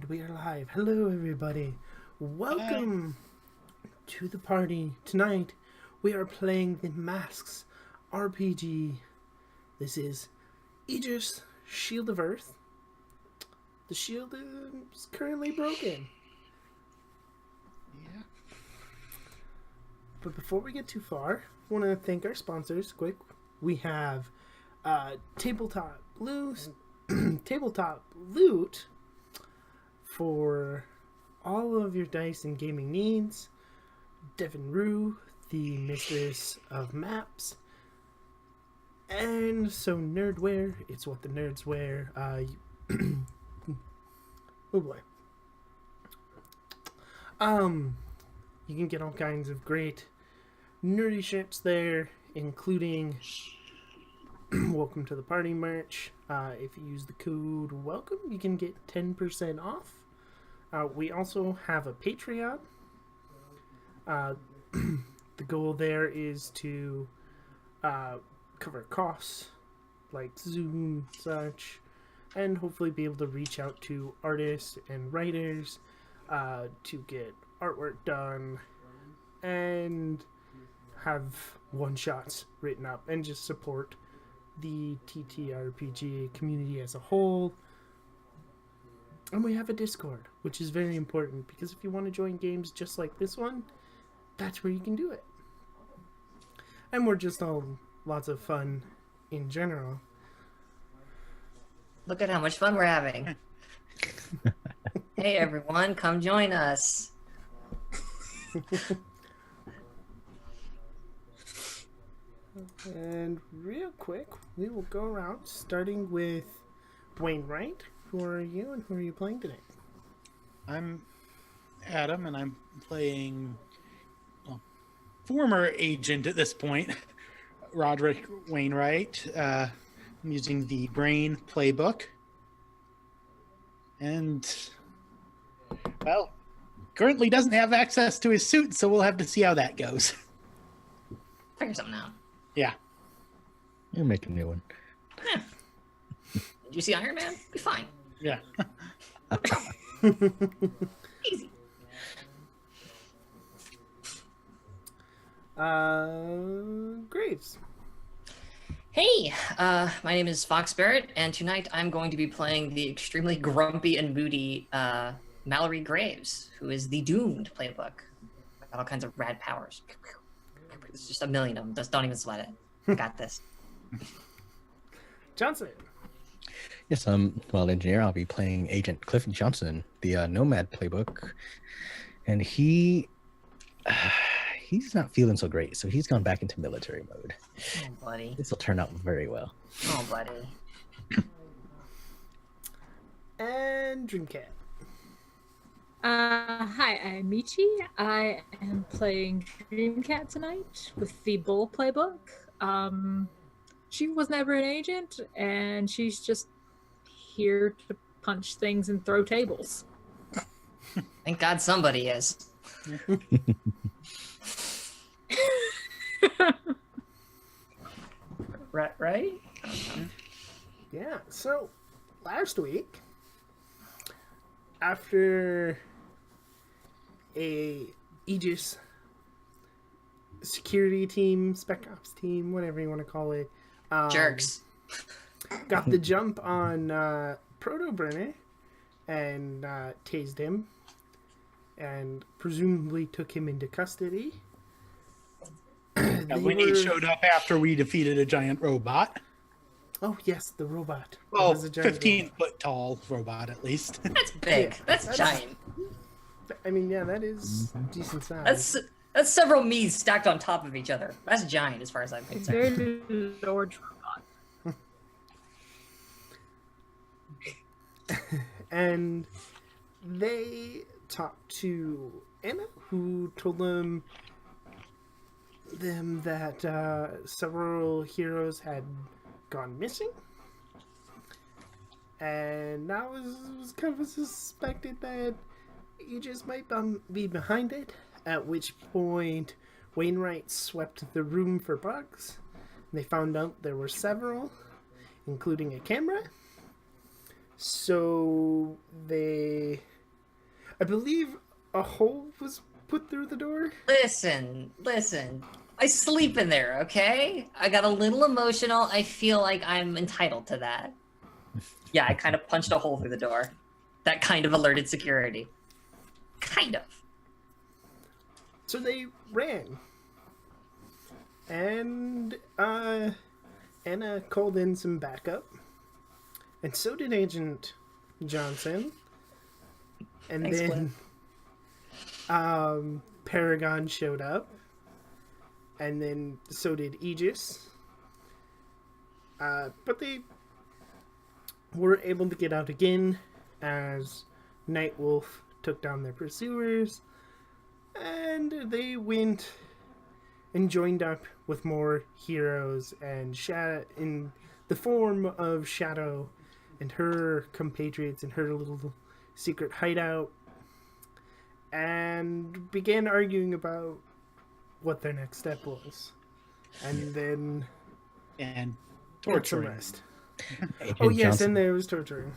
We are live. Hello, everybody. Welcome to the party. Tonight, we are playing the Masks RPG. This is A.E.G.I.S, Shield of Earth. The shield is currently broken. Yeah. But before we get too far, I want to thank our sponsors. Quick, we have Tabletop Loot for all of your dice and gaming needs. Devin Rue, the mistress of maps. And so nerdwear, it's what the nerds wear. Oh boy. You can get all kinds of great nerdy shirts there, including Welcome to the Party merch. If you use the code WELCOME, you can get 10% off. We also have a Patreon. The goal there is to cover costs like Zoom, such, and hopefully be able to reach out to artists and writers to get artwork done and have one-shots written up and just support the TTRPG community as a whole. And we have a Discord, which is very important because if you want to join games just like this one, that's where you can do it. And we're just all lots of fun in general. Look at how much fun we're having. Hey everyone, come join us. And real quick, we will go around starting with Wainwright. Who are you and who are you playing today? I'm Adam, and I'm playing former agent at this point, Roderick Wainwright. I'm using the Brain playbook. And, well, currently doesn't have access to his suit, so we'll have to see how that goes. Figure something out. Yeah. You'll make a new one. Yeah. Did you see Iron Man? Be fine. Yeah. Easy. Graves. Hey, my name is Fox Barrett, and tonight I'm going to be playing the extremely grumpy and moody Mallory Graves, who is the Doomed playbook. Got all kinds of rad powers. It's just a million of them. Just don't even sweat it. Got this. Johnson. Yes, well, engineer, I'll be playing Agent Cliff Johnson, the Nomad playbook, and he's not feeling so great, so he's gone back into military mode. Oh, buddy. This will turn out very well. Oh, buddy. And Dreamcat. Hi, I'm Michi. I am playing Dreamcat tonight with the Bull playbook. She was never an agent, and she's just here to punch things and throw tables. Thank God somebody is. Right? Yeah, so last week, after a Aegis security team, spec ops team, whatever you want to call it, Jerks. got the jump on Proto Burner and tased him and presumably took him into custody. Winnie showed up after we defeated a giant robot. Oh, yes, the robot. Well, It was a giant 15-foot tall robot, at least. That's big. Yeah, that's giant. I mean, yeah, that is decent size. That's several me's stacked on top of each other. That's giant as far as I'm It's concerned. very large robot. And they talked to Anna, who told them that several heroes had gone missing, and now it was kind of suspected that Aegis might be behind it, at which point Wainwright swept the room for bugs. They found out there were several, including a camera. So they I believe a hole was put through the door. Listen. I sleep in there, okay? I got a little emotional. I feel like I'm entitled to that. Yeah, I kind of punched a hole through the door. That kind of alerted security. Kind of. So they ran. And Anna called in some backup. And so did Agent Johnson. And Thanks, then Paragon showed up. And then so did Aegis. But they were able to get out again as Nightwolf took down their pursuers. And they went and joined up with more heroes and in the form of Shadow and her compatriots in her little secret hideout, and began arguing about what their next step was. And then And some torturing. rest. Agent Oh yes, Johnson, and there was torturing.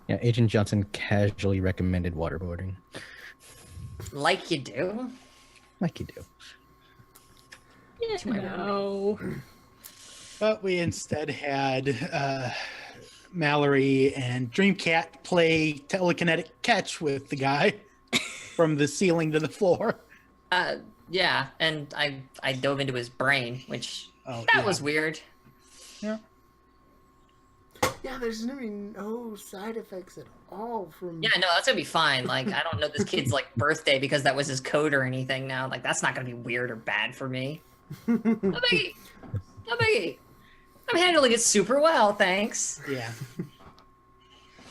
yeah, Agent Johnson casually recommended waterboarding, Like you do. like you do. To my No. But we instead had Mallory and Dreamcat play telekinetic catch with the guy from the ceiling to the floor. Yeah, and I dove into his brain, which Oh, that yeah. was weird. Yeah. Yeah, there's gonna be no side effects at all from. Yeah, no, that's gonna be fine. Like, I don't know this kid's like birthday because that was his code or anything now. Like, that's not gonna be weird or bad for me. No biggie. No biggie. I'm handling it super well, thanks. Yeah.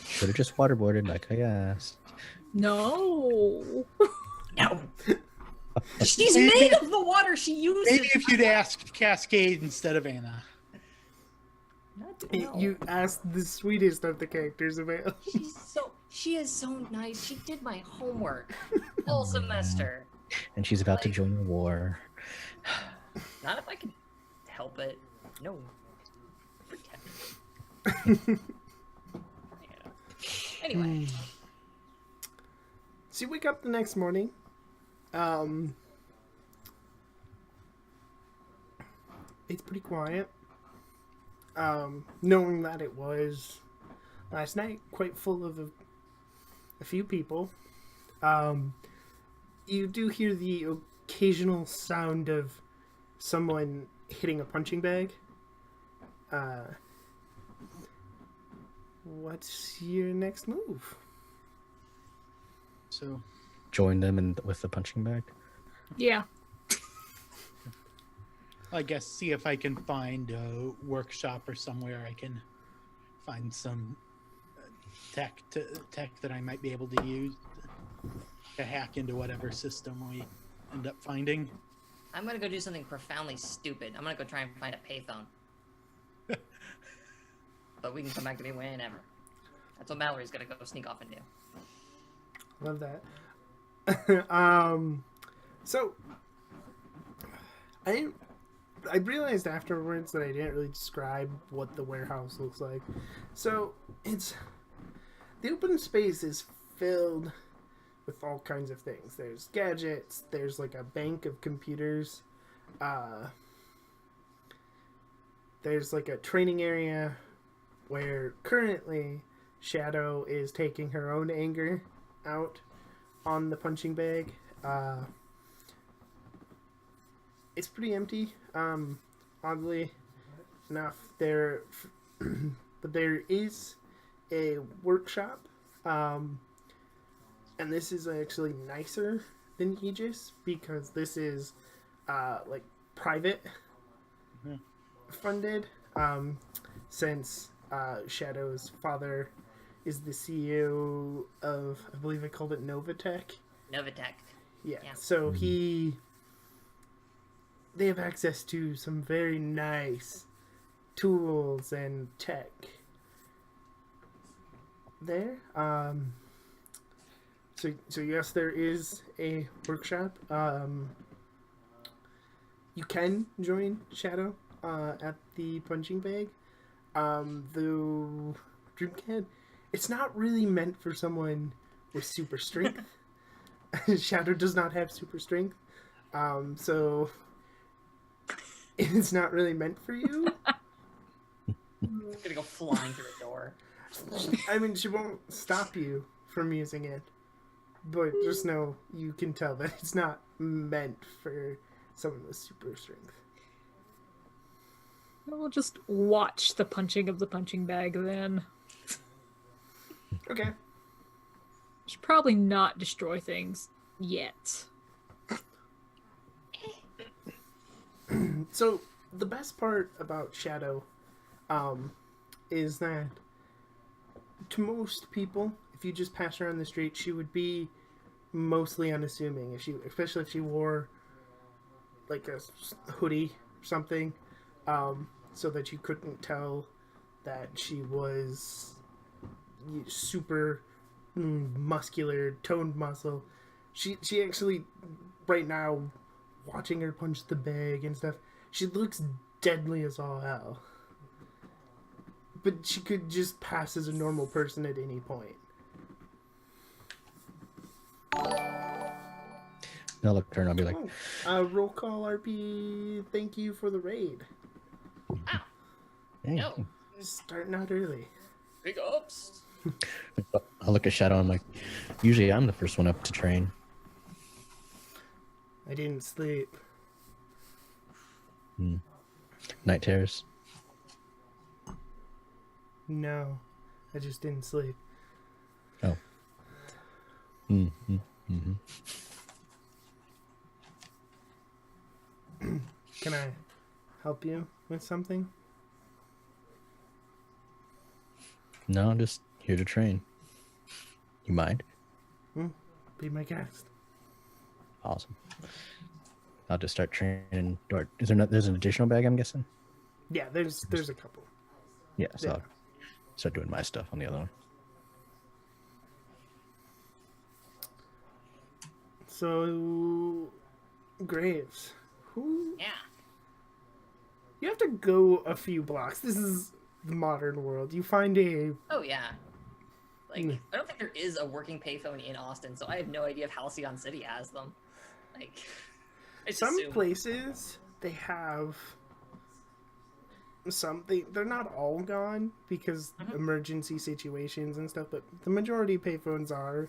Should have just waterboarded like I asked. No. No. She's made of the water she uses. Maybe if you'd asked Cascade instead of Anna. No. You asked the sweetest of the characters available. She is so nice. She did my homework all semester. And she's about to Like- join the war. Not if I can help it. No. Pretend. Anyway. So you wake up the next morning. It's pretty quiet. Knowing that it was last night quite full of a few people. You do hear the occasional sound of someone hitting a punching bag. What's your next move? So Join them with the punching bag. Yeah. I guess see if I can find a workshop or somewhere I can find some tech that I might be able to use to hack into whatever system we end up finding. I'm gonna go do something profoundly stupid. I'm gonna go try and find a payphone. But we can come back to me whenever. That's what Mallory's gonna go sneak off and do. Love that. So I realized afterwards that I didn't really describe what the warehouse looks like. So it's the open space is filled with all kinds of things. There's gadgets. There's like a bank of computers. There's like a training area where currently Shadow is taking her own anger out on the punching bag. It's pretty empty. Oddly enough, but there is a workshop, and this is actually nicer than Aegis because this is like private funded. Since Shadow's father is the CEO of, I believe I called it Novatech. Novatech. Yeah. Yeah. So they have access to some very nice tools and tech there. So yes, there is a workshop. You can join Shadow at the punching bag. The Dreamcat, it's not really meant for someone with super strength. Shadow does not have super strength, so it's not really meant for you. I'm gonna go flying through a door. I mean, she won't stop you from using it, but just know you can tell that it's not meant for someone with super strength. We'll just watch the punching of the punching bag then. Okay. Should probably not destroy things yet. So the best part about Shadow is that to most people, if you just pass her on the street, she would be mostly unassuming. Especially if she wore like a hoodie or something, so that you couldn't tell that she was super muscular, toned muscle. She actually, right now, watching her punch the bag and stuff, she looks deadly as all hell. But she could just pass as a normal person at any point. I'll look at her and I'll be like, Roll call RP, thank you for the raid. hey. No. Starting out early. Big ups. I'll look at Shadow and I'm like, usually I'm the first one up to train. I didn't sleep. Night terrors. No, I just didn't sleep. Oh. Mm-hmm. Can I help you with something? No, I'm just here to train. You mind? Be my guest. Awesome. I'll just start training. There's an additional bag, I'm guessing? Yeah, there's a couple. Yeah, so Yeah. I'll start doing my stuff on the other one. So, Graves, Yeah. you have to go a few blocks. This is the modern world. You find a Oh yeah. Like I don't think there is a working payphone in Austin, so I have no idea if Halcyon City has them. Like I just some assume. places they have something. They're not all gone because emergency situations and stuff, but the majority of payphones are,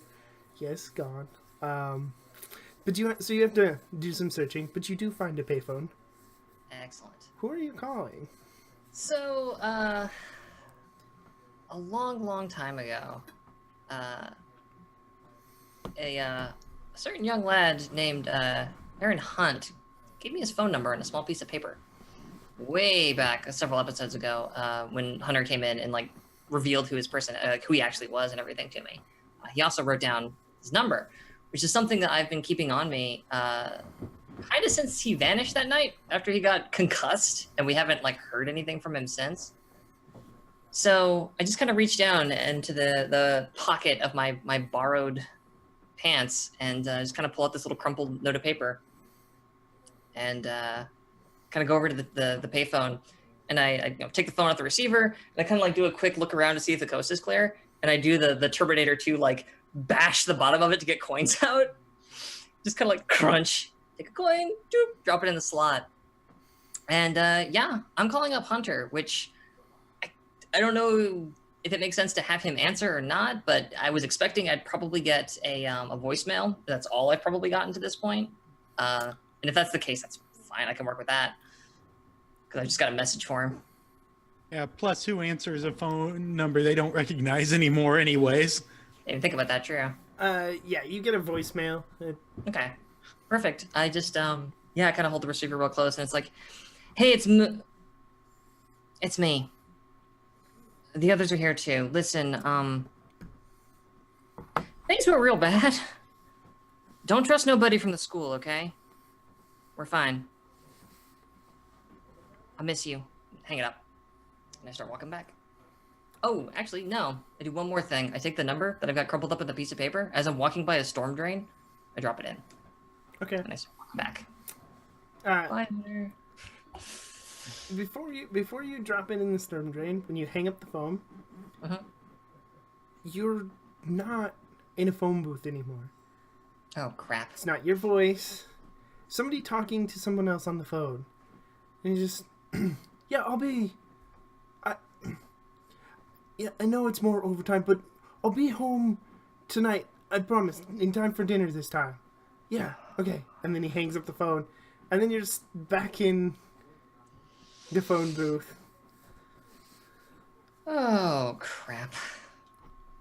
yes, gone. But you have to do some searching, but you do find a payphone. Excellent. Who are you calling? So, a long time ago, a certain young lad named Aaron Hunt gave me his phone number on a small piece of paper. Way back, several episodes ago, when Hunter came in and like revealed who he actually was and everything to me. He also wrote down his number, which is something that I've been keeping on me kind of since he vanished that night after he got concussed, and we haven't like heard anything from him since. So I just kind of reached down into the pocket of my borrowed pants and just kind of pull out this little crumpled note of paper and kind of go over to the payphone, and I take the phone out the receiver, and I kind of like do a quick look around to see if the coast is clear, and I do the Terminator 2 like bash the bottom of it to get coins out. Just kind of like crunch. Take a coin, doop, drop it in the slot. And yeah, I'm calling up Hunter, which I don't know if it makes sense to have him answer or not, but I was expecting I'd probably get a voicemail. That's all I've probably gotten to this point. And if that's the case, that's fine. I can work with that. Because I just got a message for him. Yeah, plus who answers a phone number they don't recognize anymore anyways? Didn't even think about that, true. Yeah, you get a voicemail. Okay. Perfect. I just, I kind of hold the receiver real close, and it's like, hey, it's me. The others are here too. Listen, things were real bad. Don't trust nobody from the school, okay? We're fine. I miss you. Hang it up. And I start walking back. Oh, actually, no. I do one more thing. I take the number that I've got crumpled up with a piece of paper. As I'm walking by a storm drain, I drop it in. Okay. And I start walking back. Uh, Bye there. before you drop it in the storm drain, when you hang up the phone, Uh-huh. you're not in a phone booth anymore. Oh crap. It's not your voice. Somebody talking to someone else on the phone. And you just, yeah, yeah, I know it's more overtime, but I'll be home tonight. I promise. In time for dinner this time. Yeah, okay. And then he hangs up the phone. And then you're just back in the phone booth. Oh crap.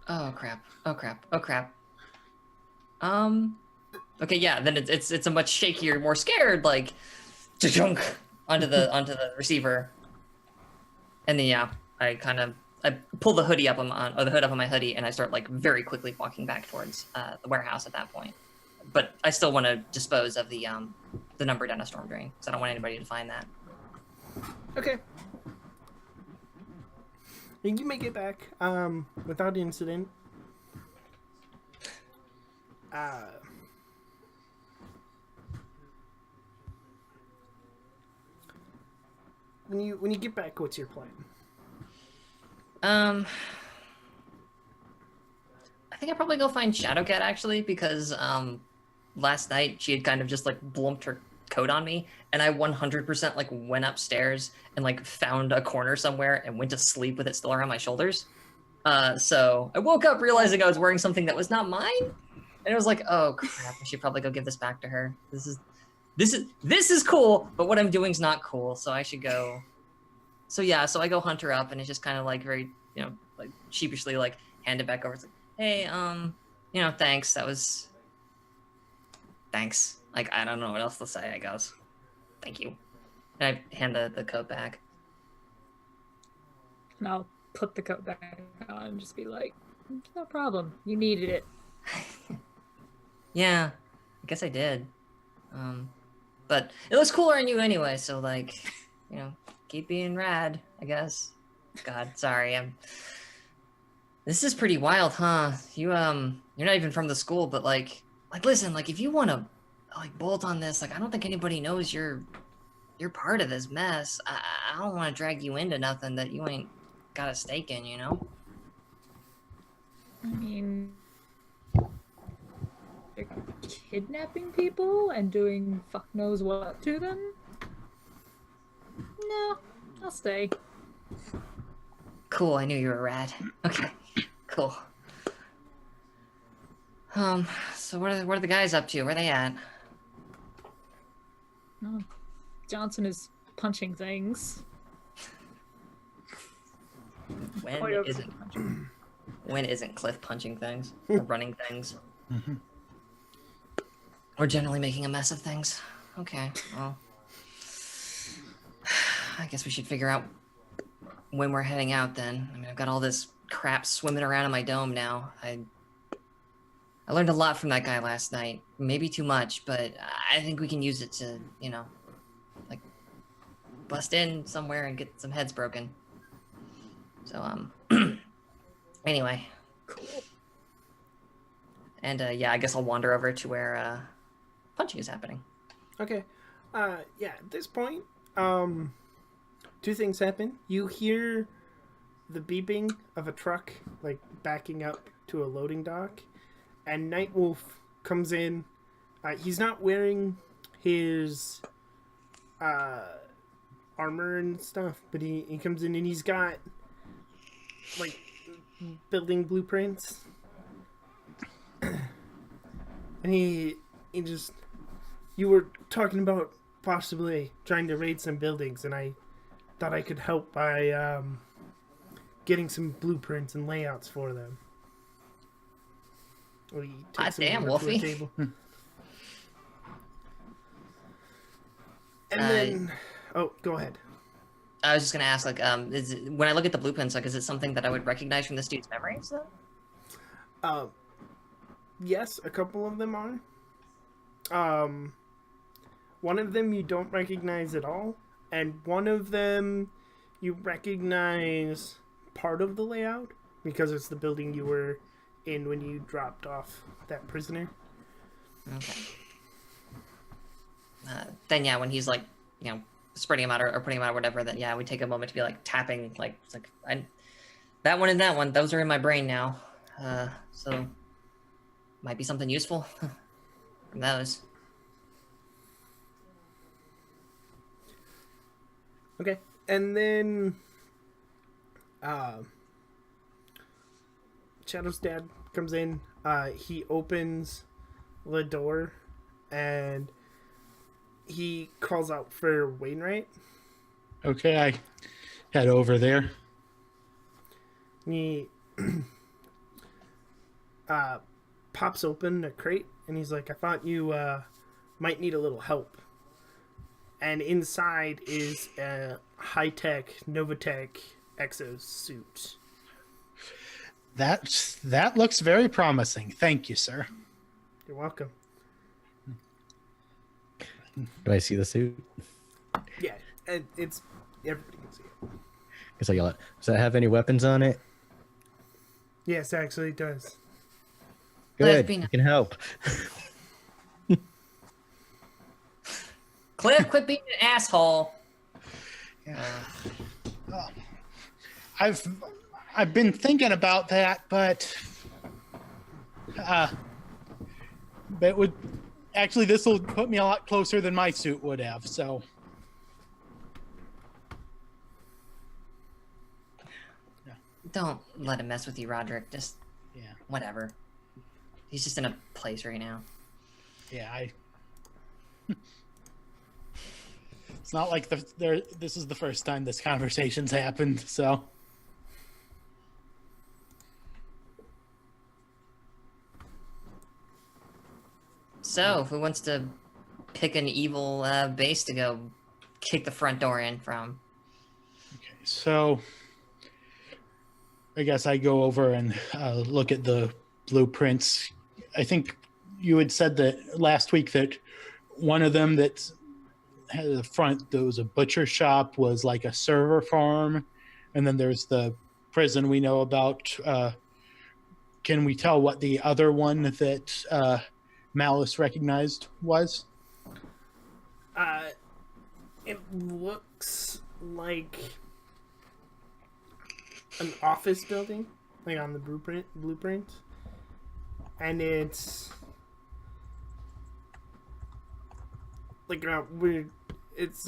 Oh crap. Oh crap. Oh crap. Okay, yeah, then it's a much shakier, more scared, like chunk onto the receiver. And then yeah, I pull the hoodie up or the hood up on my hoodie, and I start like very quickly walking back towards the warehouse at that point. But I still want to dispose of the number down a storm drain, because I don't want anybody to find that. Okay. And you make it back without incident. When you get back, what's your plan? I think I'd probably go find Shadowcat, actually, because last night she had kind of just like blumped her coat on me, and I 100% like went upstairs and like found a corner somewhere and went to sleep with it still around my shoulders. So I woke up realizing I was wearing something that was not mine, and it was like, oh crap, I should probably go give this back to her. This is cool, but what I'm doing is not cool, so I should go. So yeah, so I go hunt her up, and it's just kind of like very, like sheepishly like hand it back over. It's like, hey, thanks. Thanks. Like, I don't know what else to say, I guess. Thank you. And I hand the coat back. And I'll put the coat back on and just be like, no problem. You needed it. Yeah, I guess I did. But it looks cooler on you anyway, so like, keep being rad, I guess. God, sorry, this is pretty wild, huh? You're not even from the school, but like listen, like if you want to like bolt on this, like I don't think anybody knows you're part of this mess. I don't want to drag you into nothing that you ain't got a stake in, I mean, they're kidnapping people and doing fuck knows what to them? No, I'll stay. Cool, I knew you were a rat. Okay, cool. So what are the guys up to? Where are they at? Oh, Johnson is punching things. When isn't Cliff punching things or running things? Mm-hmm. Or generally making a mess of things? Okay, well, I guess we should figure out when we're heading out then. I mean, I've got all this crap swimming around in my dome now. I learned a lot from that guy last night. Maybe too much, but I think we can use it to, like bust in somewhere and get some heads broken. So, anyway. Cool. And, yeah, I guess I'll wander over to where, punching is happening. Okay. Yeah, at this point, two things happen. You hear the beeping of a truck, like, backing up to a loading dock, and Nightwolf comes in. He's not wearing his armor and stuff, but he comes in and he's got, like, building blueprints. And he just... You were talking about possibly trying to raid some buildings, and I thought I could help by getting some blueprints and layouts for them. Damn, Wolfie. And then... Oh, go ahead. I was just gonna ask, like, when I look at the blueprints, like, is it something that I would recognize from this dude's memories, though? Yes, a couple of them are. One of them you don't recognize at all, and one of them you recognize part of the layout, because it's the building you were in when you dropped off that prisoner. Okay. Then, yeah, when he's, like, spreading them out or putting them out or whatever, then, yeah, we take a moment to be, like, tapping, like, it's like, that one and that one, those are in my brain now. So, might be something useful. from those. Okay. And then Shadow's dad comes in. He opens the door and he calls out for Wainwright. Okay, I head over there. He pops open a crate and he's like, I thought you might need a little help. And inside is a high-tech Novatech exosuit. That looks very promising. Thank you, sir. You're welcome. Do I see the suit? Yeah, it's everybody can see it. Guess I yell it. Does that have any weapons on it? Yes, actually it does. Good. Cliff, You can help. Cliff, quit being an asshole. I've been thinking about that, but would actually this will put me a lot closer than my suit would have. So Don't let him mess with you, Roderick. Just yeah, whatever. He's just in a place right now. yeah. It's not like this is the first time this conversation's happened. So So, who wants to pick an evil base to go kick the front door in from? okay, so I guess I go over and look at the blueprints. I think you had said that last week that one of them that had the front, there was a butcher shop, was like a server farm, and then there's the prison we know about. Can we tell what the other one that Malice recognized was? It looks like an office building, like on the blueprint, and it's like it's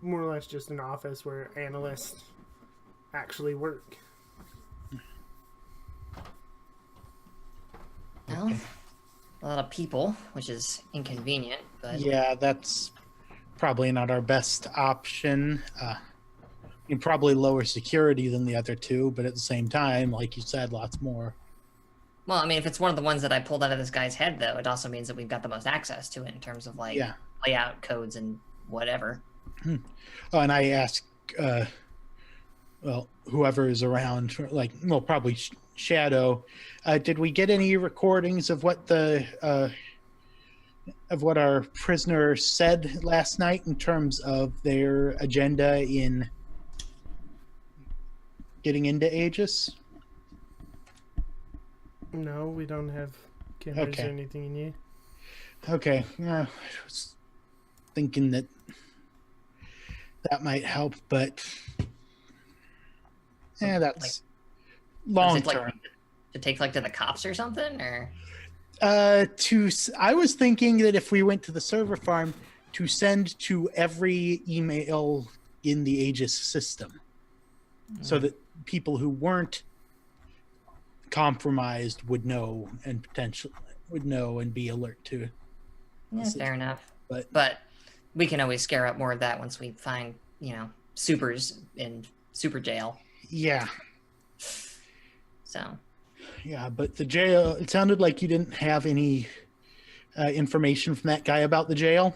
more or less just an office where analysts actually work. Well, a lot of people, which is inconvenient, but Yeah, that's probably not our best option. Probably lower security than the other two, but at the same time, like you said, lots more. well, I mean, if it's one of the ones that I pulled out of this guy's head, though, it also means that we've got the most access to it in terms of like Yeah. layout codes and whatever. Oh, and I ask, well, whoever is around, like, well, probably Shadow. Did we get any recordings of what what our prisoner said last night in terms of their agenda in getting into A.E.G.I.S? No, we don't have cameras Okay. or anything in here. Okay, I was thinking that might help, but yeah, that's long Is it, like, term. to take like to the cops or something, or I was thinking that if we went to the server farm, to send to every email in the A.E.G.I.S system, so that people who weren't compromised would know and potentially would know and be alert to it. yeah, fair enough. But we can always scare up more of that once we find, supers in super jail. yeah, So but the jail. It sounded like you didn't have any information from that guy about the jail.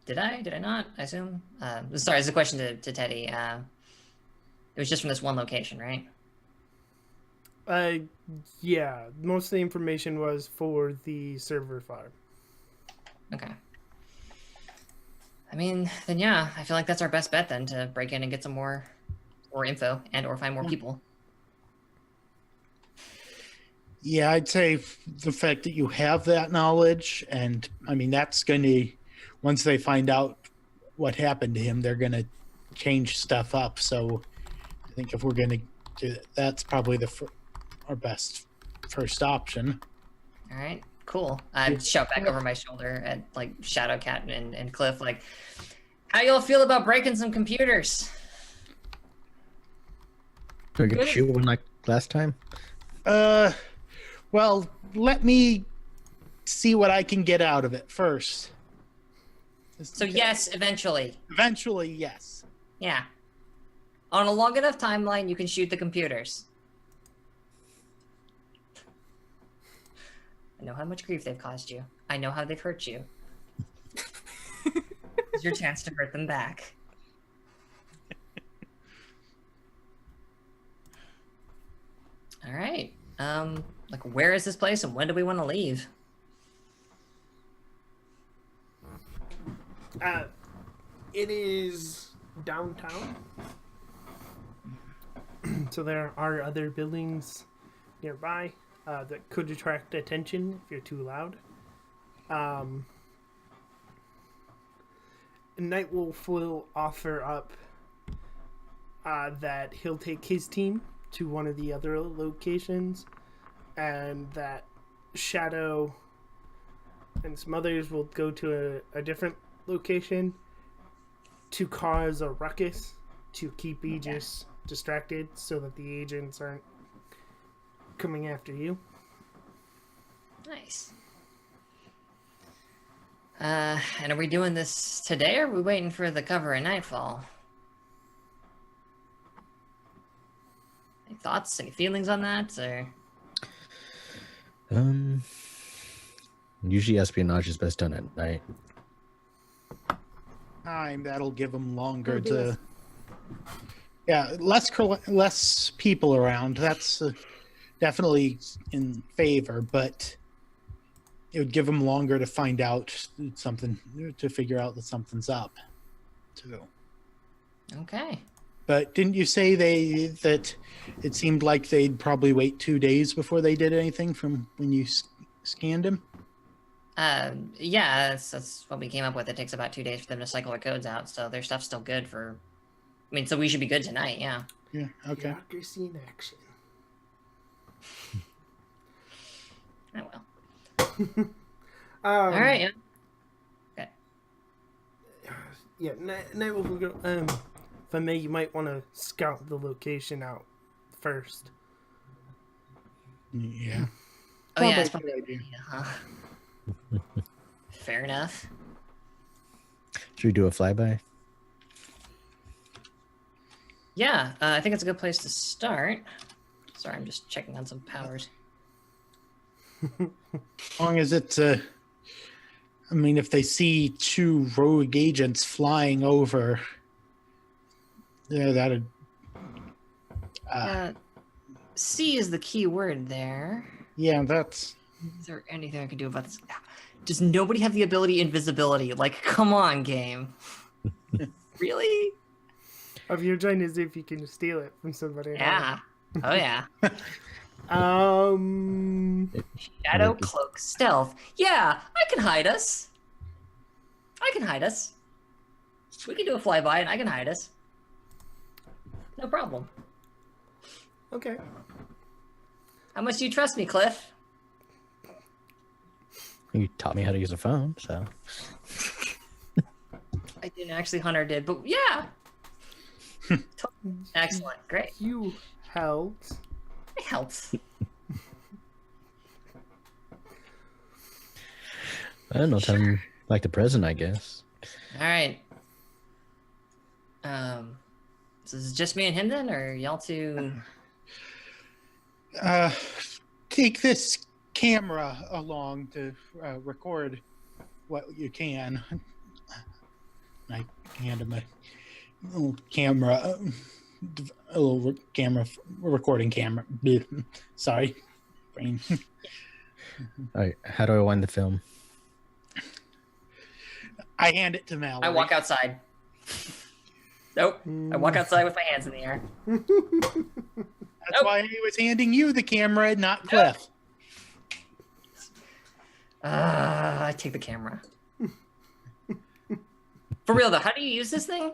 did I not? I assume. Sorry, it's a question to Teddy. It was just from this one location, right? Yeah, most of the information was for the server farm. Okay. I mean, then yeah, I feel like that's our best bet then, to break in and get some more info and or find more people. Yeah, I'd say the fact that you have that knowledge, and I mean, that's going to, once they find out what happened to him, they're going to change stuff up. So I think if we're going to do that, that's probably our best first option. All right, cool. I shout back over my shoulder at like Shadowcat and Cliff, like, how y'all feel about breaking some computers? Do I get to shoot one like last time? Well, let me see what I can get out of it first. So yes, eventually. Eventually, yes. Yeah. On a long enough timeline, you can shoot the computers. I know how much grief they've caused you. I know how they've hurt you. It's your chance to hurt them back. All right. Like, where is this place and when do we want to leave? It is downtown. So there are other buildings nearby that could attract attention if you're too loud. Nightwolf will offer up that he'll take his team to one of the other locations, and that Shadow and some others will go to a different location to cause a ruckus to keep Aegis distracted so that the agents aren't coming after you. Nice. And are we doing this today, or are we waiting for the cover of Nightfall? Any thoughts, any feelings on that, or? Usually espionage is best done at night. That'll give them longer to. Yeah, less people around. That's definitely in favor, but it would give them longer to find out something, to figure out that something's up, too. Okay. But didn't you say that it seemed like they'd probably wait 2 days before they did anything from when you scanned him? Yeah, that's what we came up with. It takes about 2 days for them to cycle their codes out, so their stuff's still good for... I mean, so we should be good tonight, yeah. Yeah, okay. Bureaucracy in action. Oh, well. All right, yeah. Okay. Yeah, Nightwolf will go... if I may, you might want to scout the location out first. Yeah. Oh, yeah, it's Probably a probably... good idea. Yeah, huh? Fair enough. Should we do a flyby? Yeah, I think it's a good place to start. Sorry, I'm just checking on some powers. As long as it's, I mean, if they see 2 rogue agents flying over, yeah, that'd... C is the key word there. Yeah, that's... Is there anything I can do about this? Does nobody have the ability invisibility? Like, come on, game. Really? If you're trying to see if you can steal it from somebody. Yeah. Oh, yeah. Shadow, cloak, stealth. Yeah, I can hide us. We can do a flyby and I can hide us. No problem. Okay. How much do you trust me, Cliff? You taught me how to use a phone, so. I didn't actually, Hunter did, but yeah. Excellent, great. You helped. I helped. I don't know, time like the present, I guess. All right. So is it just me and him then, or y'all two? Take this camera along to record what you can. I hand him a little camera, recording camera. Sorry, brain. All right, how do I wind the film? I hand it to Mallory. I walk outside. Nope. I walk outside with my hands in the air. That's why he was handing you the camera and not Cliff. I take the camera. For real though, how do you use this thing?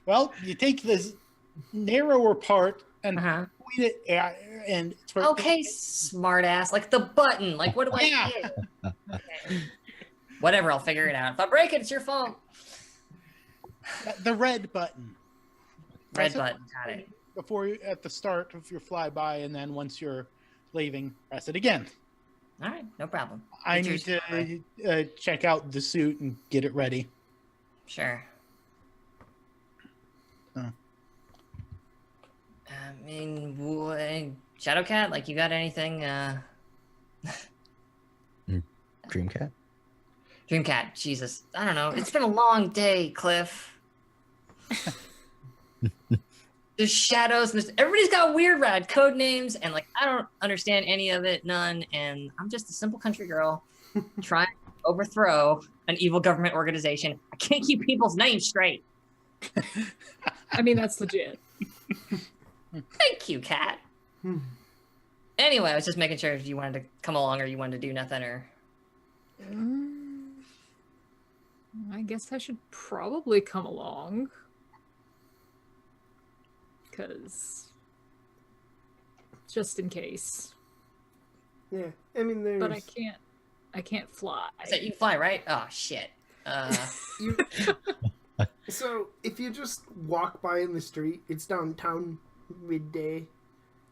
Well, you take this narrower part and Uh-huh. point it at, and Okay, smart ass. Like the button. Like, what do I Yeah. hit? Okay. Whatever, I'll figure it out. If I break it, it's your fault. the red button. Red Press it button, got it. before you, at the start of your flyby, and then once you're leaving, press it again. All right, no problem. I Get need yours- to check out the suit and get it ready. Sure. Huh. I mean, Shadowcat, like, you got anything? Dreamcat. Dreamcat, Jesus. I don't know. It's been a long day, Cliff. There's shadows, and everybody's got weird rad code names, and like I don't understand any of it, none. And I'm just a simple country girl trying to overthrow an evil government organization. I can't keep people's names straight. I mean, that's legit. Thank you, Cat. Anyway, I was just making sure if you wanted to come along or you wanted to do nothing or. I guess I should probably come along. Because just in case. Yeah, I mean, there's. But I can't fly. Is that you fly, right? Oh shit. You... So if you just walk by in the street, it's downtown midday.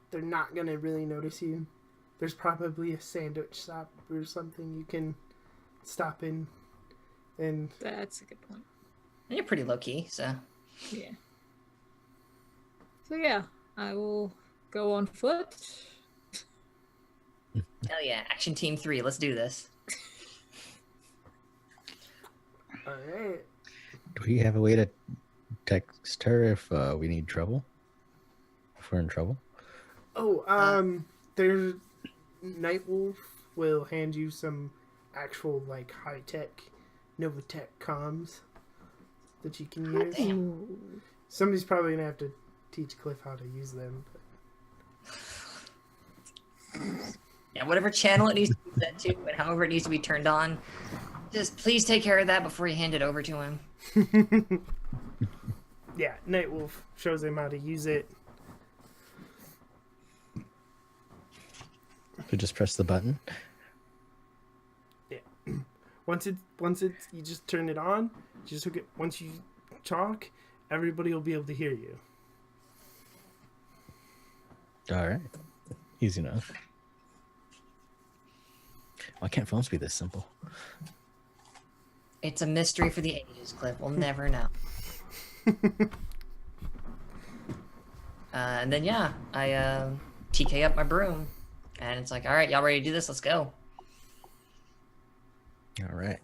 They're not gonna really notice you. There's probably a sandwich shop or something you can stop in, and That's a good point. You're pretty low key, so. Yeah. So yeah, I will go on foot. Hell yeah, Action Team 3, let's do this. all right. Do we have a way to text her if we need trouble? If we're in trouble? Oh, there's Nightwolf will hand you some actual like high tech Novatech comms that you can use. Ooh. Somebody's probably gonna have to teach Cliff how to use them. Yeah, whatever channel it needs to be set to and however it needs to be turned on, just please take care of that before you hand it over to him. Yeah, Nightwolf shows him how to use it. So just press the button. Once it's you just turn it on. Just hook it. Once you talk, everybody will be able to hear you. All right. Easy enough. Why can't phones be this simple? It's a mystery for the ages, Cliff. We'll never know. And then yeah, I TK up my broom, and it's like, all right, y'all ready to do this? Let's go. All right.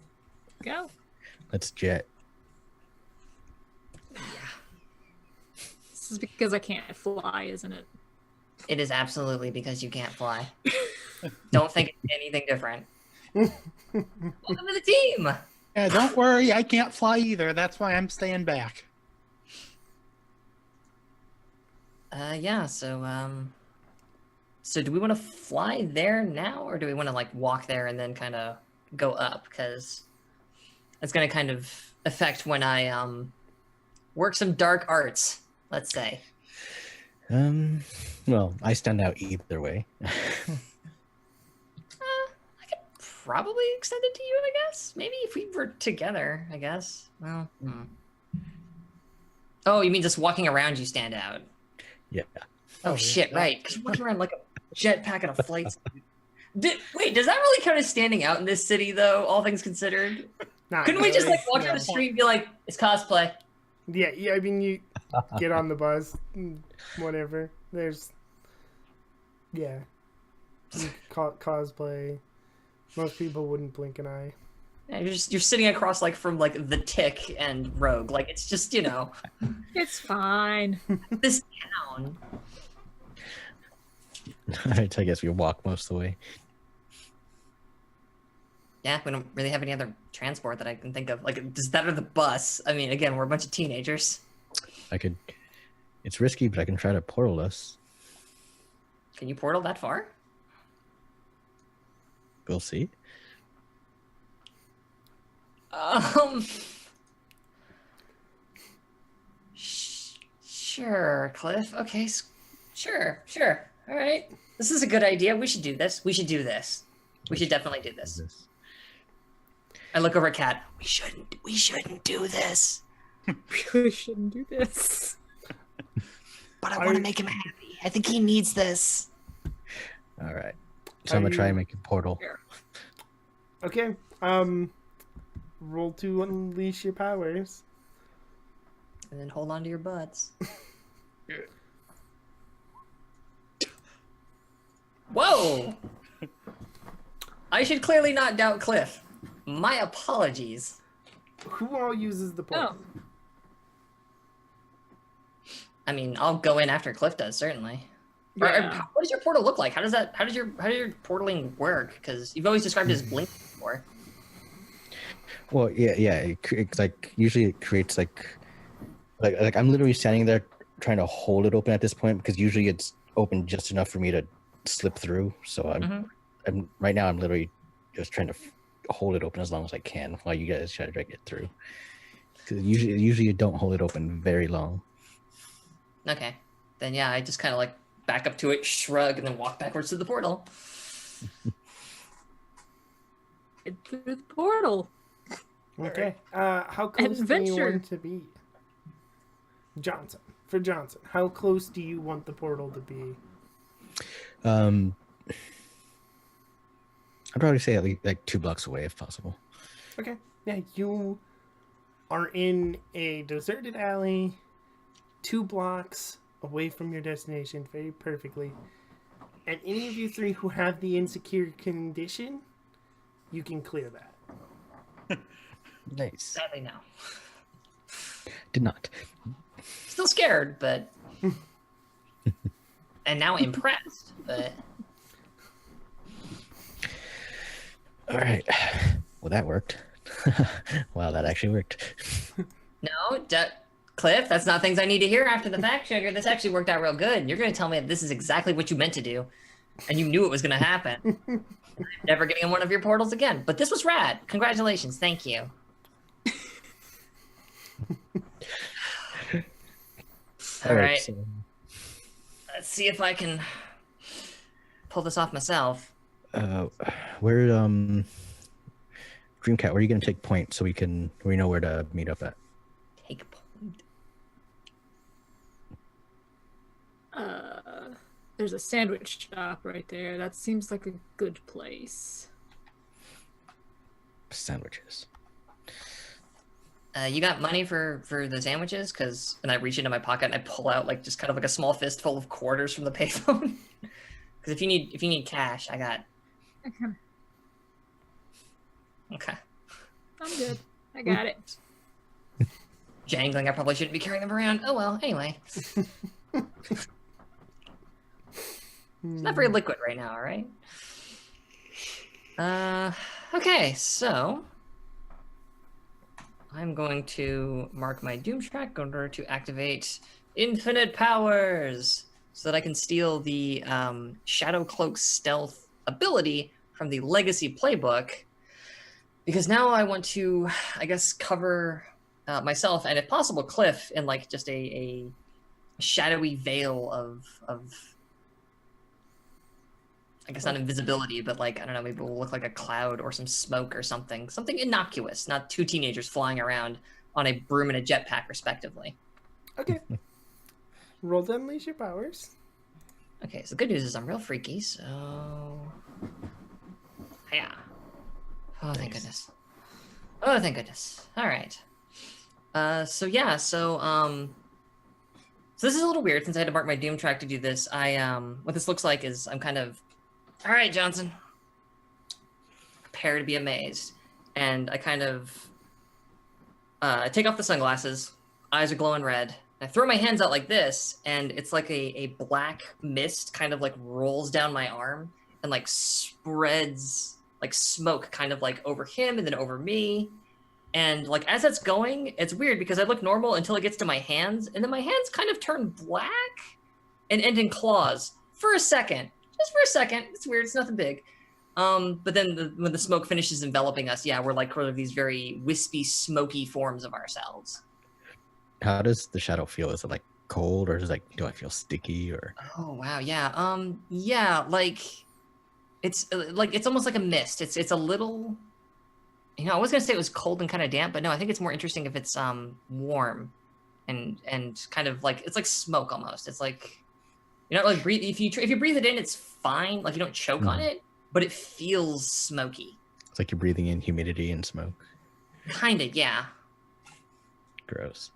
Go. Let's jet. This is because I can't fly, isn't it? It is absolutely because you can't fly. Don't think it's anything different. Welcome to the team. Yeah, don't worry, I can't fly either. That's why I'm staying back. Yeah. So do we want to fly there now, or do we want to like walk there and then kind of go up? Because it's going to kind of affect when I work some dark arts. Let's say. Well, I stand out either way. I could probably extend it to you, I guess. Maybe if we were together, I guess. Well. Oh, you mean just walking around you stand out? Yeah. Oh, shit, right. Because you're walking around like a jetpack and a flight suit. Wait, does that really count as standing out in this city, though, all things considered? Not Couldn't we just like walk no. down the street and be like, it's cosplay? Yeah, I mean, you get on the bus, whatever. There's, yeah, you call it cosplay. Most people wouldn't blink an eye. Yeah, you're sitting across like from like the Tick and Rogue. Like it's just, you know, It's fine. this town. All right, I guess we walk most of the way. Yeah, we don't really have any other transport that I can think of. Like, is that or the bus? I mean, again, we're a bunch of teenagers. I could. It's risky, but I can try to portal us. Can you portal that far? We'll see. Sure, Cliff. Okay, Sure. All right. This is a good idea. We should do this. We should definitely do this. I look over at Kat. We shouldn't do this. We shouldn't do this. But I want to make him happy. I think he needs this. All right. So I'm gonna try and make a portal. Okay. Roll to unleash your powers. And then hold on to your butts. Whoa! I should clearly not doubt Cliff. My apologies. Who all uses the portal? I mean, I'll go in after Cliff does, certainly. Yeah. What does your portal look like? How does your portaling work? Because you've always described it as blinking before. Well, yeah. It's like usually it creates like I'm literally standing there trying to hold it open at this point because usually it's open just enough for me to slip through. So I'm right now I'm literally just trying to hold it open as long as I can while you guys try to drag it through. Because usually you don't hold it open very long. Okay, then yeah, I just kind of like back up to it, shrug, and then walk backwards to the portal. Get through the portal. Okay. How close do you Adventure. want to be? Johnson. For Johnson, how close do you want the portal to be? I'd probably say at least like 2 blocks away if possible. Okay. Yeah, you are in a deserted alley, 2 blocks away from your destination, very perfectly. And any of you 3 who have the insecure condition, you can clear that. Nice. Sadly, no. Did not. Still scared, but and now impressed. But All right. Well, that worked. Wow, that actually worked. no, Cliff, that's not things I need to hear after the fact, sugar. This actually worked out real good. You're going to tell me that this is exactly what you meant to do, and you knew it was going to happen. I'm never getting in one of your portals again. But this was rad. Congratulations. Thank you. All right. So, Let's see if I can pull this off myself. where Dreamcat, where are you gonna take point so we know where to meet up at? Take point. There's a sandwich shop right there. That seems like a good place. Sandwiches. You got money for the sandwiches? And I reach into my pocket and I pull out like just kind of like a small fistful of quarters from the payphone. Because if you need cash, I got. Okay. I'm good. I got it. Jangling. I probably shouldn't be carrying them around. Oh well. Anyway. It's not very liquid right now. All right. Okay. So. I'm going to mark my Doom track in order to activate infinite powers so that I can steal the Shadow Cloak stealth ability from the Legacy playbook. Because now I want to, I guess, cover myself and, if possible, Cliff in like just a shadowy veil of I guess not invisibility, but like, I don't know, maybe it will look like a cloud or some smoke or something. Something innocuous, not 2 teenagers flying around on a broom and a jetpack, respectively. Okay. Roll to unleash your powers. Okay, so the good news is I'm real freaky, so... Yeah. Oh, thank goodness. Oh, thank goodness. All right. So this is a little weird since I had to mark my Doom track to do this. What this looks like is I'm kind of... All right, Johnson. Prepare to be amazed. And I kind of take off the sunglasses. Eyes are glowing red. I throw my hands out like this, and it's like a black mist kind of like rolls down my arm and like spreads like smoke kind of like over him and then over me. And like as that's going, it's weird because I look normal until it gets to my hands, and then my hands kind of turn black and end in claws for a second. Just for a second. It's weird. It's nothing big. But then when the smoke finishes enveloping us, yeah, we're like sort of these very wispy, smoky forms of ourselves. How does the shadow feel? Is it like cold, or is it like, do I feel sticky, or? Oh wow, yeah. Yeah, like it's almost like a mist. It's a little. I was gonna say it was cold and kind of damp, but no, I think it's more interesting if it's warm, and kind of like it's like smoke almost. It's like you're not like breathe. If you breathe it in, it's fine. Like you don't choke on it, but it feels smoky. It's like you're breathing in humidity and smoke. Kinda, yeah. Gross.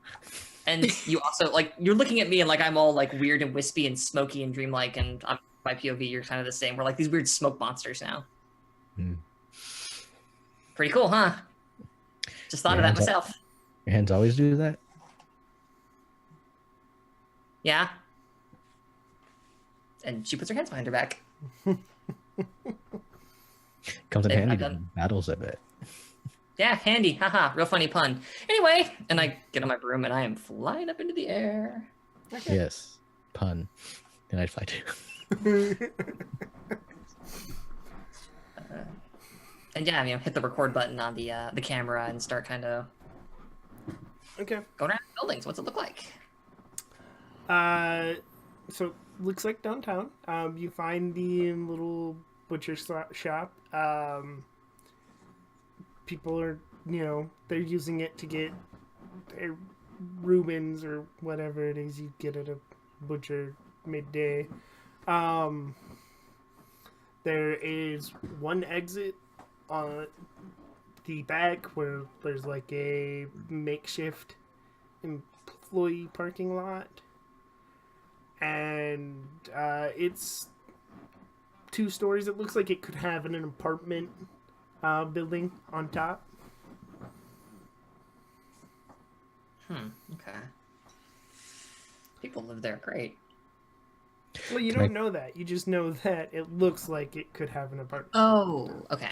And you also like you're looking at me and like I'm all like weird and wispy and smoky and dreamlike, and on my POV you're kind of the same. We're like these weird smoke monsters now. Pretty cool, huh? Just thought of that myself. Your hands always do that? Yeah. And she puts her hands behind her back. Comes in handy in battles, I bet. Yeah, handy. Haha, real funny pun. Anyway, and I get on my broom and I am flying up into the air. Okay. Yes, pun. And I'd fly too. And yeah, hit the record button on the camera and start kind of Okay. going around buildings. What's it look like? So looks like downtown. You find the little butcher shop. People are, they're using it to get their Rubens or whatever it is you get at a butcher midday. There is one exit on the back where there's like a makeshift employee parking lot. And it's 2 stories. It looks like it could have an apartment building on top. Okay. People live there. Great. Well, you don't know that. You just know that it looks like it could have an apartment. Oh, okay.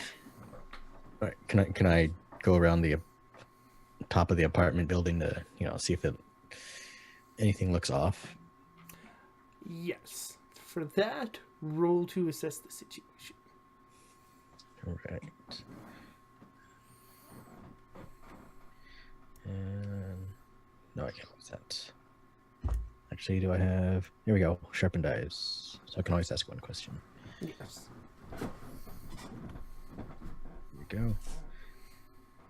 All right. Can I go around the top of the apartment building to see if anything looks off? Yes. For that, roll to assess the situation. All right. And no, I can't use that. Actually, do I have? Here we go. Sharpened eyes. So I can always ask one question. Yes. Here we go.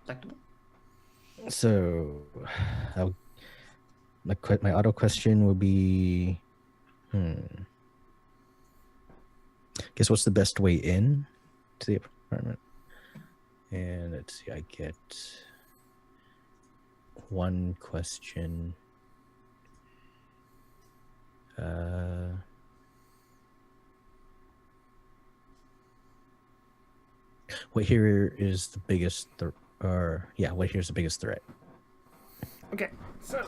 Acceptable. So, my auto question will be, guess what's the best way in to the apartment? And let's see, I get one question. What here is the biggest what here's the biggest threat? Okay, so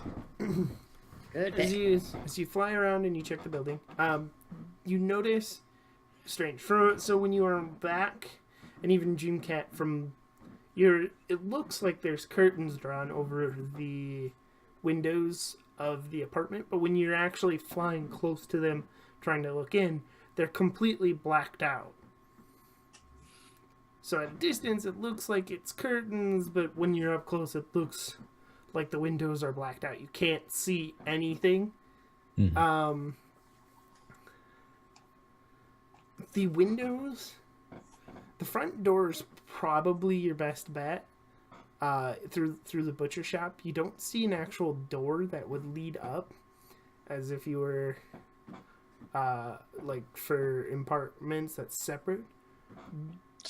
Good. as you fly around and you check the building, you notice strange. So when you are back, and even Dreamcat it looks like there's curtains drawn over the windows of the apartment, but when you're actually flying close to them, trying to look in, they're completely blacked out. So at a distance, it looks like it's curtains, but when you're up close, it looks like the windows are blacked out. You can't see anything. Mm-hmm. The windows, the front door is probably your best bet. Through the butcher shop, you don't see an actual door that would lead up, as if you were like for apartments that's separate.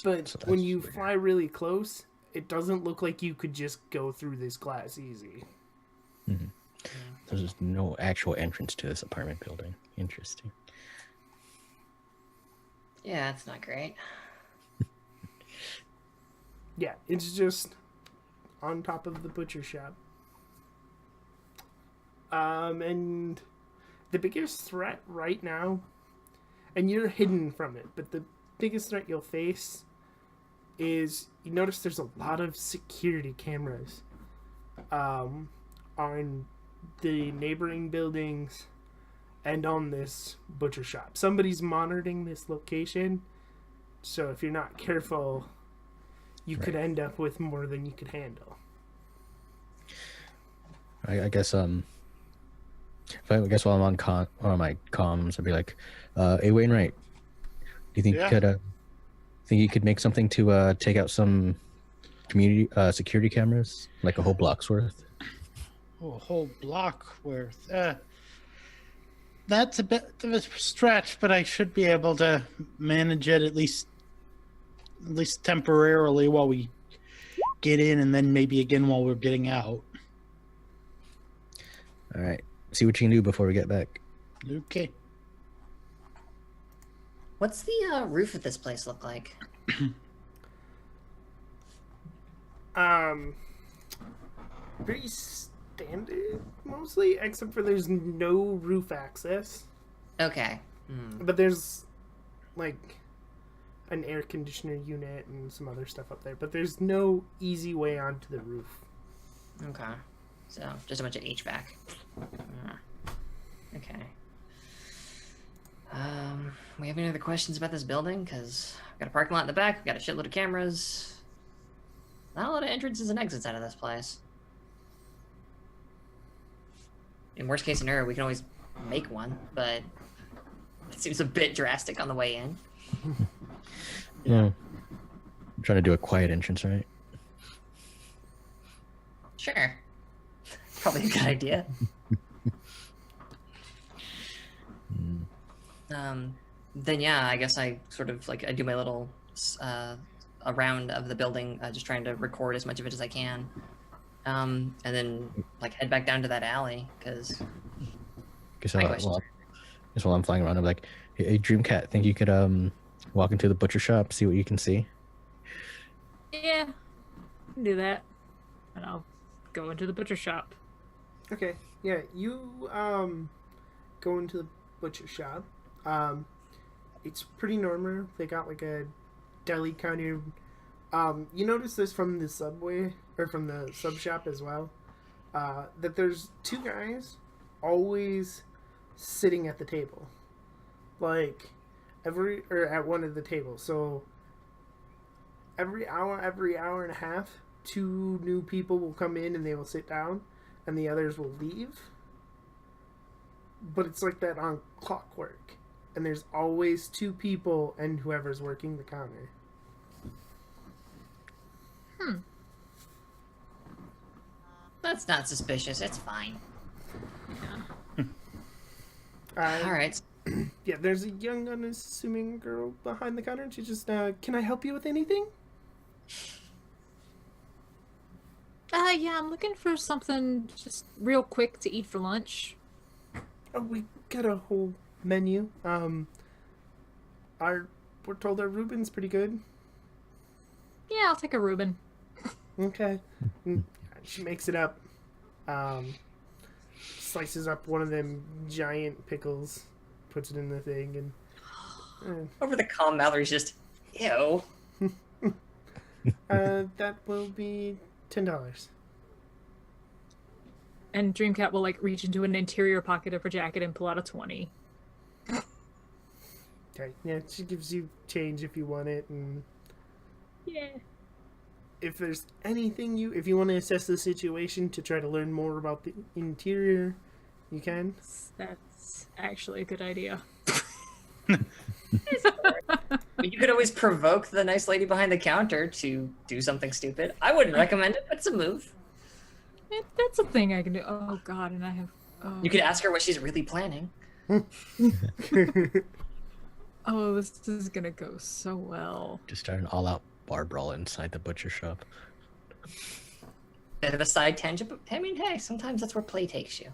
But So when that's you weird. fly really close, it doesn't look like you could just go through this glass easy. Mm-hmm. There's no actual entrance to this apartment building. Interesting. Yeah, that's not great. Yeah, it's just on top of the butcher shop. And the biggest threat right now, and you're hidden from it, but the biggest threat you'll face is you notice there's a lot of security cameras on the neighboring buildings and on this butcher shop. Somebody's monitoring this location, so if you're not careful, you could end up with more than you could handle. I guess If I guess while I'm on my comms, I'd be like, "Hey Wainwright, do you think Yeah. you could make something to take out some community security cameras, like a whole block's worth?" Oh, a whole block worth. That's a bit of a stretch, but I should be able to manage it at least temporarily while we get in, and then maybe again while we're getting out. All right. See what you can do before we get back. Okay. What's the roof of this place look like? Pretty standard mostly, except for there's no roof access. Okay. But there's like an air conditioner unit and some other stuff up there. But there's no easy way onto the roof. Okay. So just a bunch of HVAC. Okay. We have any other questions about this building? Because we've got a parking lot in the back. We've got a shitload of cameras. Not a lot of entrances and exits out of this place. In worst case scenario, we can always make one, but it seems a bit drastic on the way in. Yeah. I'm trying to do a quiet entrance, right? Sure. Probably a good idea. Then yeah, I guess I sort of like I do my little a round of the building, just trying to record as much of it as I can, and then like head back down to that alley because. While I'm flying around, I'm like, "Hey, Dreamcat, think you could walk into the butcher shop, see what you can see?" Yeah, I can do that. And I'll go into the butcher shop. Okay, yeah, you go into the butcher shop. It's pretty normal. They got like a deli counter. You notice this from the subway or from the sub shop as well. That there's two guys always sitting at the table, like at one of the tables. So every hour and a half, two new people will come in and they will sit down, and the others will leave. But it's like that on clockwork. And there's always two people and whoever's working the counter. That's not suspicious. It's fine. All right. Yeah, there's a young, unassuming girl behind the counter, and she just, can I help you with anything? Yeah, I'm looking for something just real quick to eat for lunch. Oh, we got a whole menu. We're told our Reuben's pretty good. Yeah, I'll take a Reuben. Okay. She makes it up. Slices up one of them giant pickles, puts it in the thing, and Over the comm, Mallory's just, ew. that will be $10. And Dreamcat will like reach into an interior pocket of her jacket and pull out a 20. Okay. Yeah, she gives you change if you want it, and Yeah. if there's anything if you want to assess the situation to try to learn more about the interior, you can. That's actually a good idea. You could always provoke the nice lady behind the counter to do something stupid. I wouldn't recommend it, but it's a move. That's a thing I can do. Oh god, and I have... Oh. You could ask her what she's really planning. Oh, this is gonna go so well. Just start an all-out bar brawl inside the butcher shop. Bit of a side tangent, but I mean, hey, sometimes that's where play takes you.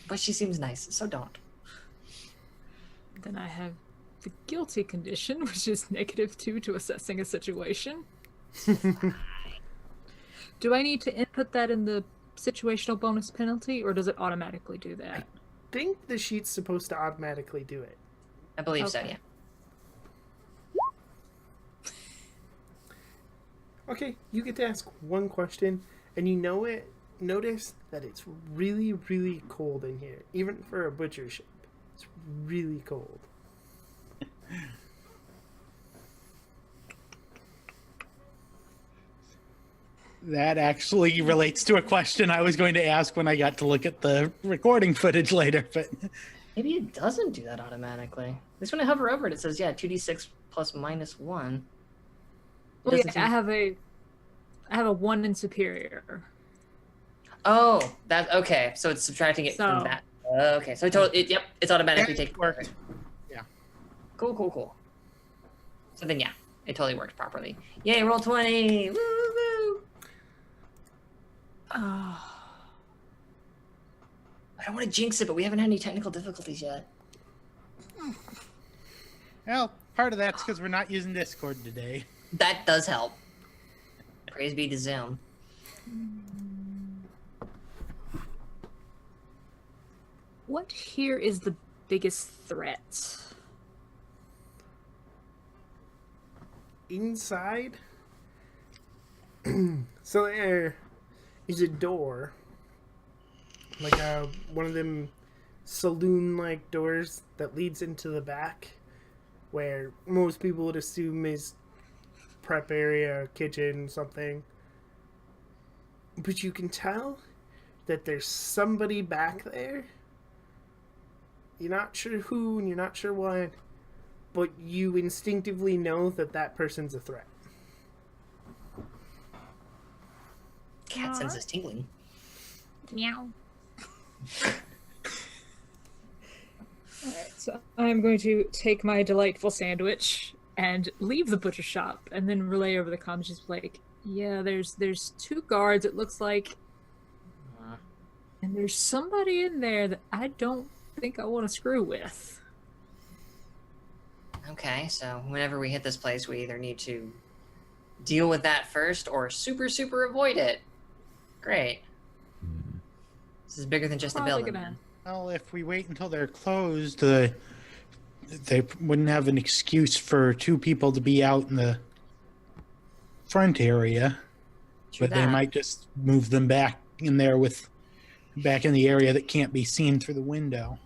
But she seems nice, so don't. Then I have the guilty condition, which is -2 to assessing a situation. Do I need to input that in the situational bonus penalty, or does it automatically do that? I think the sheet's supposed to automatically do it. I believe so, yeah. Okay, you get to ask one question, and notice that it's really, really cold in here. Even for a butcher shop, it's really cold. That actually relates to a question I was going to ask when I got to look at the recording footage later, but Maybe it doesn't do that automatically. At least when I hover over it, it says, yeah, 2d6 plus minus 1. It Well, yeah, doesn't seem- I have a 1 in superior. Oh, that okay. So it's subtracting it from So- that. Okay, so yep, it's automatically taken. worked. Yeah. Cool. So then, yeah, it totally worked properly. Yay, roll 20! Woo, woo, woo. Oh, I don't want to jinx it, but we haven't had any technical difficulties yet. Well, part of that's because we're not using Discord today. That does help. Praise be to Zoom. what here is the biggest threat? Inside, so there is a door, like one of them saloon-like doors that leads into the back, where most people would assume is prep area, kitchen, something. But you can tell that there's somebody back there. You're not sure who and you're not sure what, but you instinctively know that that person's a threat. Cat sense is tingling. Meow. Alright, so I'm going to take my delightful sandwich and leave the butcher shop and then relay over the comms. Just like, yeah, there's 2 guards, it looks like. And there's somebody in there that I don't think I want to screw with. Okay, so whenever we hit this place, we either need to deal with that first or super avoid it. Great. This is bigger than just the Probably building. gonna- Well, if we wait until they're closed, they wouldn't have an excuse for 2 people to be out in the front area. True But they that. might just move them back in there back in the area that can't be seen through the window.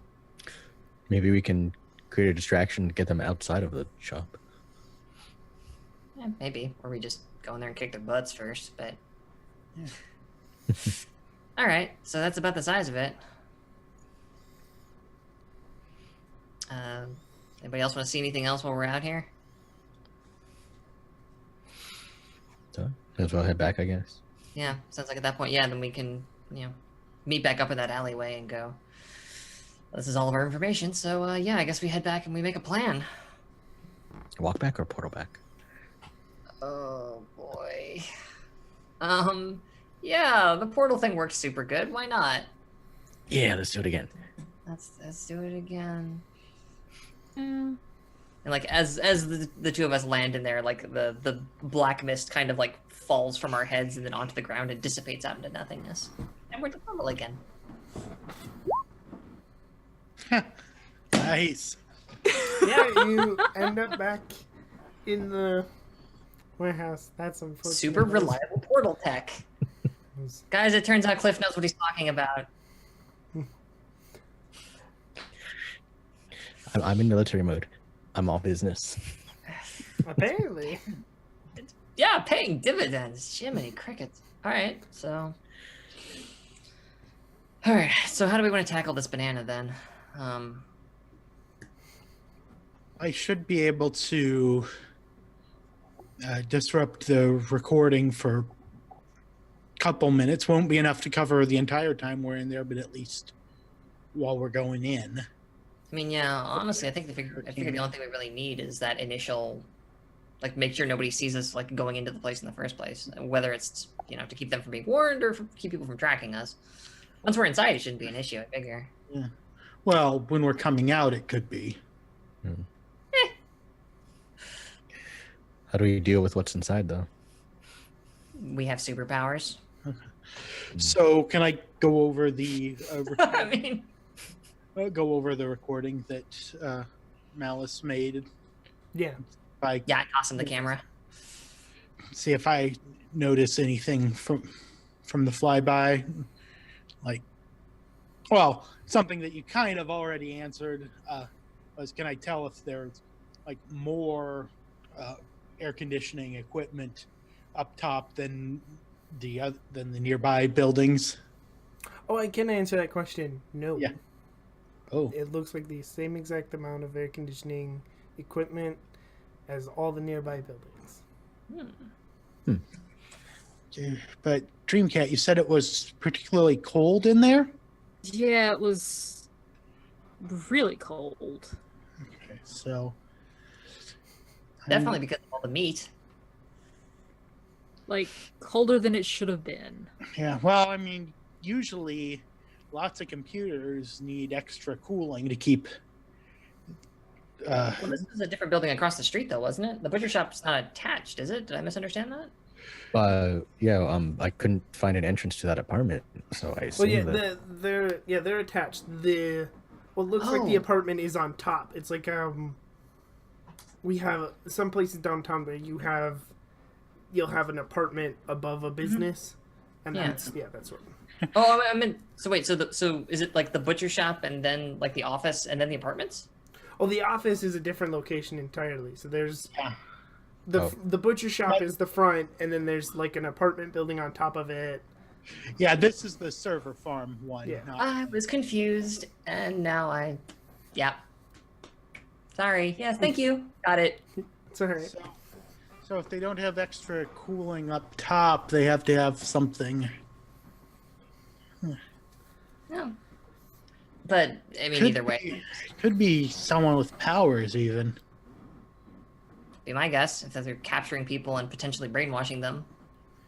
Maybe we can create a distraction to get them outside of the shop. Yeah, maybe. Or we just go in there and kick their butts first, but... Yeah. Alright, so that's about the size of it. Anybody else want to see anything else while we're out here? So, might as well head back, I guess. Yeah, sounds like at that point, yeah, then we can, meet back up in that alleyway and go. This is all of our information, so yeah, I guess we head back and we make a plan. Walk back or portal back? Oh boy. Yeah, the portal thing works super good. Why not? Yeah, let's do it again. Let's do it again. Eh, And like as the 2 of us land in there, like the black mist kind of like falls from our heads and then onto the ground and dissipates out into nothingness. And we're normal again. Nice. Yeah, you end up back in the warehouse. That's unfortunate. Super reliable portal tech. Guys, it turns out Cliff knows what he's talking about. I'm in military mode. I'm all business. Apparently. Yeah, paying dividends. Jiminy crickets. Alright, so how do we want to tackle this banana then? I should be able to disrupt the recording for a couple minutes. Won't be enough to cover the entire time we're in there, but at least while we're going in. I mean, yeah, honestly, I figure the only thing we really need is that initial, like, make sure nobody sees us, like, going into the place in the first place. Whether it's, to keep them from being warned or keep people from tracking us. Once we're inside, it shouldn't be an issue, I figure. Yeah. Well, when we're coming out, it could be. How do we deal with what's inside, though? We have superpowers. So, can I go over the I mean, go over the recording that Malice made? Yeah. yeah, I toss him the camera. See if I notice anything from the flyby. Like, well, something that you kind of already answered was, can I tell if there's like more air conditioning equipment up top than than the nearby buildings? Oh, I can answer that question. No. Yeah. Oh, It looks like the same exact amount of air conditioning equipment as all the nearby buildings. but Dreamcat, you said it was particularly cold in there. Yeah, it was really cold. Okay, so Definitely because of all the meat. Like, colder than it should have been. Yeah, well, I mean, usually lots of computers need extra cooling to keep. Well, this is a different building across the street, though, wasn't it? The butcher shop's not attached, is it? Did I misunderstand that? I couldn't find an entrance to that apartment, so I Well, assumed yeah, that. they're attached. What looks like the Oh. apartment is on top. It's like we have some places downtown where you'll have an apartment above a business, and Yeah. that's what. Oh, I mean, so wait, so is it like the butcher shop and then like the office and then the apartments? Oh, the office is a different location entirely. So there's Yeah. the butcher shop is the front, and then there's like an apartment building on top of it. Yeah, this is the server farm one. Yeah. not- I was confused, and now yeah. Sorry. Yes, thank you. Got it. It's all right. So if they don't have extra cooling up top, they have to have something. No. But I mean, either way, Could be someone with powers even. be my guess if they're capturing people and potentially brainwashing them.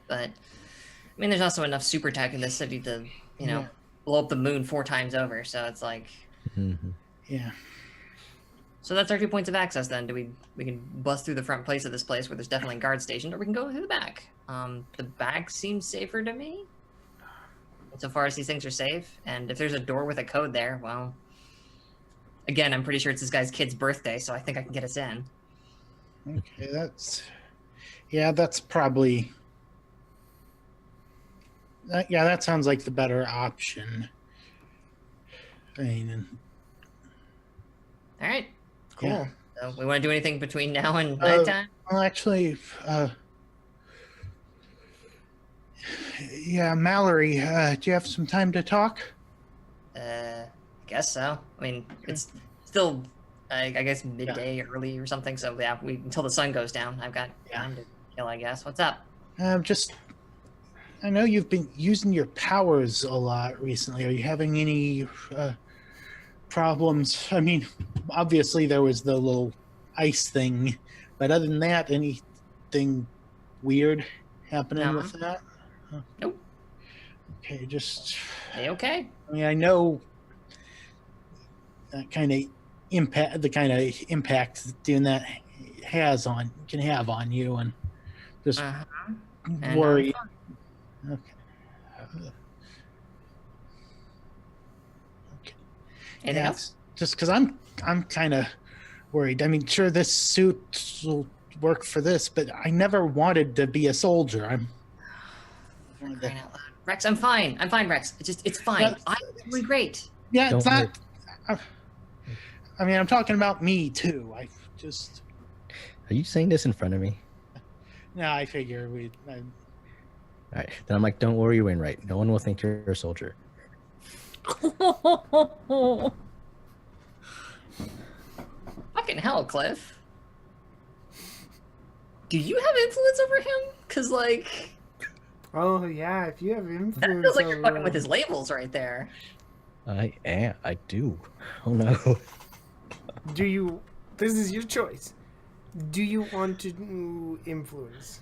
But I mean, there's also enough super tech in this city to, Yeah. blow up the moon 4 times over. So it's like, Mhm. Yeah. so that's our 2 points of access. Then we can bust through the front place of this place where there's definitely a guard stationed, or we can go through the back. The back seems safer to me. So far as these things are safe, and if there's a door with a code there, well, again, I'm pretty sure it's this guy's kid's birthday, so I think I can get us in. Okay, that's probably. That sounds like the better option. I mean, All right, cool. Yeah. So we want to do anything between now and nighttime? well, actually, yeah, Mallory, do you have some time to talk? I guess so. I mean, it's still, I guess, midday early or something. So yeah, until the sun goes down, I've got time to kill. I guess. What's up? I know you've been using your powers a lot recently. Are you having any problems? I mean, obviously there was the little ice thing, but other than that, anything weird happening No. with that? Nope. Okay, just. Okay. I mean, I know that kind of impact, the kind of impact doing that can have on you, and just And, worry. Okay. Anything Yeah, else? just because I'm kind of worried. I mean, sure, this suit will work for this, but I never wanted to be a soldier. Crying out loud. Rex, I'm fine. I'm fine, Rex. It's fine. Yeah. I'm doing great. Yeah, it's Don't not. I mean, I'm talking about me too. I just. Are you saying this in front of me? No, I figure All right. Then I'm like, don't worry, Wainwright. No one will think you're a soldier. Fucking hell, Cliff. Do you have influence over him? Cause like Oh yeah, if you have influence. that feels like you're fucking over- with his labels right there. I do. Oh no. Do you? This is your choice. Do you want to influence?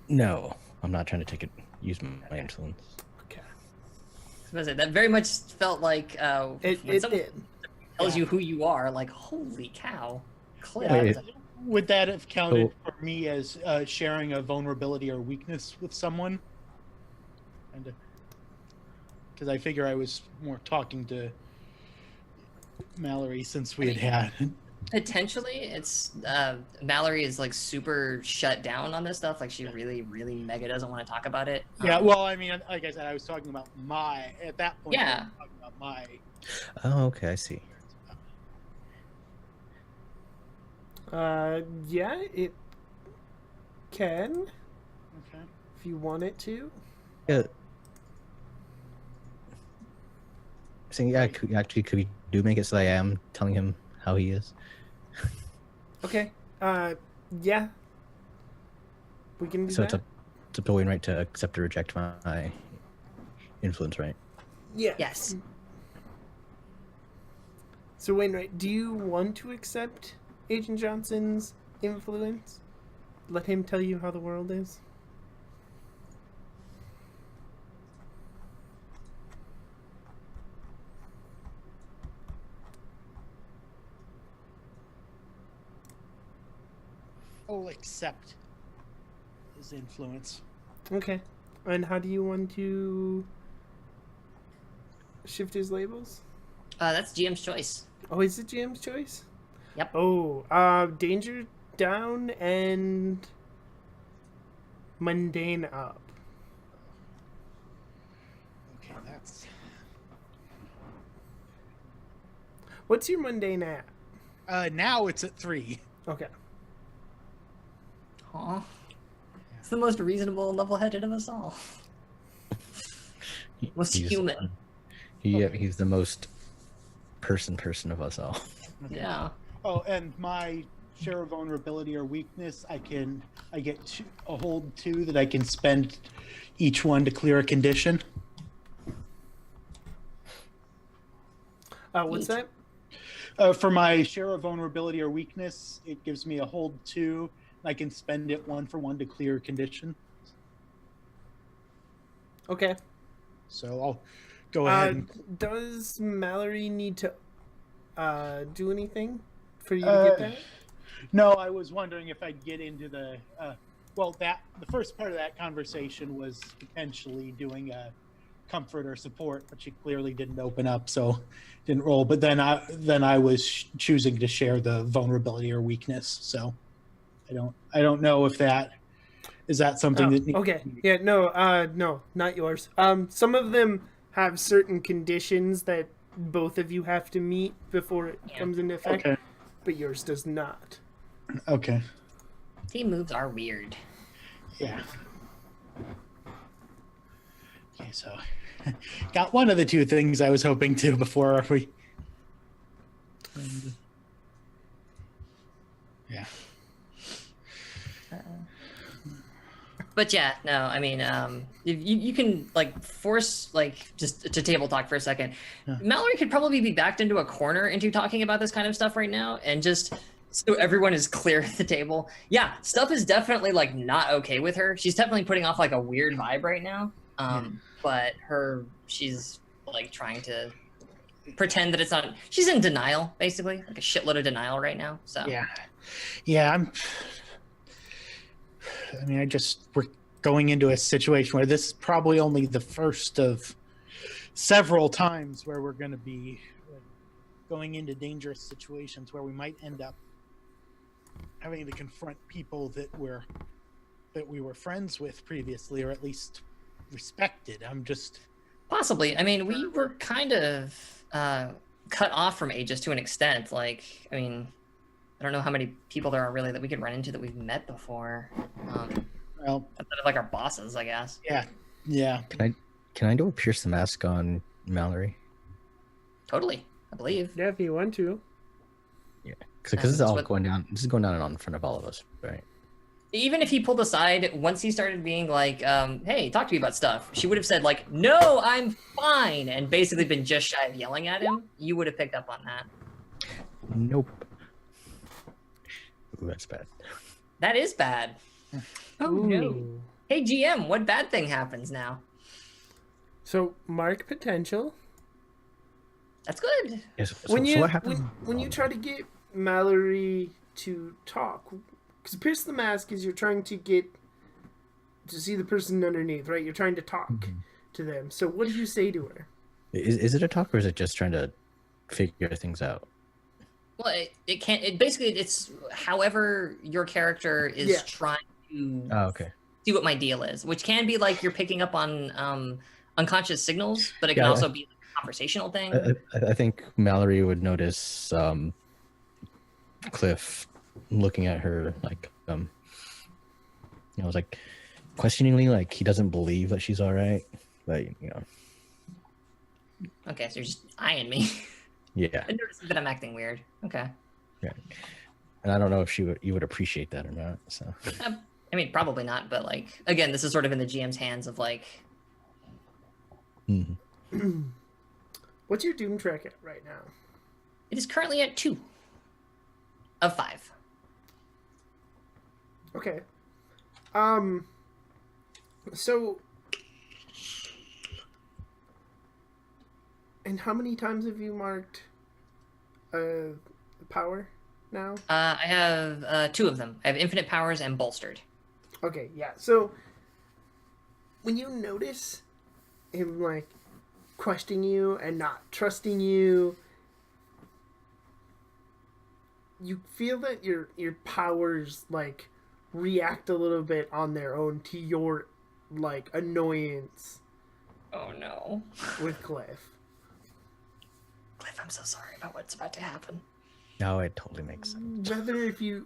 No, I'm not trying to use my influence. Okay. What was it? That very much felt like when It someone did. tells you who you are, like holy cow, Cliff. Wait. would that have counted for me as sharing a vulnerability or weakness with someone? Because I figure I was more talking to Mallory since we had. Potentially, it's Mallory is like super shut down on this stuff. Like she really, really mega doesn't want to talk about it. Yeah, well, I mean, like I said, I was talking about at that point. Yeah. I was talking about my. Oh, okay, I see. Yeah, it can. if you want it to. Yeah. Saying, yeah, could we do make it so I am telling him how he is? Okay. Yeah. We can do So that. it's up to Wayne, right, to accept or reject my influence, right? Yeah. Yes. So Wainwright, do you want to accept Agent Johnson's influence? Let him tell you how the world is? I'll accept his influence. Okay. And how do you want to shift his labels? That's GM's choice. Oh, is it GM's choice? Yep. Oh, danger down and mundane up. Okay, that's... What's your mundane at? Now it's at 3. Okay. Aw. It's the most reasonable and level-headed of us all. Most human. He's the most person of us all. Okay. Yeah. Oh, and my share of vulnerability or weakness, I get a hold 2 that I can spend each one to clear a condition. What's that? For my share of vulnerability or weakness, it gives me a hold 2. I can spend it 1 for 1 to clear a condition. Okay. So I'll go ahead. And... Does Mallory need to do anything for you to get that? No, I was wondering if I'd get into the the first part of that conversation was potentially doing a comfort or support, but she clearly didn't open up, so didn't roll. But then I was choosing to share the vulnerability or weakness. So I don't know if that is that something that okay. Yeah, no, not yours. Some of them have certain conditions that both of you have to meet before it comes into effect, Okay. but yours does not. Okay. Team moves are weird. Yeah. Okay, so got one of the 2 things I was hoping to before we. Yeah. But yeah, no, I mean, you can like force just to table talk for a second. Yeah. Mallory could probably be backed into a corner into talking about this kind of stuff right now, and just so everyone is clear at the table. Yeah, stuff is definitely like not okay with her. She's definitely putting off like a weird vibe right now. But she's like trying to pretend that it's not. She's in denial, basically, like a shitload of denial right now. So Yeah. We're going into a situation where this is probably only the first of several times where we're going to be going into dangerous situations where we might end up having to confront people that we were friends with previously, or at least respected. I'm just possibly. I mean, we were kind of cut off from Aegis to an extent. Like, I mean, I don't know how many people there are really that we could run into that we've met before. Well, outside of like our bosses, I guess. Yeah. Can I do a pierce the mask on Mallory? Totally, I believe. Yeah, if you want to. Yeah, because this is all going down. This is going down and on in front of all of us, right? Even if he pulled aside once he started being like, "Hey, talk to me about stuff," she would have said like, "No, I'm fine," and basically been just shy of yelling at him. You would have picked up on that. Nope. Ooh, that's bad. That is bad. Oh no. Hey GM, what bad thing happens now? So mark potential. That's good. Yes, so what happened? When you try to get Mallory to talk, because pierce the mask is you're trying to get to see the person underneath, right? You're trying to talk to them. So what do you say to her? Is it a talk, or is it just trying to figure things out? Well, it can't. It basically it's however your character is trying to see what my deal is, which can be like you're picking up on unconscious signals, but it can also be like a conversational thing. I think Mallory would notice Cliff looking at her like like questioningly, like he doesn't believe that she's all right. But Okay, so you're just eyeing me. yeah, I noticed that I'm acting weird. Okay. yeah. And I don't know if you would appreciate that or not. So I mean, probably not, but like, again, this is sort of in the GM's hands of like, What's your Doom track at right now? it is currently at 2 of 5. Okay. So, and how many times have you marked power now? I have 2 of them. I have infinite powers and bolstered. Okay, yeah. So, when you notice him like questioning you and not trusting you, you feel that your powers like react a little bit on their own to your like annoyance Oh no. with Cliff. Cliff, I'm so sorry about what's about to happen. no, it totally makes sense.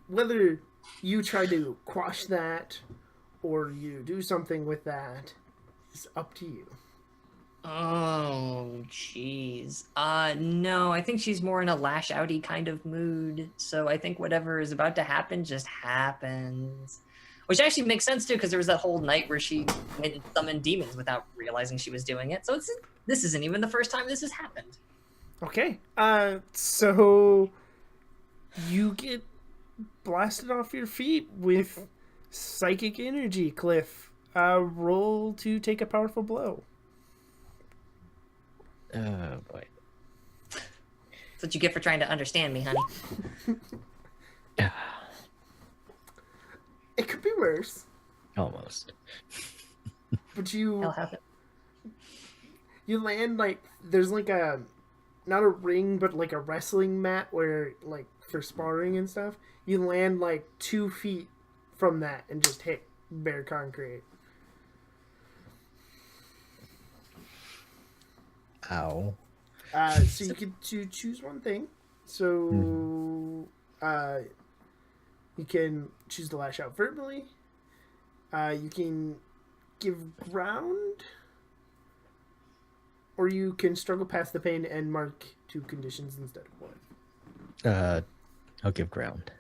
Whether you try to quash that or you do something with that is up to you. Oh, jeez. No, I think she's more in a lash outy kind of mood. So I think whatever is about to happen just happens. Which actually makes sense too, because there was that whole night where she went and summoned demons without realizing she was doing it. So this isn't even the first time this has happened. Okay. So you get blasted off your feet with psychic energy, Cliff. Roll to take a powerful blow. Oh boy. That's what you get for trying to understand me, honey. It could be worse, Almost. but Hell happen. you land like there's like a not a ring but like a wrestling mat where like for sparring and stuff. You land like 2 feet from that and just hit bare concrete. Ow. So you get to choose one thing. So you can choose to lash out verbally. You can give ground. Or you can struggle past the pain and mark 2 conditions instead of 1. I'll give ground.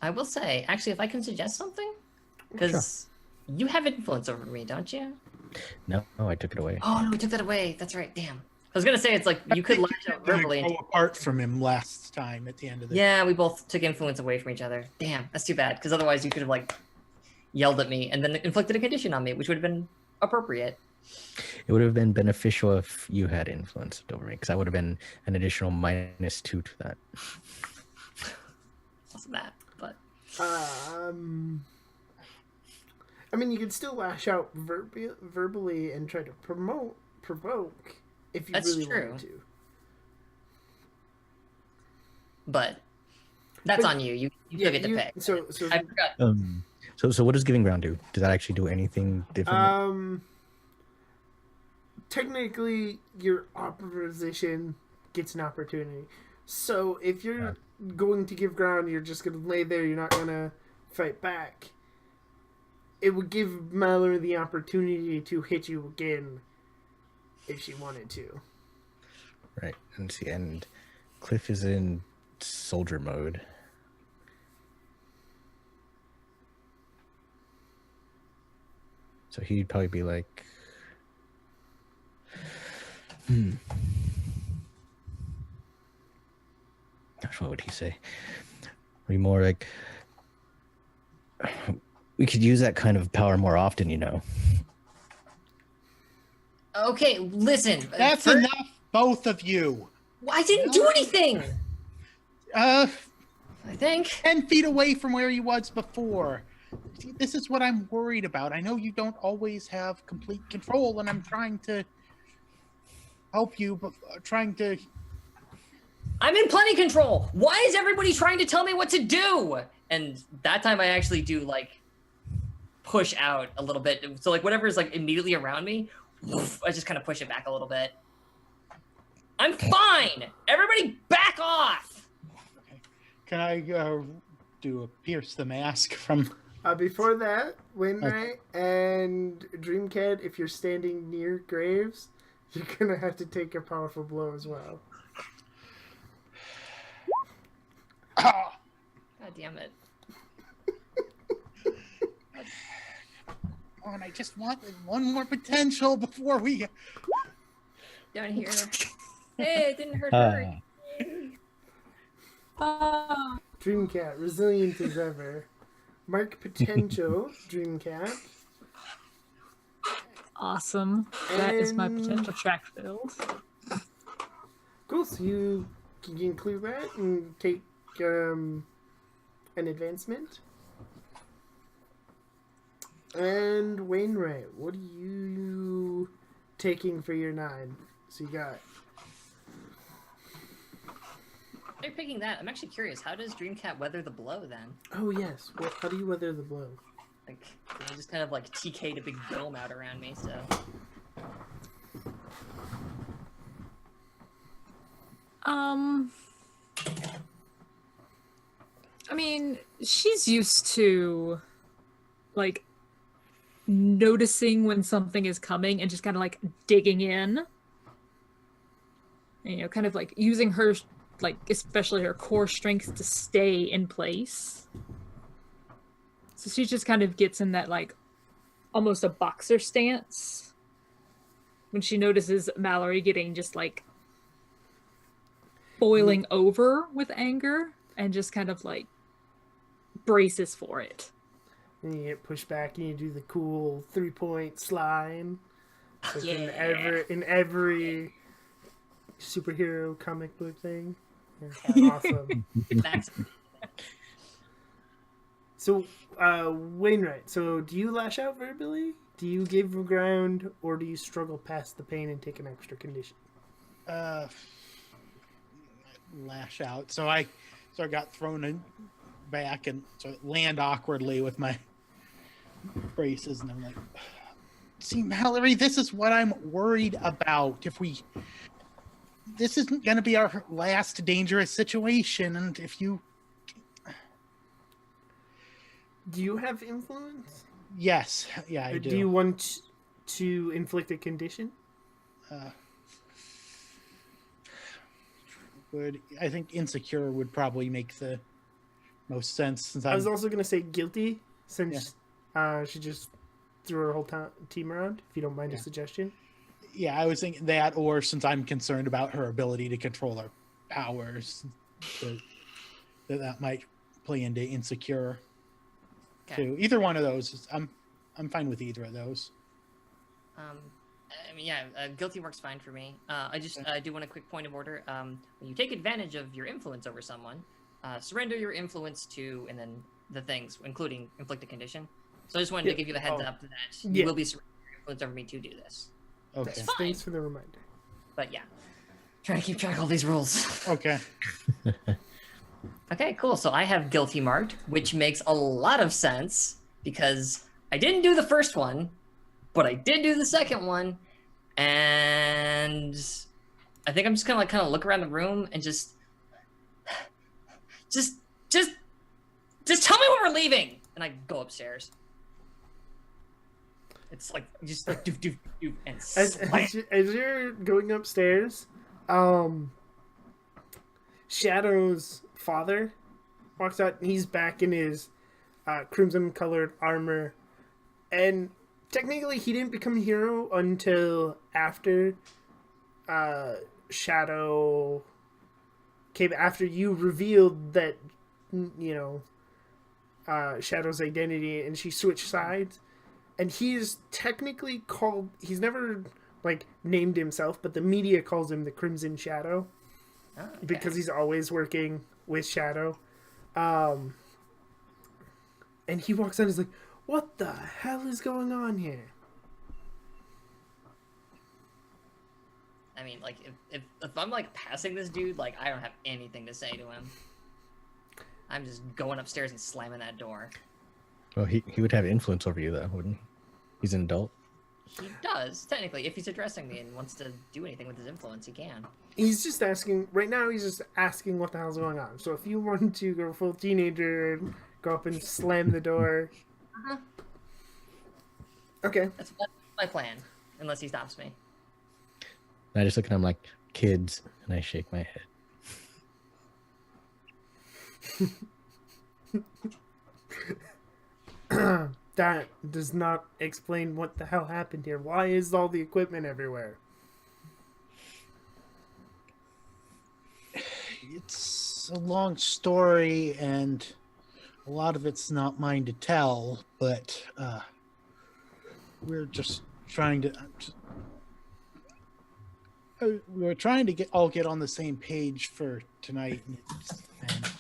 I will say, actually, if I can suggest something, because you have influence over me, don't you? No, I took it away. Oh no, we took that away. That's right. Damn. I was gonna say it's like you could lash out verbally. Go apart from him last time at the end of the. Yeah, we both took influence away from each other. Damn, that's too bad. Because otherwise, you could have like yelled at me and then inflicted a condition on me, which would have been appropriate. It would have been beneficial if you had influence over me, because I would have been an additional -2 to that. Wasn't that? But I mean, you can still lash out verbally and try to provoke if you That's really true. wanted to. But that's But- on you. You still get to pick. So I forgot. So what does giving ground do? Does that actually do anything different? Technically, your opposition gets an opportunity. So if you're going to give ground, you're just going to lay there. You're not going to fight back. It would give Mallory the opportunity to hit you again if she wanted to. Right. And Cliff is in soldier mode. So he'd probably be like, gosh, what would he say? Be more like, we could use that kind of power more often, you know. Okay, listen. That's enough, both of you. I didn't do anything. I think. 10 feet away from where he was before. See, this is what I'm worried about. I know you don't always have complete control, and I'm trying to help you, but trying to. I'm in plenty control. Why is everybody trying to tell me what to do? And that time I actually do like push out a little bit. So like whatever is like immediately around me, I just kind of push it back a little bit. I'm fine. Everybody back off. Okay. Can I do a pierce the mask from? Before that, Wainwright and Dreamcat, if you're standing near Graves, you're gonna have to take a powerful blow as well. Ah! God damn it. Oh, and I just want one more potential before we... Down here. Hey, it didn't hurt her. Oh, Dreamcat, resilient as ever. Mark potential, Dreamcat. awesome. That is my And- potential track build. Cool, so you can include that and take an advancement. And Wainwright, what are you taking for your 9? So you got... You're picking that. I'm actually curious. How does Dreamcat weather the blow then? Oh yes, how do you weather the blow? Like, I just kind of like TK'd a big dome out around me, so. I mean, she's used to like noticing when something is coming and just kind of like digging in. And, you know, kind of like using her, like, especially her core strength to stay in place. So she just kind of gets in that, like, almost a boxer stance when she notices Mallory getting just, like, boiling over with anger and just kind of, like, braces for it. And you get pushed back and you do the cool 3-point slide. Like Yeah. in every superhero comic book thing. Yeah, awesome. Max. So, Wainwright, so do you lash out verbally? Do you give ground, or do you struggle past the pain and take an extra condition? Lash out. So I got thrown in back and so land awkwardly with my braces, and I'm like, see, Mallory, this is what I'm worried about. This isn't going to be our last dangerous situation, and if you... Do you have influence? Yes, yeah, I Or do. do you want to inflict a condition? I think insecure would probably make the most sense, since I was I'm... also going to say guilty, since she just threw her whole team around, if you don't mind a suggestion. Yeah, I was thinking that, or since I'm concerned about her ability to control her powers, that might play into insecure. Okay. Too. Either one of those, I'm fine with either of those. I mean, yeah, guilty works fine for me. I do want a quick point of order. When you take advantage of your influence over someone, surrender your influence to, and then the things, including inflict a condition. So I just wanted to give you the heads up that you will be surrendering your influence over me to do this. Okay. It's fine. Thanks for the reminder. But yeah, trying to keep track of all these rules. Okay. Okay, cool. So I have guilty marked, which makes a lot of sense because I didn't do the first one, but I did do the second one, and I think I'm just gonna kind of look around the room and just tell me when we're leaving, and I go upstairs. It's like just like doof doof doof and As you're going upstairs, Shadow's father walks out, and he's back in his crimson-colored armor. And technically, he didn't become a hero until after Shadow came. After you revealed that, Shadow's identity, and she switched sides. And he is technically called... He's never, named himself, but the media calls him the Crimson Shadow. Oh, okay. Because he's always working with Shadow. And he walks out and is like, what the hell is going on here? I mean, like, if I'm, passing this dude, I don't have anything to say to him. I'm just going upstairs and slamming that door. Well, he would have influence over you, though, wouldn't he? He's an adult. He does, technically. If he's addressing me and wants to do anything with his influence, he can. He's just asking... Right now, he's just asking what the hell's going on. So if you want to go full teenager and go up and slam the door, Uh-huh. Okay. That's my plan, unless he stops me. And I just look at him like, kids, and I shake my head. That does not explain what the hell happened here. Why is all the equipment everywhere? It's a long story, and a lot of it's not mine to tell, but we're just trying to. We were trying to get on the same page for tonight, and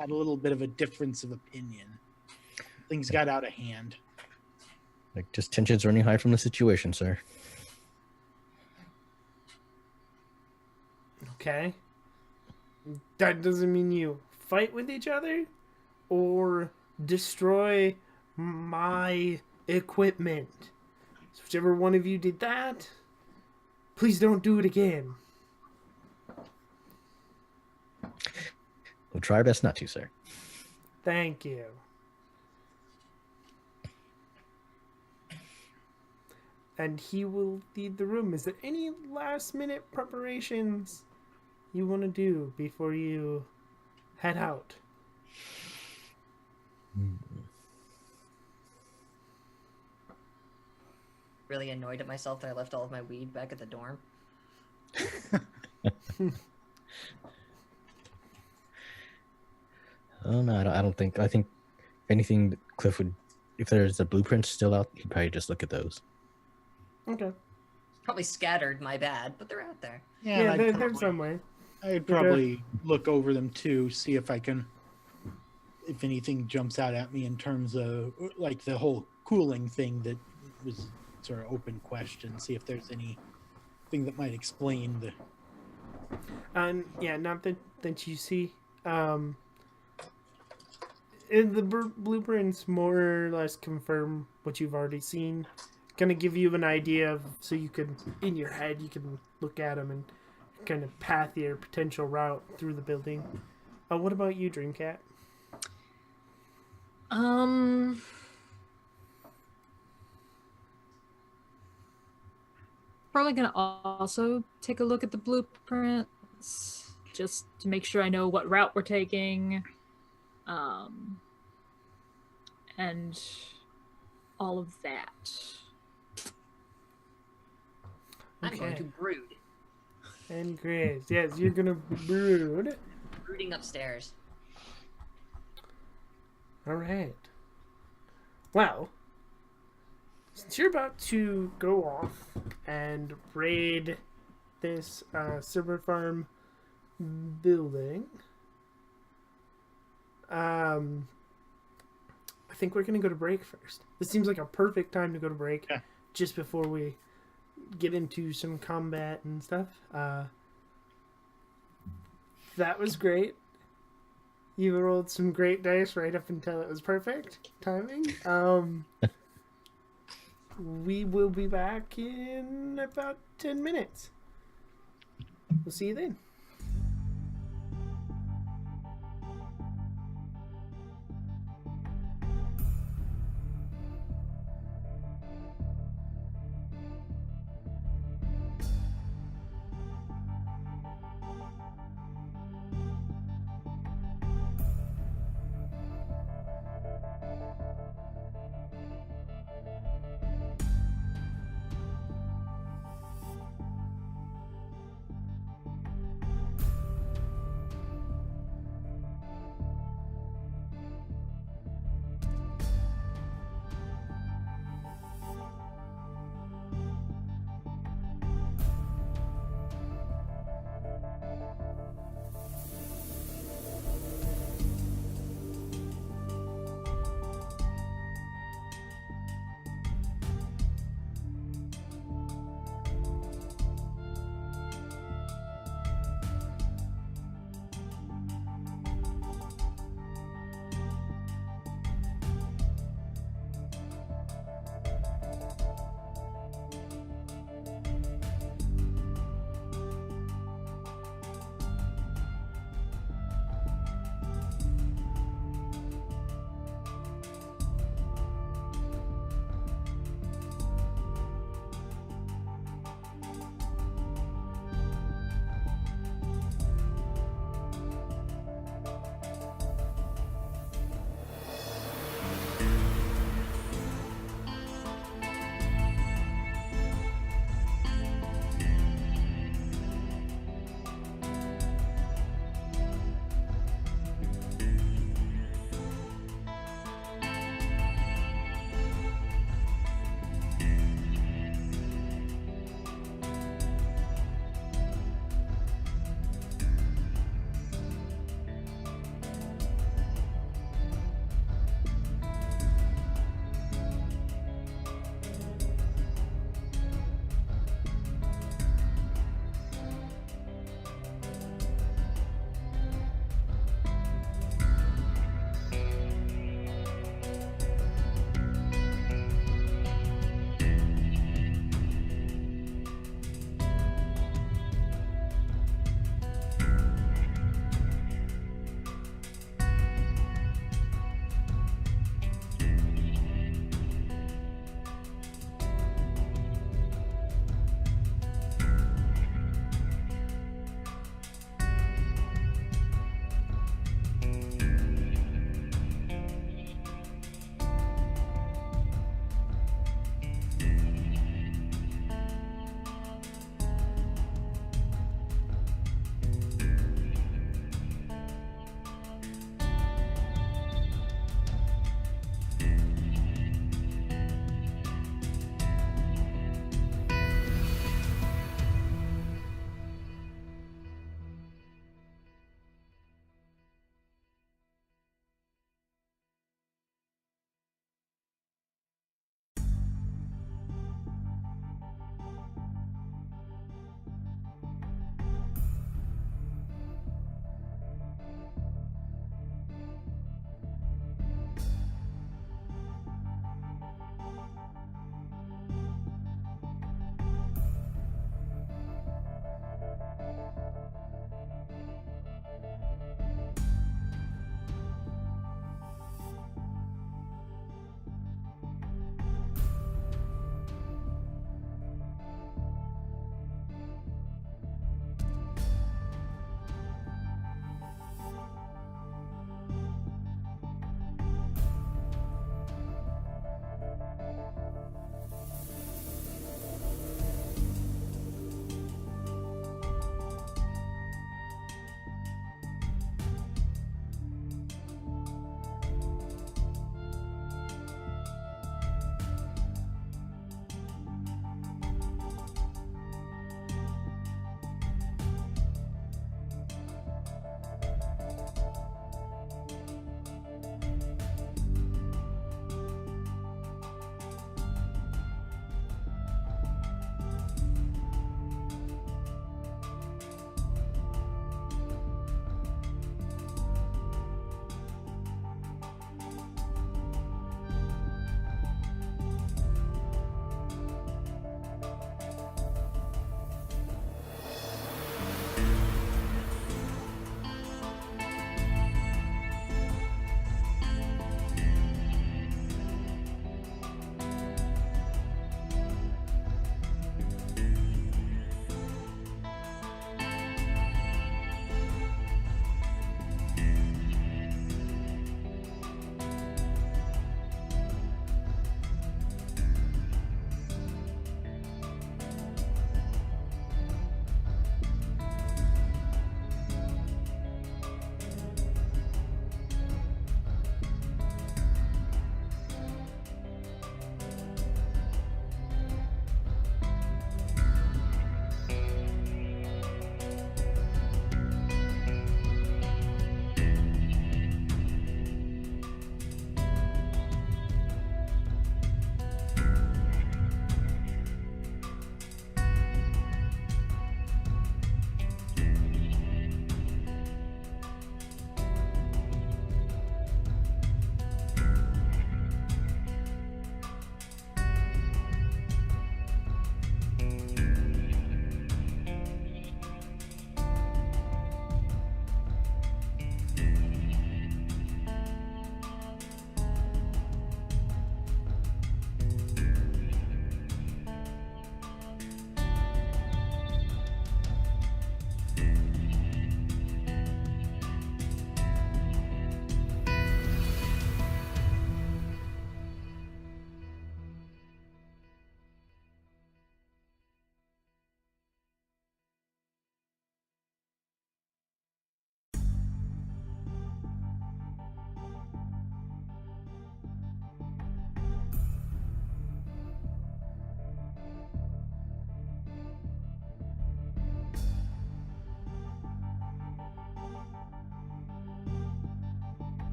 had a little bit of a difference of opinion. Things got out of hand. Like, just tensions running high from the situation, sir. Okay. That doesn't mean you fight with each other or destroy my equipment. So whichever one of you did that, please don't do it again. We'll try our best not to, sir. Thank you. And he will leave the room. Is there any last minute preparations you want to do before you head out? Really annoyed at myself that I left all of my weed back at the dorm. Oh no, I don't think. I think if anything, Cliff would, if there's a blueprint still out, he'd probably just look at those. Okay. Probably scattered, my bad, but they're out there. Yeah, and they're somewhere. I'd probably look over them too, see if I can, if anything jumps out at me in terms of like the whole cooling thing that was sort of open question. See if there's anything that might explain the. And yeah, not that you see. The blueprints more or less confirm what you've already seen. Kind of give you an idea of, so you can, in your head, you can look at them and kind of path your potential route through the building. What about you, Dreamcat? Probably gonna also take a look at the blueprints just to make sure I know what route we're taking, and all of that. I'm going Okay. to brood. And Graves. Yes, you're gonna brood. Brooding upstairs. Alright. Well, since you're about to go off and raid this server farm building, I think we're gonna go to break first. This seems like a perfect time to go to break, Yeah. just before we get into some combat and stuff. That was great. You rolled some great dice right up until it was perfect timing. We will be back in about 10 minutes. We'll see you then.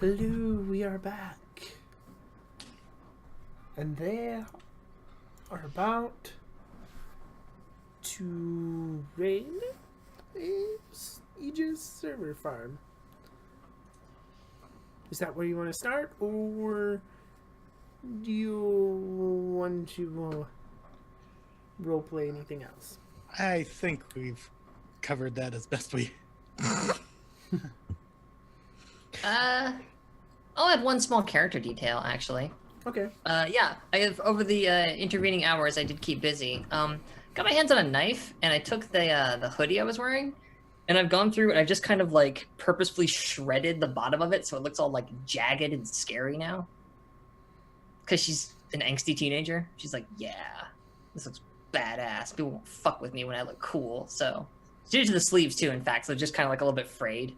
Hello, we are back. And they are about to raid A.E.G.I.S server farm. Is that where you want to start, or do you want to roleplay anything else? I think we've covered that as best we. I'll add one small character detail, actually. Okay. Yeah, I have over the intervening hours I did keep busy. Got my hands on a knife, and I took the hoodie I was wearing, and I've gone through and I've just kind of like purposefully shredded the bottom of it so it looks all like jagged and scary now. Because she's an angsty teenager. She's like, yeah, this looks badass. People won't fuck with me when I look cool. So she did it to the sleeves too, in fact. So just kind of like a little bit frayed.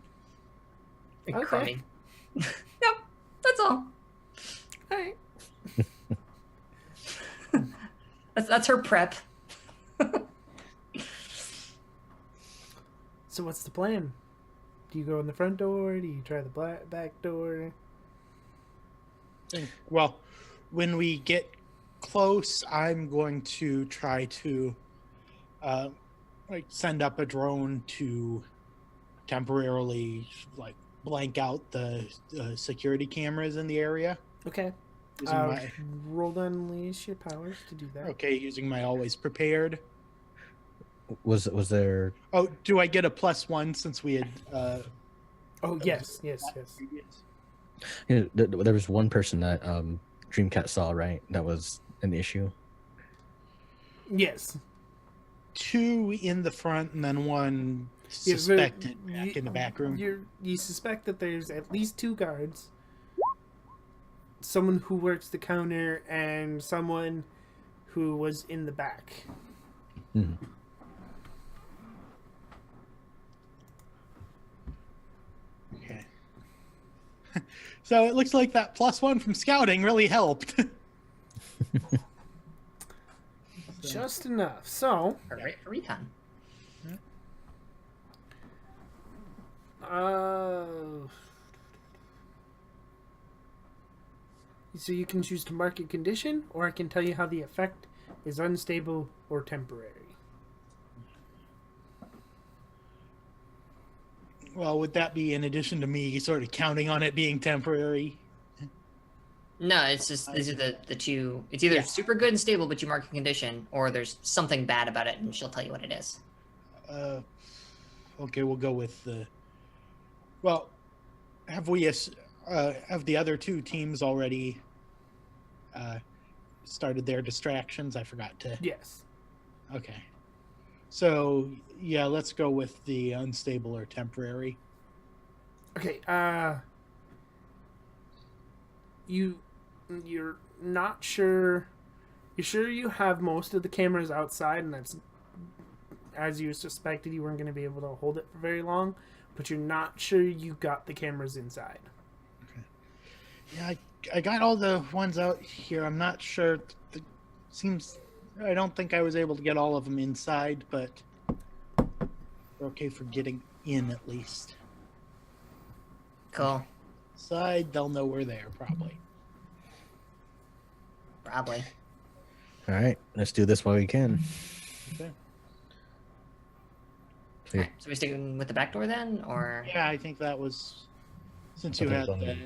And Okay. crummy. Yep, that's all. All right. That's her prep. So what's the plan? Do you go in the front door? Do you try the back door? Well, when we get close, I'm going to try to send up a drone to temporarily blank out the security cameras in the area. Okay. Using my Roll to unleash your powers to do that. using my always prepared. Was there? Oh, do I get a +1 since we had? Oh yes. Previous? You know, there was one person that Dreamcat saw, right? That was an issue. Yes. 2 in the front, and then 1 suspected back in the back room. You suspect that there's at least 2 guards, someone who works the counter, and someone who was in the back. Hmm. Okay. So it looks like that +1 from scouting really helped. Just enough. So, All right, for recon. so you can choose to mark a condition, or I can tell you how the effect is unstable or temporary. Well, would that be in addition to me sort of counting on it being temporary? No, it's just these are the two. It's either super good and stable, but you mark a condition, or there's something bad about it, and she'll tell you what it is. Okay, we'll go with the. Well, have we have the other 2 teams already started their distractions? I forgot to. Yes. Okay. So yeah, let's go with the unstable or temporary. Okay. You're not sure. You're sure you have most of the cameras outside, and that's as you suspected. You weren't going to be able to hold it for very long, but you're not sure you got the cameras inside. Okay. Yeah, I got all the ones out here. I'm not sure. I don't think I was able to get all of them inside, but we're okay for getting in at least. Cool. Side, they'll know we're there probably. Probably. All right, let's do this while we can. Okay. So, Alright, so we sticking with the back door then, or Yeah, I think that was since you Okay, had so- the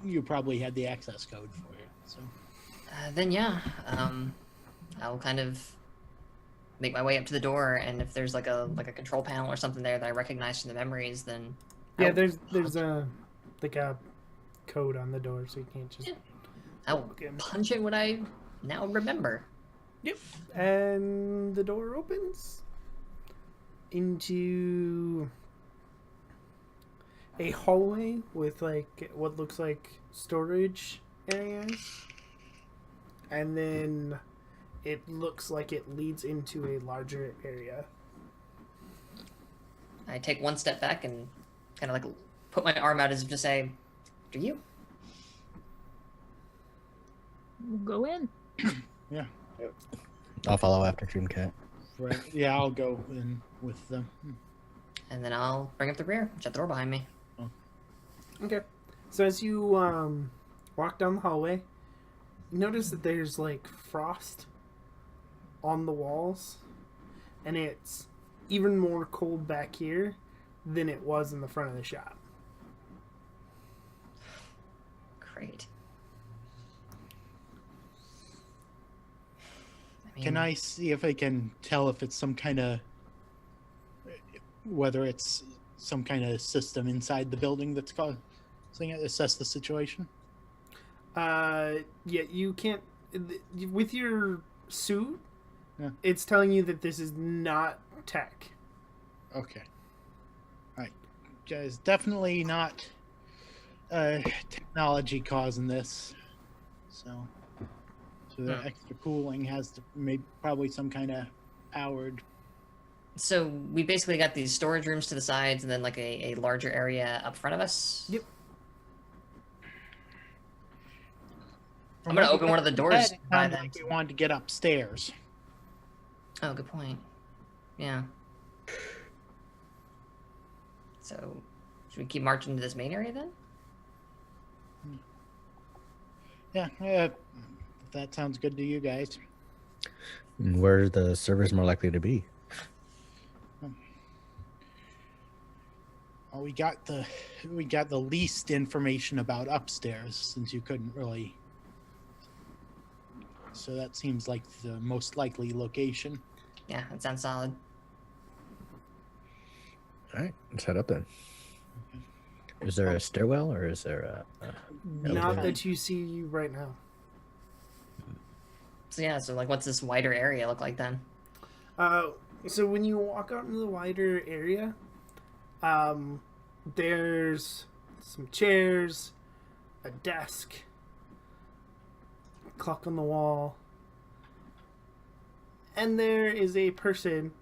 you probably had the access code for it. So then yeah, I'll kind of make my way up to the door, and if there's like a control panel or something there that I recognize from the memories, then Yeah, I'll- there's a code on the door, so you can't just. Yeah. I'll walk in. punch in what I now remember. Yep. And the door opens into a hallway with what looks like storage areas. And then it looks like it leads into a larger area. I take one step back and kind of like put my arm out as if to say, "Do you?" We'll go in. yeah, I'll follow after Dreamcat. right. Yeah, I'll go in with them. And then I'll bring up the rear, shut the door behind me. Okay. So as you walk down the hallway, you notice that there's like frost on the walls, and it's even more cold back here than it was in the front of the shop. Great. Can I see if I can tell if it's some kind of, whether it's some kind of system inside the building that's causing it, assess the situation? Yeah, you can't. With your suit, Yeah. it's telling you that this is not tech. Okay. All right. It's definitely not technology causing this. So the extra cooling has to probably some kind of powered. So we basically got these storage rooms to the sides and then like a larger area up front of us. Yep. I'm gonna open one of the doors. It sounded like we wanted to get upstairs. Oh, good point. Yeah. So, should we keep marching to this main area then? Yeah, that sounds good to you guys. And where are the servers more likely to be? Well, we got the least information about upstairs, since you couldn't really. So that seems like the most likely location. Yeah, that sounds solid. All right, let's head up then. Is there a stairwell or is there a Not elevator? that you see right now. So yeah, so like what's this wider area look like then? So when you walk out into the wider area, there's some chairs, a desk, clock on the wall, and there is a person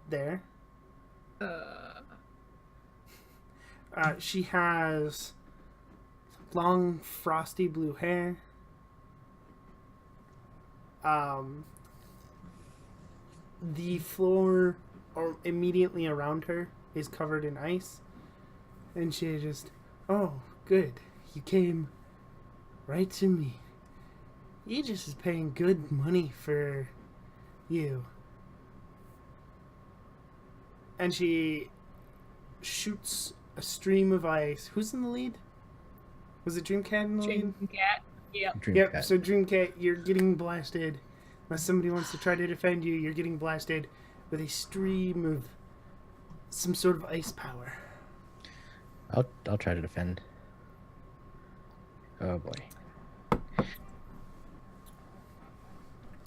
there. She has long, frosty blue hair. The floor or immediately around her is covered in ice, and she just, oh, good, you came right to me. A.E.G.I.S is paying good money for you. And she shoots a stream of ice. Who's in the lead? Was it Dreamcat in the lead? Dreamcat. Yep. Yep, Dreamcat. so Dreamcat, you're getting blasted. Unless somebody wants to try to defend you, you're getting blasted with a stream of some sort of ice power. I'll try to defend. Oh boy.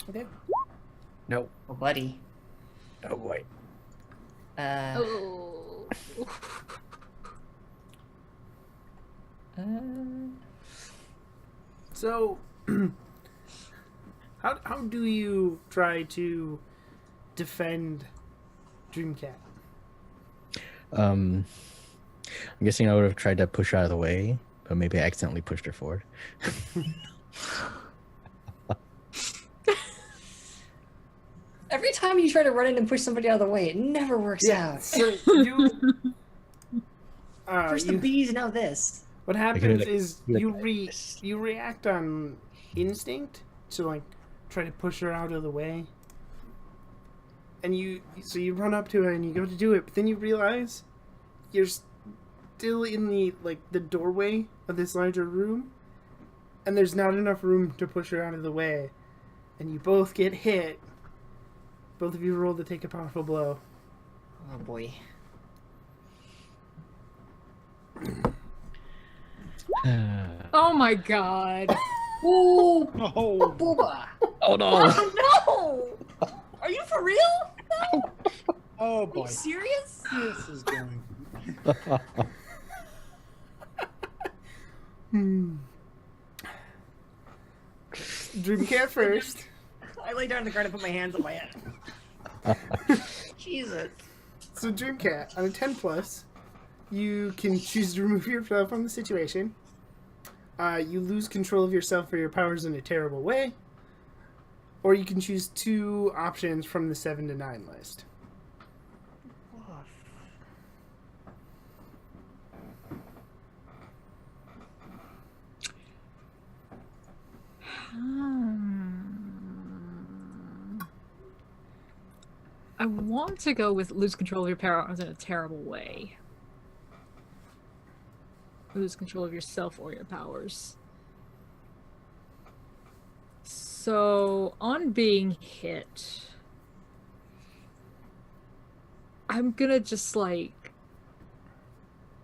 Okay. No. Oh, buddy. Oh boy. Oh. So, how do you try to defend Dreamcat? I'm guessing I would have tried to push her out of the way, but maybe I accidentally pushed her forward. Every time you try to run in and push somebody out of the way, it never works out. So you, First the bees, now this. what could happens like- is like you this. you react on instinct to like try to push her out of the way, and you run up to her and you go to do it, but then you realize you're still in the doorway of this larger room, and there's not enough room to push her out of the way, and you both get hit. Both of you roll to take a powerful blow. Oh boy. Oh my god. Ooh, Oh, booba. Oh no! Oh no! Are you for real? No? oh Are boy. you serious? This is going. Dreamcat first. I lay down on the ground and put my hands on my head. Jesus. So Dreamcat, on a 10 plus, you can choose to remove yourself from the situation. You lose control of yourself or your powers in a terrible way. Or you can choose two options from the 7 to 9 list. I want to go with lose control of your powers in a terrible way. Lose control of yourself or your powers. So, on being hit, I'm gonna just like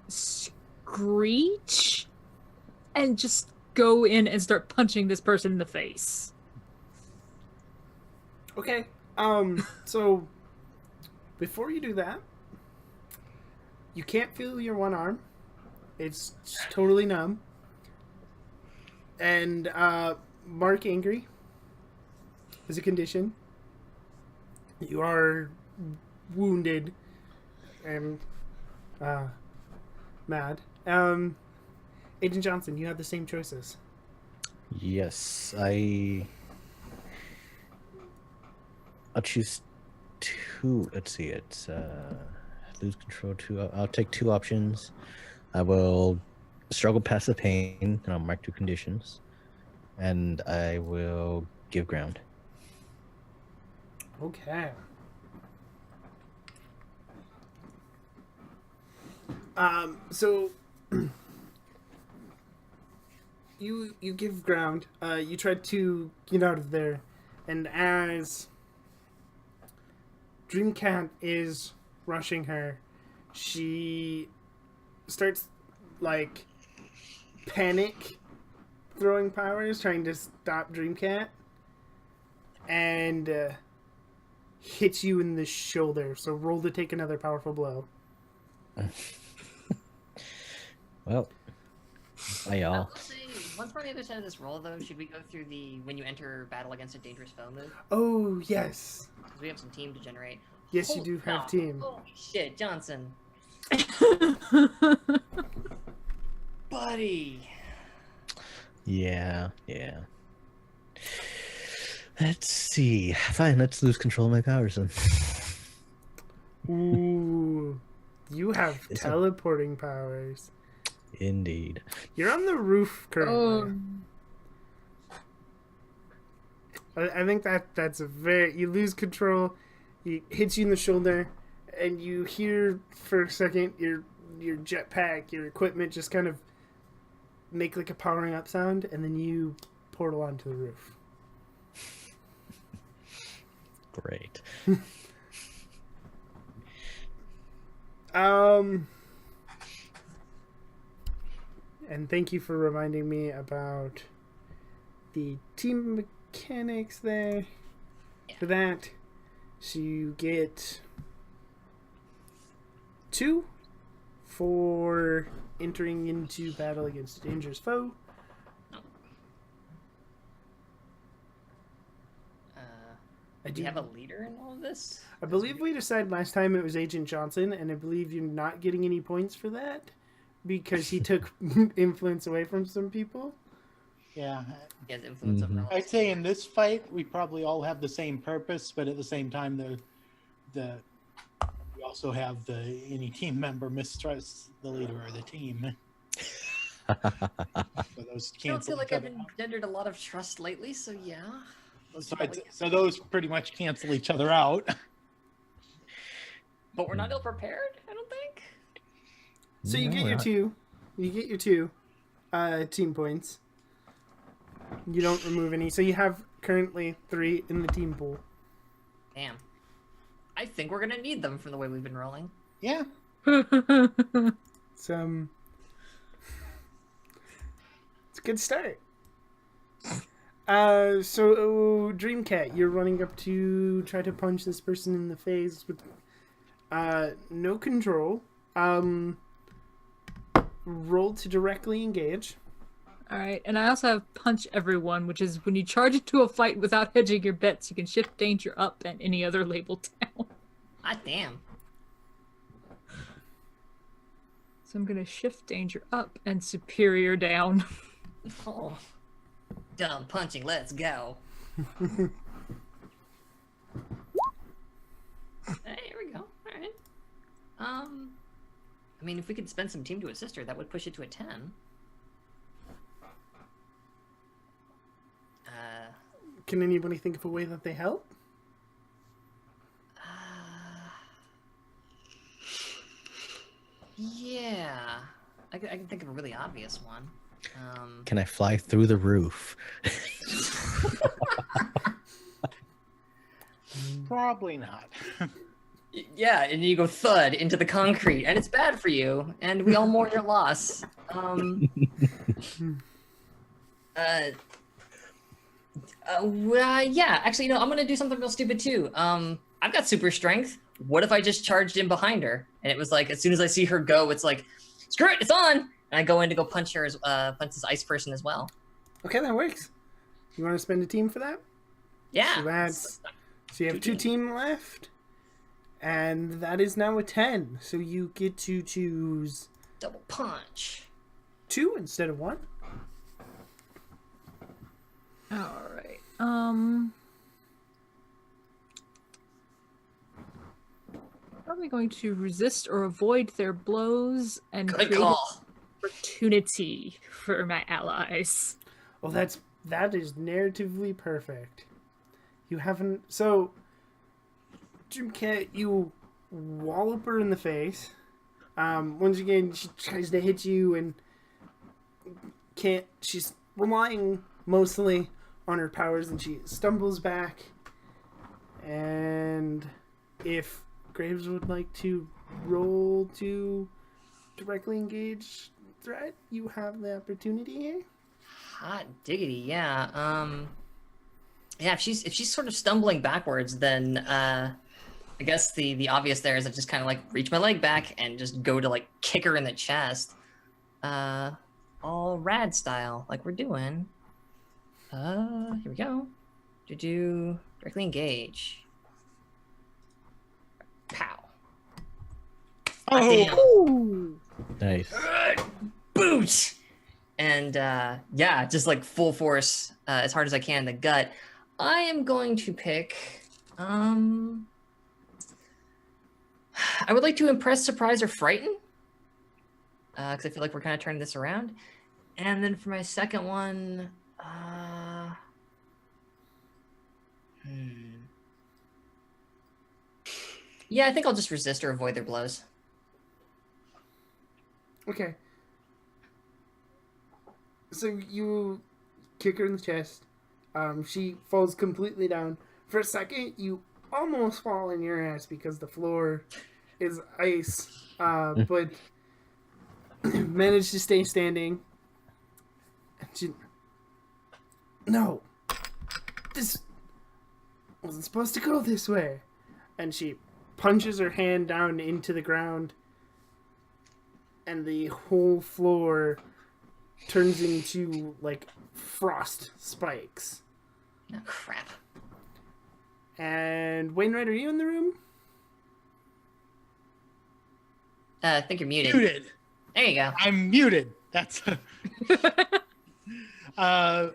screech and just go in and start punching this person in the face. Okay. So before you do that, you can't feel your one arm. It's totally numb. And mark angry is a condition. You are wounded and mad. Agent Johnson, you have the same choices. Yes, I'll choose two. Let's see. It's lose control. I'll take two options. I will struggle past the pain, and I'll mark two conditions, and I will give ground. Okay. So you give ground. You try to get out of there, and as Dreamcat is rushing her, she starts like panic throwing powers, trying to stop Dreamcat, and hits you in the shoulder. So roll to take another powerful blow. Well, bye y'all. Let's see. Once we're on the other side of this roll, though, should we go through the when you enter battle against a dangerous foe move? Oh, yes. Because we have some team to generate. Yes, you do have team. Holy shit, Johnson. Buddy. Yeah. Let's see. Fine, let's lose control of my powers then. Ooh. You have teleporting powers. Indeed. You're on the roof currently. I think that's a very... You lose control, he hits you in the shoulder, and you hear for a second your jetpack, your equipment just kind of make like a powering up sound, and then you portal onto the roof. Great. And thank you for reminding me about the team mechanics there. For that, so you get 2 for entering into battle against a dangerous foe. Do you have a leader in all of this? I believe we decided last time it was Agent Johnson, and I believe you're not getting any points for that because he took influence away from some people. Yeah. He has influence over all. I'd say in this fight, we probably all have the same purpose, but at the same time, we also have any team member mistrusts the leader or the team. So those I don't feel like I've cancel each other out. engendered a lot of trust lately, so yeah. So those pretty much cancel each other out. But we're not ill prepared, I don't think. So you get your 2. You get your 2 team points. You don't remove any. So you have currently 3 in the team pool. Damn. I think we're gonna need them from the way we've been rolling. Yeah. It's a good start. So Dreamcat, you're running up to try to punch this person in the face with no control. Roll to directly engage. Alright, and I also have punch everyone, which is when you charge into a fight without hedging your bets, you can shift danger up and any other label down. Ah, damn. So I'm gonna shift danger up and superior down. Oh. Dumb punching, let's go. Hey, here we go. Alright. I mean, if we could spend some team to assist her, that would push it to a 10. Can anybody think of a way that they help? Yeah, I can think of a really obvious one. Can I fly through the roof? Probably not. Yeah, and you go thud into the concrete, and it's bad for you, and we all mourn your loss. Yeah, actually, I'm gonna do something real stupid too. I've got super strength. What if I just charged in behind her? And it was like, as soon as I see her go, it's like, screw it, it's on! And I go in to go punch her, punch this ice person as well. Okay, that works. You want to spend a team for that? Yeah. So you have 2 team left, and that is now a 10. So you get to choose Double punch. 2 instead of 1. All right. Probably going to resist or avoid their blows and Good create call. opportunity for my allies. Oh, that is narratively perfect. You haven't. So, Dreamcat, you wallop her in the face. Once again, she tries to hit you and can't. She's relying mostly on her powers, and she stumbles back. And if Graves would like to roll to directly engage threat, you have the opportunity here. Hot diggity, yeah. Yeah, if she's sort of stumbling backwards, then I guess the obvious there is I just kind of like reach my leg back and just go to like kick her in the chest, all rad style, like we're doing. Here we go. Do directly engage. Pow. Oh, Nice. Boot. And yeah, just like full force, as hard as I can in the gut. I am going to pick. I would like to impress, surprise, or frighten, because I feel like we're kind of turning this around. And then for my second one, yeah, I think I'll just resist or avoid their blows. Okay. So you kick her in the chest. She falls completely down. For a second, you almost fall in your ass because the floor is ice. But managed to stay standing. And she... No! This wasn't supposed to go this way. And she punches her hand down into the ground. And the whole floor turns into, like, frost spikes. Oh, crap. And Wainwright, are you in the room? I think you're muted. muted. There you go. I'm muted. That's. I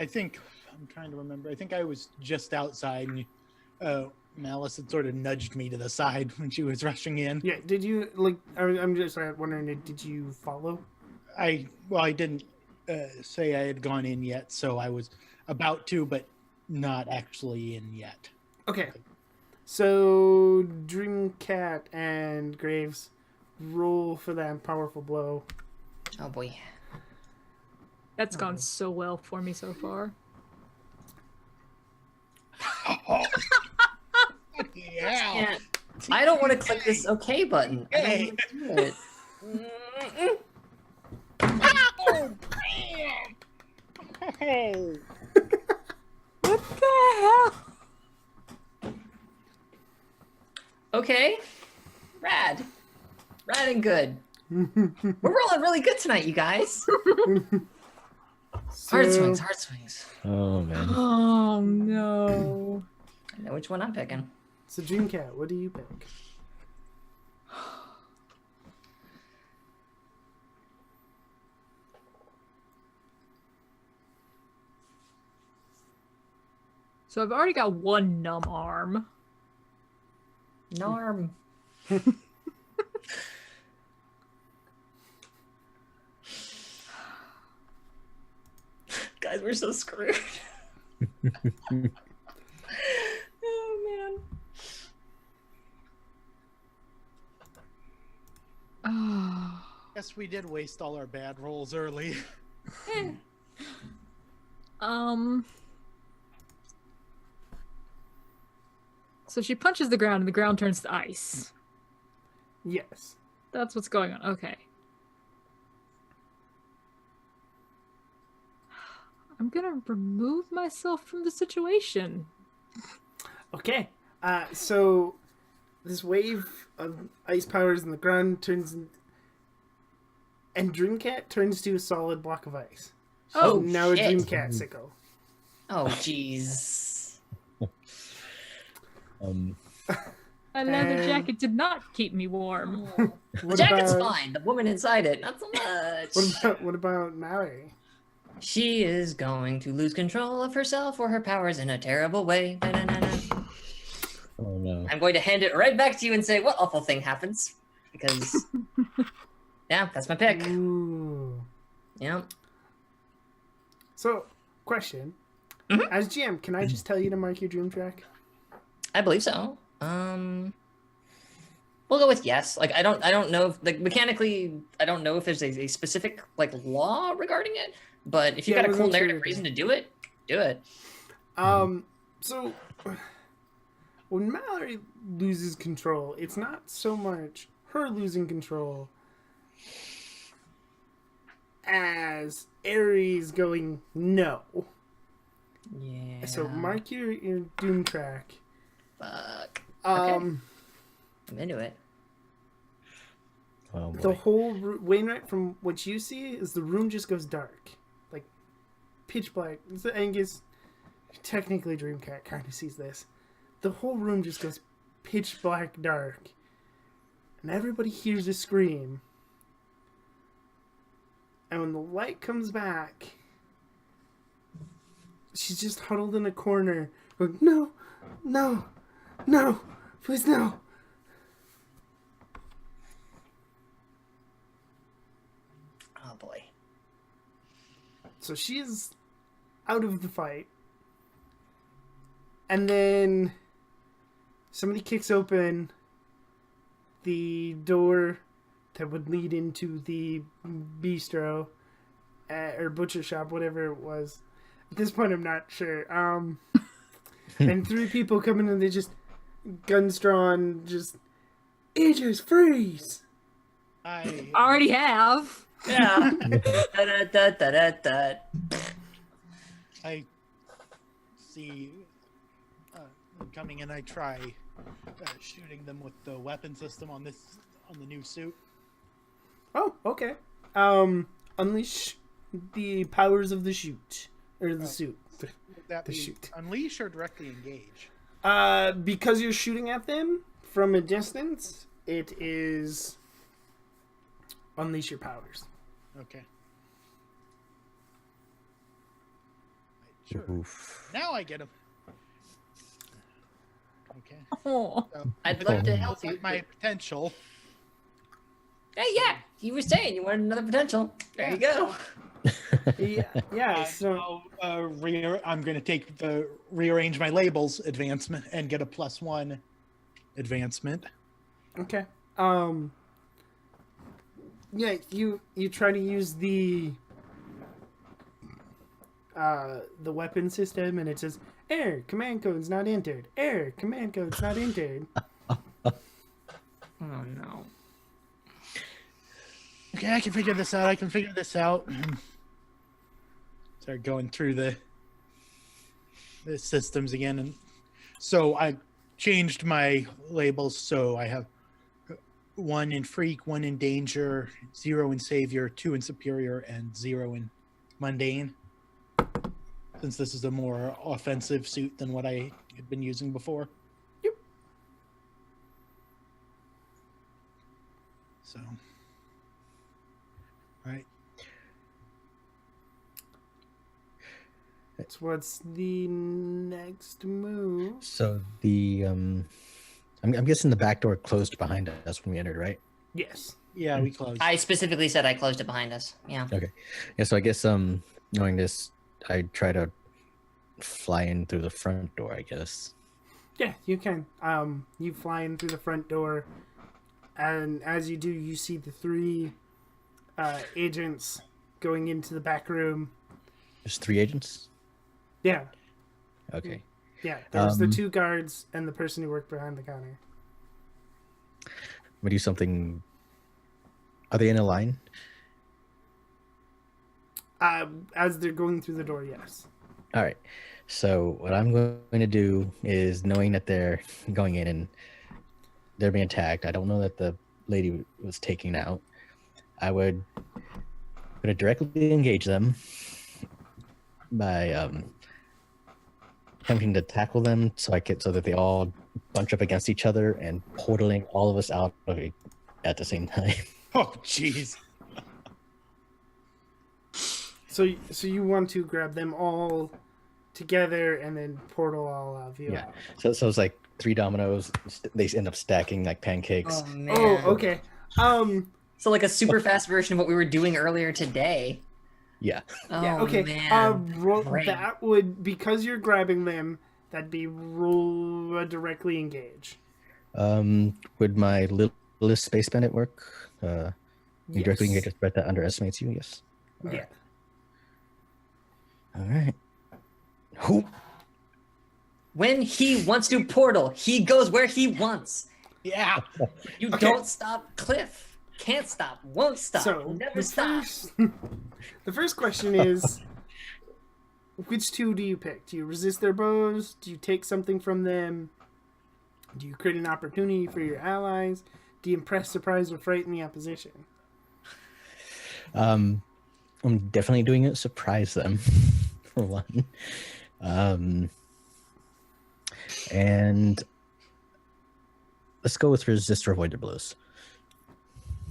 think I'm trying to remember. I think I was just outside, and Malice had sort of nudged me to the side when she was rushing in. Yeah. Did you like? I'm just wondering. Did you follow? I didn't say I had gone in yet, so I was about to, but not actually in yet. Okay. So Dreamcat and Graves roll for that powerful blow. Oh boy. That's gone so well for me so far. Yeah. Can't. I don't want to click this OK button. I don't want to do it. Oh, damn. What the hell? Okay. Rad and good. We're rolling really good tonight, you guys. Hard swings. Oh man. Oh no. I know which one I'm picking. So Dreamcat, what do you pick? So I've already got one numb arm. Norm. Guys, we're so screwed. Oh man. we did waste all our bad rolls early. So she punches the ground and the ground turns to ice. Yes. That's what's going on. Okay. I'm gonna remove myself from the situation. Okay. So this wave of ice powers in the ground turns, and Dreamcat turns to a solid block of ice. Oh, Now shit. a Dreamcat sickle. Oh, jeez. A leather And- jacket did not keep me warm. The jacket's fine. The woman inside it, not so much. What about Mallory? She is going to lose control of herself or her powers in a terrible way. Na-na-na-na. Oh no. I'm going to hand it right back to you and say, what awful thing happens? Because, yeah, that's my pick. Ooh. Yeah. So, question. Mhm. As GM, can I just tell you to mark your dream track? I believe so. We'll go with yes. Like I don't know if, like, mechanically, I don't know if there's a specific like law regarding it, but if you Yeah, got I a cool wasn't sure narrative either. reason to do it, do it. So when Mallory loses control, it's not so much her losing control as Ares going no. Yeah. So mark your doom track. Fuck. Um I'm into it. Oh the boy. whole Wainwright, from what you see, is the room just goes dark. Like pitch black. It's the Angus, technically Dreamcat kind of sees this. The whole room just goes pitch black dark. And everybody hears a scream. And when the light comes back, she's just huddled in a corner going, no, no, no, please no. Oh boy. So she's out of the fight. And then somebody kicks open the door that would lead into the bistro or butcher shop, whatever it was. At this point, I'm not sure. And three people come in and they just, guns drawn, just, Aegis, freeze! I Already have. Yeah. Da-da-da-da-da-da. see them coming in. I try shooting them with the weapon system on the new suit. Oh, okay. Unleash the powers of the shoot. Or the suit. Would that The be shoot. unleash or directly engage? Because you're shooting at them from a distance, it is unleash your powers. Okay. Sure. Oof. Now I get him. Okay. Oh. So, I'd love to help at you. my potential. Hey, yeah. You were saying you wanted another potential. There you go. Yeah. So I'm going to take the rearrange my labels advancement and get a +1 advancement. okay. Yeah, you try to use the weapon system, and it says error, command code's not entered. Error, command code's not entered. Oh no. Okay, I can figure this out. Start going through the systems again, and so I changed my labels. So I have 1 in freak, 1 in danger, 0 in savior, 2 in superior, and 0 in mundane. Since this is a more offensive suit than what I had been using before. Yep. So, all right. So what's the next move? So the I'm guessing the back door closed behind us when we entered, right? Yes. Yeah, we closed. I specifically said I closed it behind us. Yeah. Okay. Yeah, so I guess knowing this, I try to fly in through the front door, I guess. Yeah, you can. You fly in through the front door, and as you do, you see the three agents going into the back room. There's 3 agents. Yeah, Okay. yeah. There's the 2 guards and the person who worked behind the counter. We do something. Are they in a line? As they're going through the door, yes. All right. So what I'm going to do is, knowing that they're going in and they're being attacked, I don't know that the lady was taken out. I would going to directly engage them by attempting to tackle them, so that they all bunch up against each other and portaling all of us out of it at the same time. Oh, jeez. So you want to grab them all together and then portal all of you out. So it's like 3 dominoes. They end up stacking like pancakes. Oh man. Oh, okay. So like a super fast version of what we were doing earlier today. Yeah. Oh, Yeah, okay. man. Great. That would, because you're grabbing them, that'd be roll directly engage. Would my littlest space bandit work? You directly engage a threat that underestimates you. Yes. Yeah. All right. Who? When he wants to portal, he goes where he wants. Yeah. You Okay. don't stop, Cliff. Can't stop. Won't stop. So Never stop. The first question is, which 2 do you pick? Do you resist their bows? Do you take something from them? Do you create an opportunity for your allies? Do you impress, surprise, or frighten the opposition? I'm definitely doing it. Surprise them, for one. And let's go with resist or avoid their blows.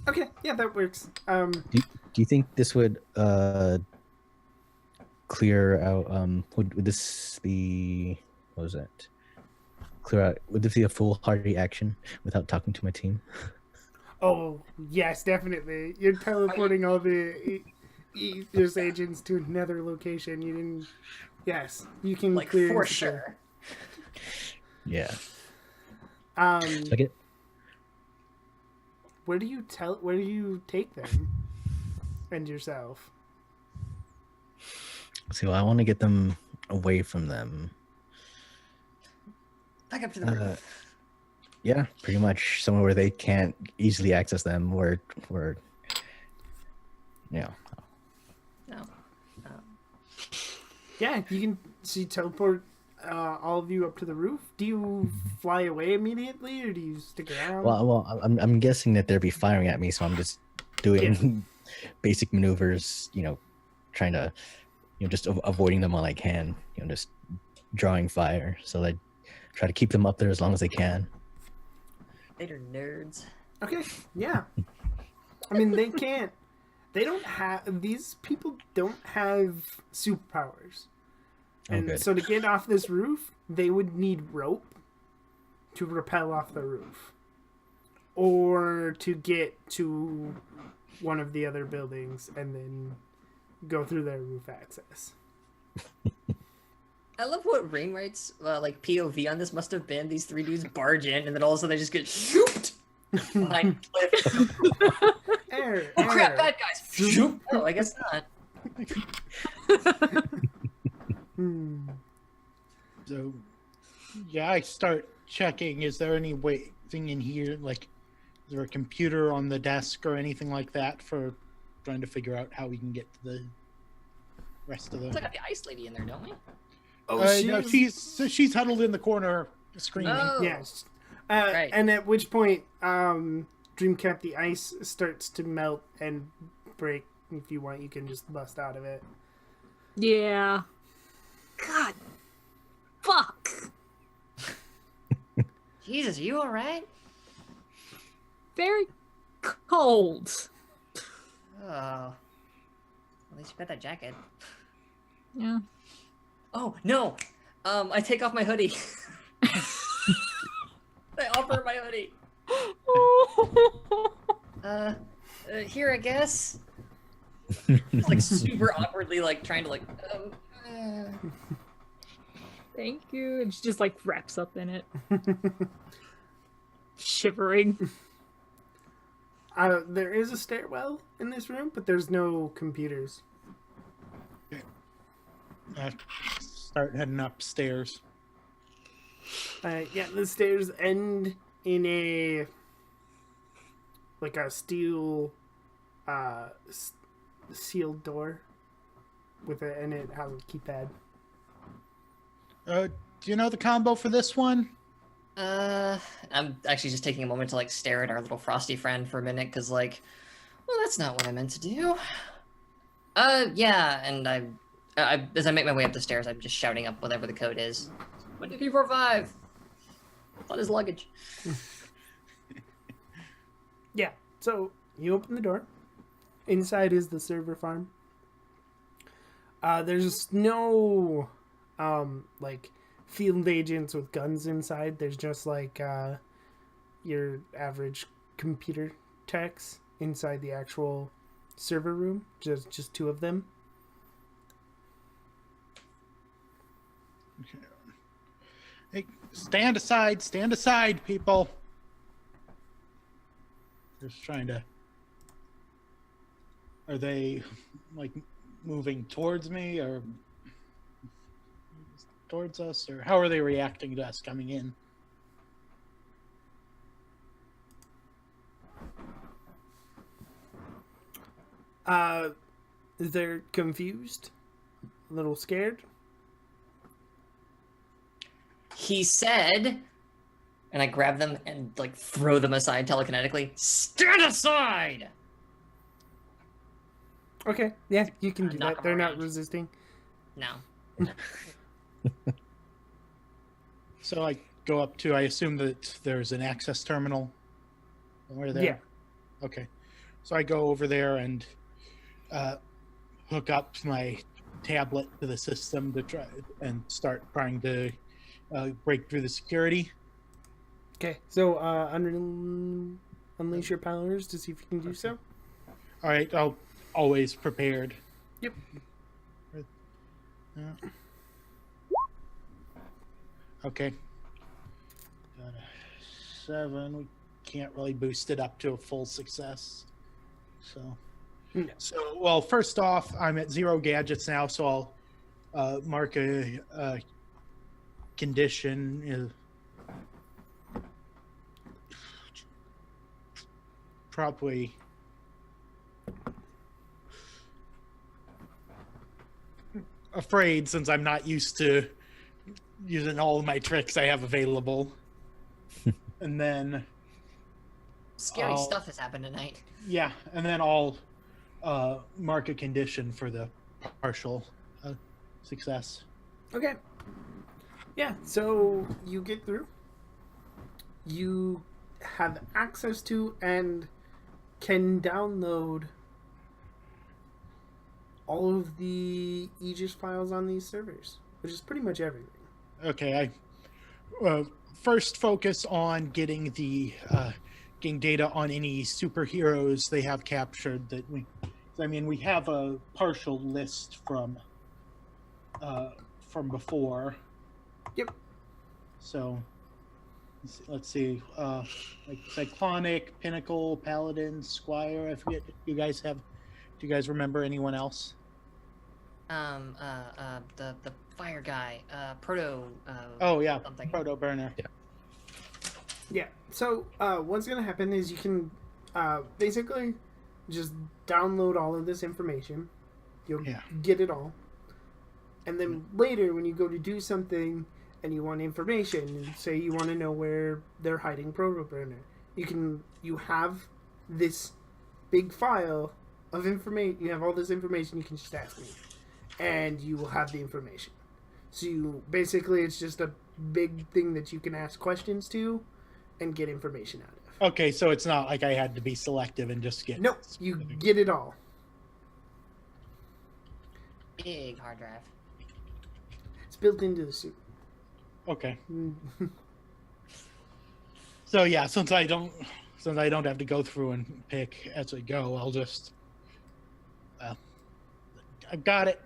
Okay, yeah, that works. Do you think this would clear out? Would this be, what was that? Clear out? Would this be a foolhardy action without talking to my team? Oh, yes, definitely. You're teleporting all the Aegis agents to another location. You didn't. Yes, you can Like clear for the- sure. Yeah. Um, So I get. where do you take them and yourself? So I want to get them away from them. Back up to the roof. Yeah, pretty much somewhere where they can't easily access them. Where No. Yeah, you can. So you teleport all of you up to the roof. Do you fly away immediately, or do you stick around? well, I'm guessing that they'll be firing at me, so I'm just doing basic maneuvers. Trying to, just avoiding them while I can. Just drawing fire, so I try to keep them up there as long as they can. Later, nerds. Okay, yeah. I mean, they can't. They don't have. These people don't have superpowers. And good. so to get off this roof, they would need rope to rappel off the roof. Or to get to one of the other buildings and then go through their roof access. I love what Rainwright's like POV on this must have been. These 3 dudes barge in, and then all of a sudden they just get shooped behind Cliff. Air, Oh crap! air. Bad guys. Shoop. Oh, I guess not. So, yeah, I start checking. Is there any thing in here? Like, is there a computer on the desk or anything like that for trying to figure out how we can get to the rest of We the? got the ice lady in there, don't we? Oh, No, she's huddled in the corner screaming. Oh. Yes. Right. And at which point, Dreamcap, the ice starts to melt and break. If you want, you can just bust out of it. Yeah. God. Fuck. Jesus, are you all right? Very cold. Oh. At least you got that jacket. Yeah. Oh no! I take off my hoodie. I offer my hoodie. Here, I guess. It's like super awkwardly, like trying to Thank you. And she just like wraps up in it. Shivering. There is a stairwell in this room, but there's no computers. Start heading upstairs. Yeah, the stairs end in a steel sealed door and it has a keypad. Do you know the combo for this one? I'm actually just taking a moment to like stare at our little frosty friend for a minute because like, well, that's not what I meant to do. Yeah, and I as I make my way up the stairs, I'm just shouting up whatever the code is. 1, 2, 3, 4, 5. What is luggage? Yeah, so you open the door. Inside is the server farm. There's no field agents with guns inside. There's just your average computer techs inside the actual server room. Just 2 of them. Okay. Hey, stand aside, people. Just trying to. Are they like moving towards me or towards us, or how are they reacting to us coming in? They're confused, a little scared. He said, and I grab them and like throw them aside telekinetically. Stand aside! Okay, yeah, you can do knock that. them They're not around. resisting. No. So I go up to. I assume that there's an access terminal somewhere there. Yeah. Okay. So I go over there and hook up my tablet to the system to try and start trying to break through the security. Okay, so unleash your powers to see if you can do so. All right, I'll always prepared. Yep. Okay. Got a 7. We can't really boost it up to a full success. So. No. So, well, first off, I'm at 0 gadgets now, so I'll mark a condition. Probably afraid, since I'm not used to using all of my tricks I have available. And then Scary stuff has happened tonight. yeah, and then I'll mark a condition for the partial success. Okay. Yeah, so you get through. You have access to and can download all of the A.E.G.I.S files on these servers, which is pretty much everything. Okay, I first focus on getting the getting data on any superheroes they have captured. That we have a partial list from before. Yep. So let's see, like Cyclonic, Pinnacle, Paladin, Squire. I forget. Do you guys remember anyone else? The fire guy, Proto. Oh yeah, something. Proto Burner. Yeah. Yeah, so what's going to happen is you can basically just download all of this information. You'll get it all. And then later, when you go to do something and you want information, say you want to know where they're hiding Proto Burner, you have this big file of information. You have all this information. You can just ask me, and you will have the information. So basically, it's just a big thing that you can ask questions to and get information out of. Okay, so it's not like I had to be selective and just get. Nope, you get it all. Big hard drive. It's built into the suit. Okay. So yeah, since I don't have to go through and pick as I go, I'll just. I've got it,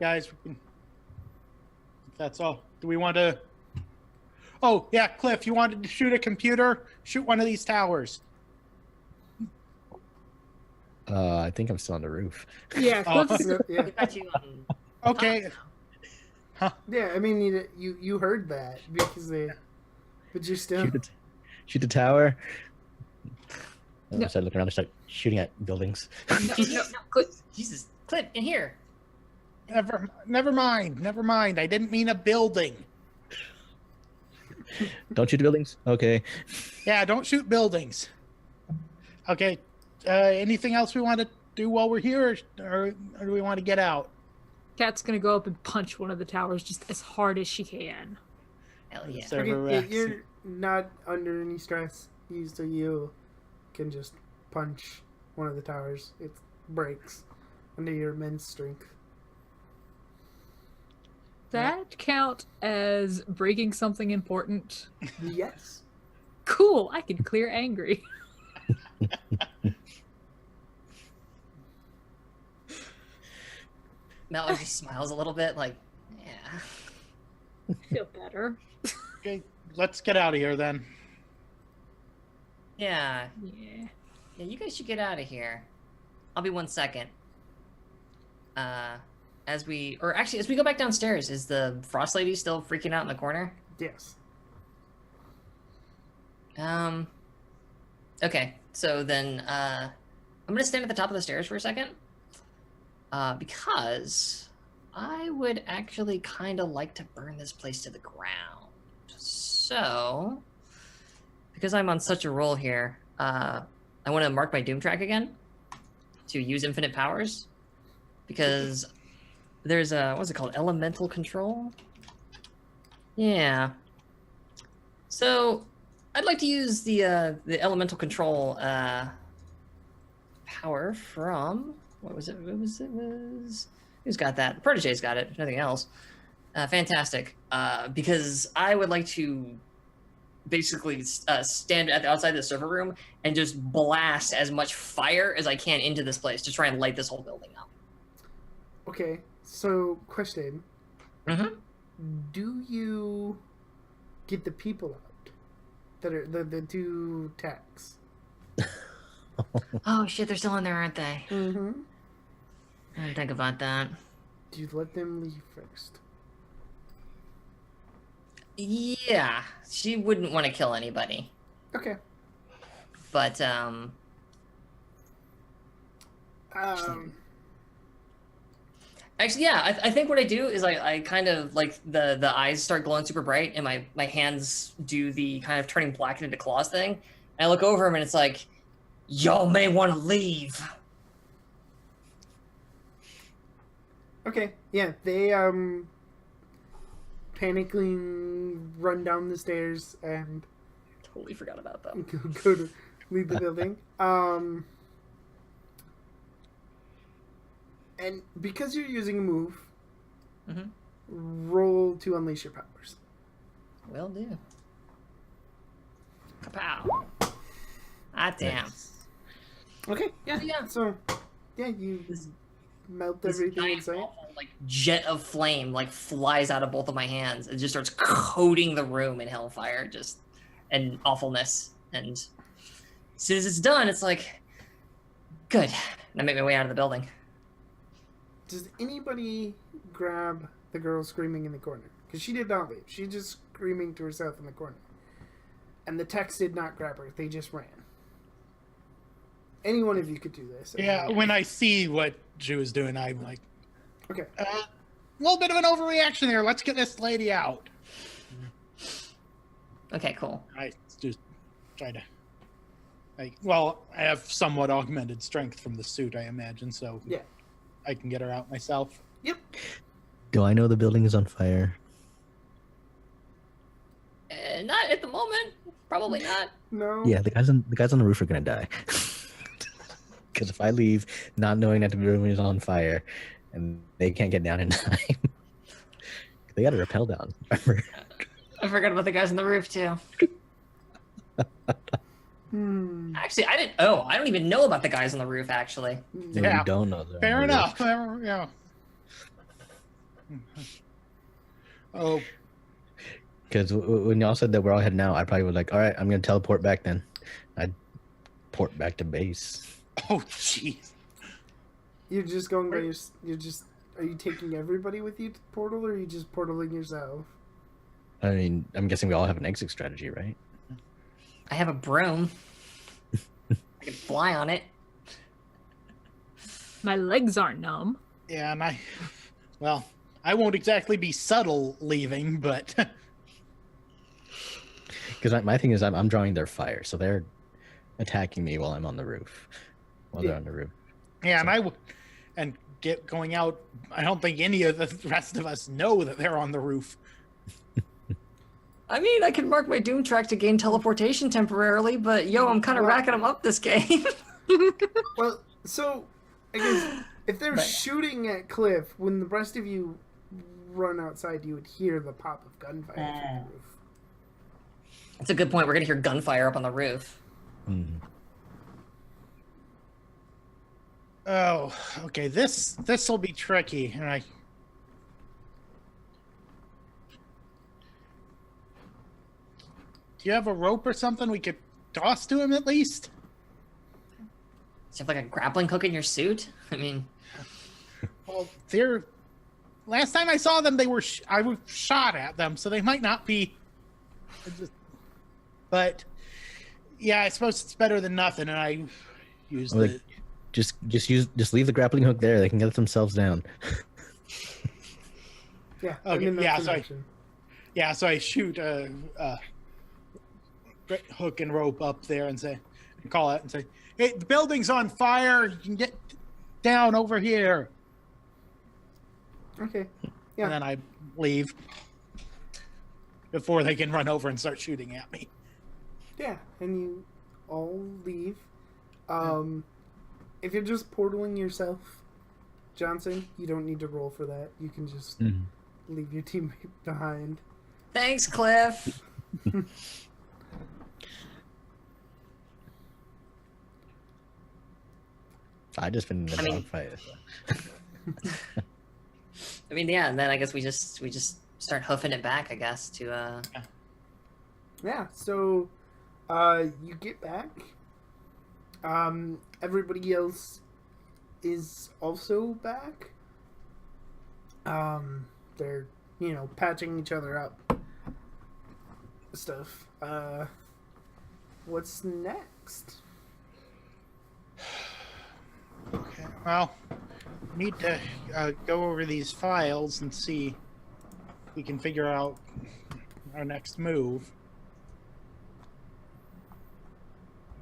guys. That's all. Do we want to? Oh yeah, Cliff, you wanted to shoot a computer? Shoot one of these towers. I think I'm still on the roof. Yeah, Oh. Cliff's Yeah, We got you on Okay. Huh. yeah. I mean, you heard that because but you're still. Shoot the tower. No. I started looking around and start shooting at buildings. no, Cliff. Jesus, Cliff, in here. Never mind. Never mind. I didn't mean a building. Don't shoot the buildings. Okay. Yeah, don't shoot buildings. Okay. Anything else we want to do while we're here, or do we want to get out? Cat's gonna go up and punch one of the towers just as hard as she can. Hell yeah. So- Okay, Server yeah, Rex. you're not under any stress. So you can just punch one of the towers. It breaks under your immense strength. That count as breaking something important? Yes. Cool, I can clear angry. Mallory just smiles a little bit, like, yeah. Feel better. Okay, let's get out of here then. Yeah. Yeah. Yeah, you guys should get out of here. I'll be 1 second. As we go back downstairs, is the Frost Lady still freaking out in the corner? Yes. Okay, so then, I'm gonna stand at the top of the stairs for a second. Because I would actually kind of like to burn this place to the ground. So, because I'm on such a roll here, I want to mark my Doom track again to use infinite powers. Because there's a, what's it called? Elemental control? Yeah. So, I'd like to use the elemental control power from... What was it? Who's got that? PbtA's got it. Nothing else. Fantastic. Because I would like to basically stand at the outside of the server room and just blast as much fire as I can into this place to try and light this whole building up. Okay. So, question: Mm-hmm. do you get the people out that are the two techs? Oh shit, they're still in there, aren't they? Mm-hmm. I didn't think about that. Do you let them leave first? Yeah, she wouldn't want to kill anybody. Okay. But, actually, yeah, I think what I do is I kind of, like, the eyes start glowing super bright, and my hands do the kind of turning black into claws thing. And I look over him, and it's like, y'all may want to leave. Okay. Yeah, they panicking run down the stairs and Totally forgot about them. go to leave the building. And because you're using a move, Mhm. roll to unleash your powers. Will do. Kapow. Ah, damn. Okay. Yeah. Yeah. So, yeah, you This melt This everything giant, inside. awful, like, jet of flame like flies out of both of my hands and just starts coating the room in hellfire, just and awfulness. And as soon as it's done, it's like, good. And I make my way out of the building. Does anybody grab the girl screaming in the corner? Because she did not leave. She's just screaming to herself in the corner. And the techs did not grab her. They just ran. Any one of you could do this. Yeah, when I see what she was doing, I'm like, Okay. a little bit of an overreaction there. Let's get this lady out. Okay, cool. I just try to. Well, I have somewhat augmented strength from the suit, I imagine, so Yeah. I can get her out myself. Yep. Do I know the building is on fire? Not at the moment. Probably not. No. Yeah, the guys on the roof are gonna die. Because if I leave, not knowing that the room is on fire, and they can't get down in time, they got to rappel down. Remember? I forgot about the guys on the roof too. Actually, I don't even know about the guys on the roof. Actually, No, Yeah. you don't know that. Fair enough. Yeah. Oh, Because when y'all said that we're all heading out, I probably was like, all right, I'm gonna teleport back then. I'd port back to base. oh, jeez. You're just going by your. You're just. Are you taking everybody with you to portal, or are you just portaling yourself? I mean, I'm guessing we all have an exit strategy, right? I have a broom. I can fly on it. My legs aren't numb. Yeah, and I won't exactly be subtle leaving, but Because my thing is, I'm drawing their fire, so they're attacking me while I'm on the roof. They're on the roof. yeah, and going out. I don't think any of the rest of us know that they're on the roof. I mean, I can mark my doom track to gain teleportation temporarily, but I'm kind of racking them up this game. Well, so I guess if they're shooting at Cliff, when the rest of you run outside, you would hear the pop of gunfire from the roof. That's a good point. We're gonna hear gunfire up on the roof. Mm. Oh, okay. This will be tricky, and do you have a rope or something we could toss to him at least? Do you have like a grappling hook in your suit? I mean, Well, last time I saw them, I was shot at them, so they might not be. But yeah, I suppose it's better than nothing, and I use the. Just leave the grappling hook there. They can get themselves down. Yeah. Okay, I mean, that's yeah, an option. So I shoot a hook and rope up there and call out and say, "Hey, the building's on fire! You can get down over here." Okay. Yeah. And then I leave before they can run over and start shooting at me. Yeah, and you all leave. If you're just portaling yourself, Johnson, you don't need to roll for that. You can just leave your teammate behind. thanks, Cliff. I just been in a dogfight. I mean, yeah, and then I guess we just start hoofing it back, I guess, to Yeah, so you get back. Everybody else is also back. They're, patching each other up. Stuff. What's next? Okay, well, need to go over these files and see if we can figure out our next move.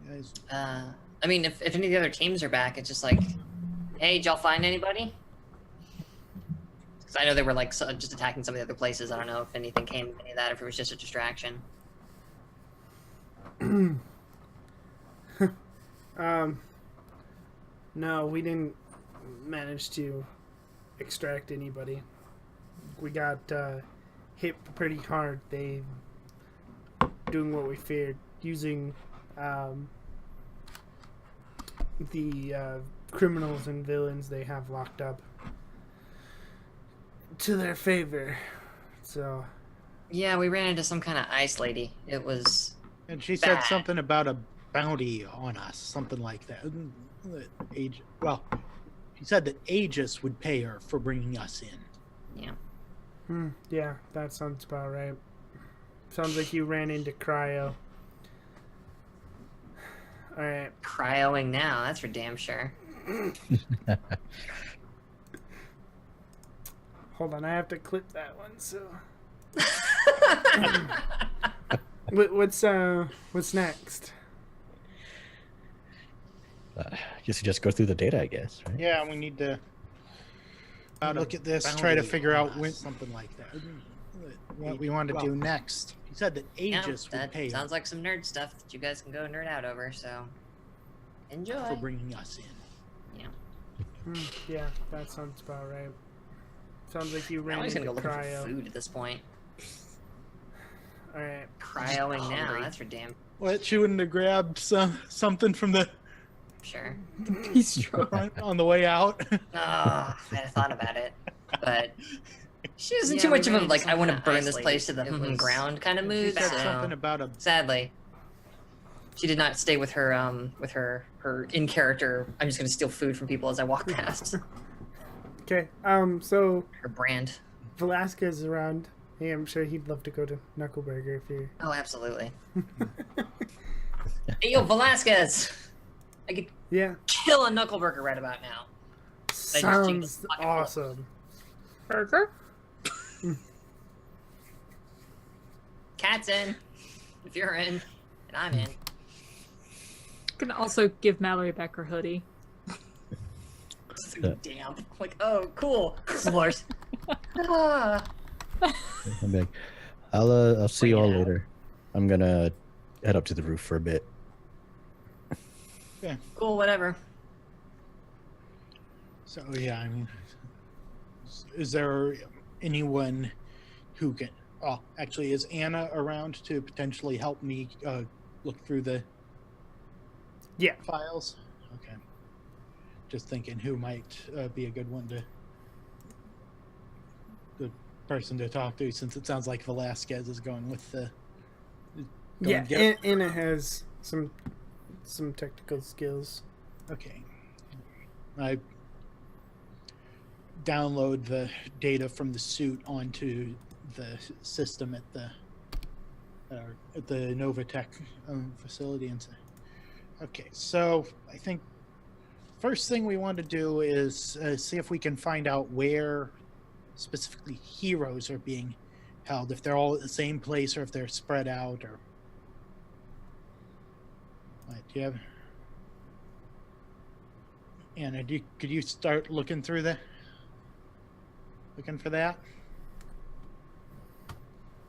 You guys, I mean, if any of the other teams are back, it's just like, hey, did y'all find anybody? Because I know they were like just attacking some of the other places. I don't know if anything came of any of that, if it was just a distraction. No, we didn't manage to extract anybody. We got hit pretty hard. They doing what we feared, using the criminals and villains they have locked up to their favor. So Yeah, we ran into some kind of ice lady. It was and she said bad. something about a bounty on us, something like that. She said that A.E.G.I.S would pay her for bringing us in. yeah. Yeah, that sounds about right. Sounds like you ran into Cryo. Alright. Cryoing now, that's for damn sure. Hold on, I have to clip that one, so what's next? I guess you just go through the data, I guess, right? Yeah, we need to look at this, try to figure out something like that. What we want to do next. He said that A.E.G.I.S would that pay sounds like some nerd stuff that you guys can go nerd out over, so enjoy. for bringing us in. Yeah. Yeah, that sounds about right. Sounds like you ran I'm just into gonna go looking Cryo. for food at this point. Alright. Cryoing now, that's for damn What? She wouldn't have grabbed something from the sure. front on the way out? Oh, I had thought about it, but she isn't Yeah, too much we of a ran like into I want to some burn ice this lady. place to the It was- ground kind of She mood. said So something about a sadly, She did not stay with her in character. I'm just gonna steal food from people as I walk past. Okay. So Her brand. Velasquez is around. Hey, I'm sure he'd love to go to Knuckleburger if you're. Oh, absolutely. Hey, yo, Velasquez! I could Yeah. kill a Knuckleburger right about now. Sounds awesome. Burger? Cat's in. If you're in, and I'm in. Can also give Mallory back her hoodie. So damp. Like, oh, cool. S'mores. Ah. I'm like, I'll see you all later. I'm gonna head up to the roof for a bit. Yeah. Cool, whatever. So yeah, I mean, is there anyone who can? Oh, actually, is Anna around to potentially help me look through the files? Okay. Just thinking who might be a good person to talk to, since it sounds like Velasquez is going with the. Anna has some technical skills. Okay. I download the data from the suit onto the system at the Novatech facility and say, okay, so I think first thing we want to do is see if we can find out where specifically heroes are being held, if they're all at the same place or if they're spread out or what. Do you have Anna, could you start looking for that?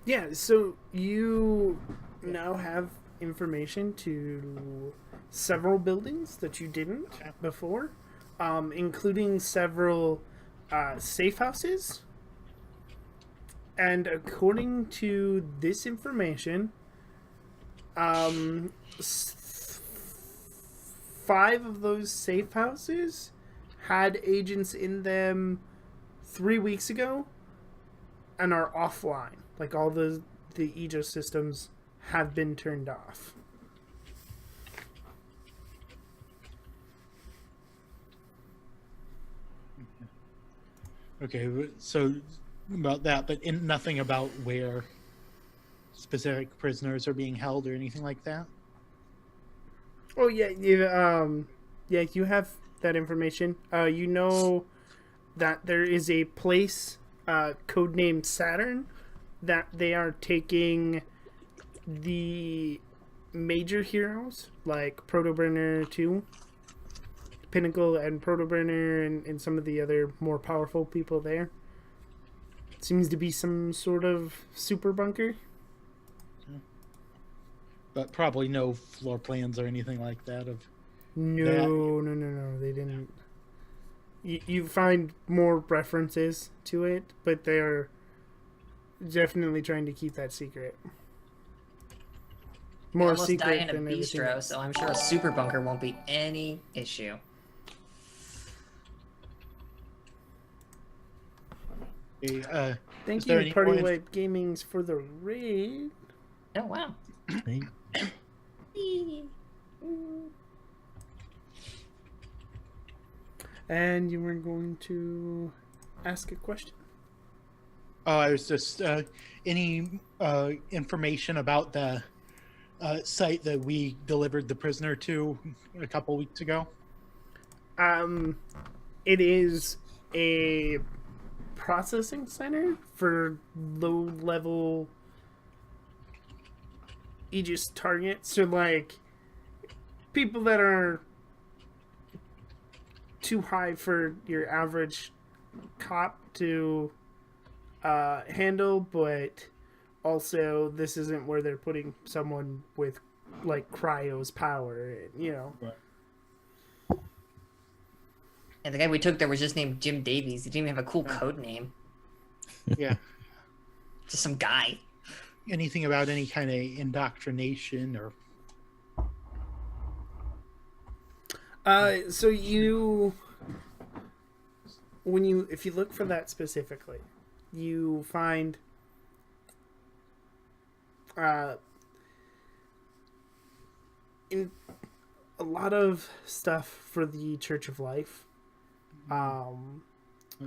Yeah, so you now have information to several buildings that you didn't before, including several safe houses. And according to this information, 5 of those safe houses had agents in them 3 weeks ago and are offline. Like, all the A.E.G.I.S systems have been turned off. Okay, so about that, but nothing about where specific prisoners are being held or anything like that? Oh, yeah, you have that information. You know that there is a place, codenamed Saturn, that they are taking the major heroes, like Protoburner 2, Pinnacle and Protoburner, and some of the other more powerful people there. It seems to be some sort of super bunker. But probably no floor plans or anything like that of No, they didn't. You find more references to it, but they're definitely trying to keep that secret. More almost secret die in a than everything bistro, else. so I'm sure a super bunker won't be any issue. Okay, Thank is there you, any Party more White Gamings, for the raid. Oh, wow. Hey, And you were going to ask a question. Oh, I was just any information about the site that we delivered the prisoner to a couple weeks ago? It is a processing center for low-level A.E.G.I.S targets. So, like, people that are too high for your average cop to handle, but also this isn't where they're putting someone with, like, Cryo's power, you know. Right. And the guy we took there was just named Jim Davies. He didn't even have a cool code name. Yeah. Just some guy. Anything about any kind of indoctrination or? So if you look for that specifically, you find in a lot of stuff for the Church of Life.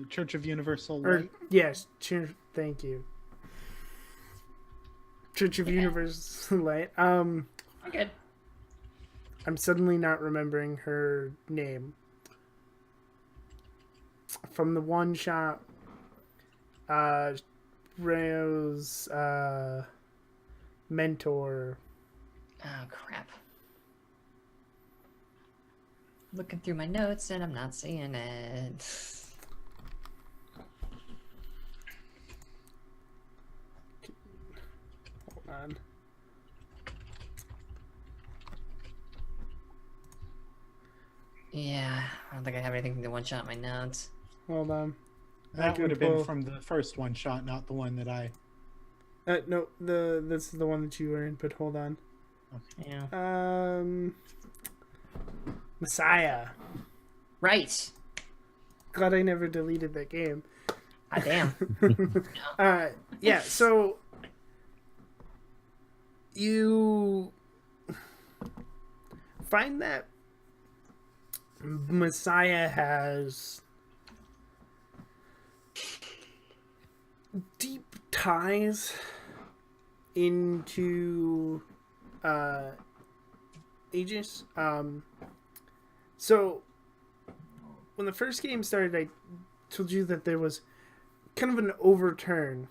Church of Universal Or Light. yes, thank you. Church of Universal Light. I'm good. I'm suddenly not remembering her name. From the one shot, Rose, mentor. Oh crap. Looking through my notes and I'm not seeing it. Hold on. Yeah, I don't think I have anything from the one shot in my notes. Hold on. That would have been from the first one shot, not the one that I. No, this is the one that you were in. But hold on. Yeah. Messiah. Right. Glad I never deleted that game. Ah, damn. Yeah. So you find that Messiah has deep ties into A.E.G.I.S. So when the first game started, I told you that there was kind of an overturn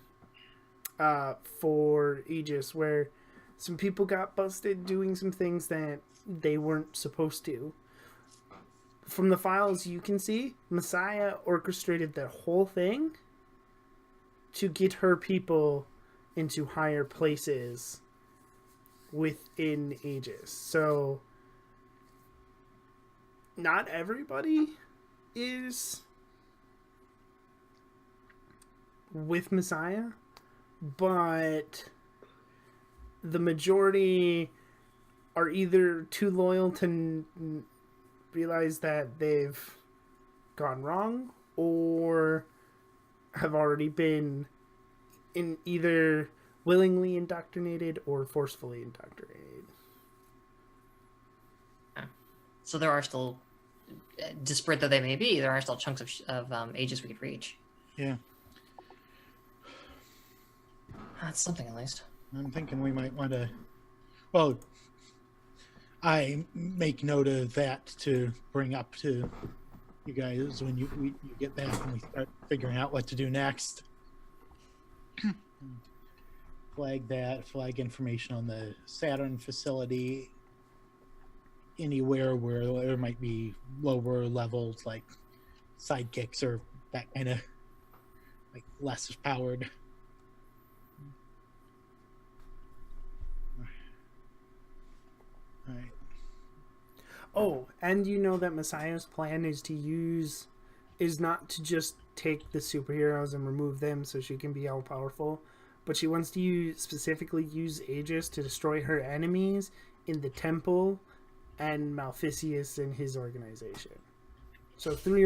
for A.E.G.I.S, where some people got busted doing some things that they weren't supposed to. From the files you can see, Messiah orchestrated the whole thing to get her people into higher places within A.E.G.I.S. So not everybody is with Messiah, but the majority are either too loyal to realize that they've gone wrong, or have already been in either willingly indoctrinated or forcefully indoctrinated. So there are still, disparate though they may be, there are still chunks of ages we could reach. Yeah. That's something at least. I'm thinking we might want to. Well, I make note of that to bring up to you guys when you get back and we start figuring out what to do next. Flag that, flag information on the Saturn facility. Anywhere where there might be lower levels like sidekicks or that kind of like less powered. All right. Oh, and you know that Messiah's plan is not to just take the superheroes and remove them so she can be all powerful, but she wants to specifically use A.E.G.I.S to destroy her enemies in the temple and Maleficius and his organization. So 3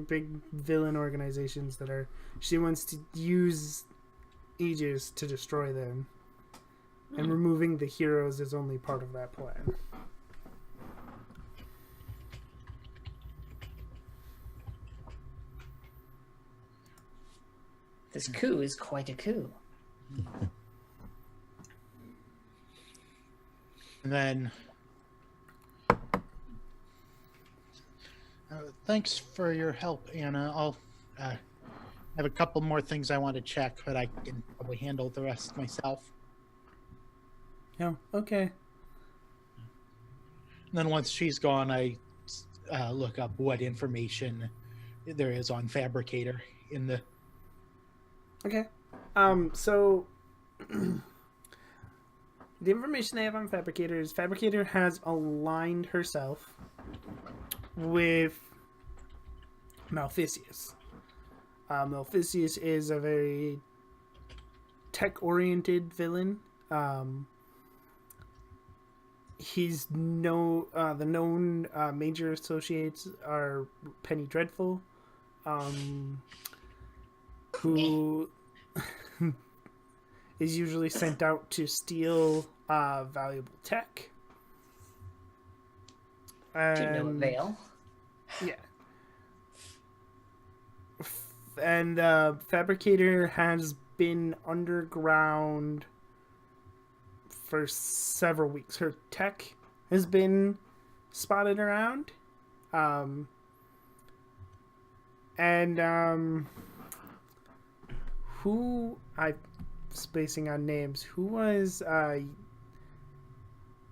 big villain organizations she wants to use A.E.G.I.S to destroy them. And removing the heroes is only part of that plan. This coup is quite a coup. And then thanks for your help, Anna. I'll have a couple more things I want to check, but I can probably handle the rest myself. Yeah, okay. And then once she's gone, I look up what information there is on Fabricator in the. Okay. So the information they have on Fabricator is Fabricator has aligned herself with Maleficius. Maleficius is a very tech-oriented villain. He's the known major associates are Penny Dreadful, who is usually sent out to steal valuable tech, To no avail. Yeah. And Fabricator has been underground for several weeks. Her tech has been spotted around. Who I'm spacing on names. Who was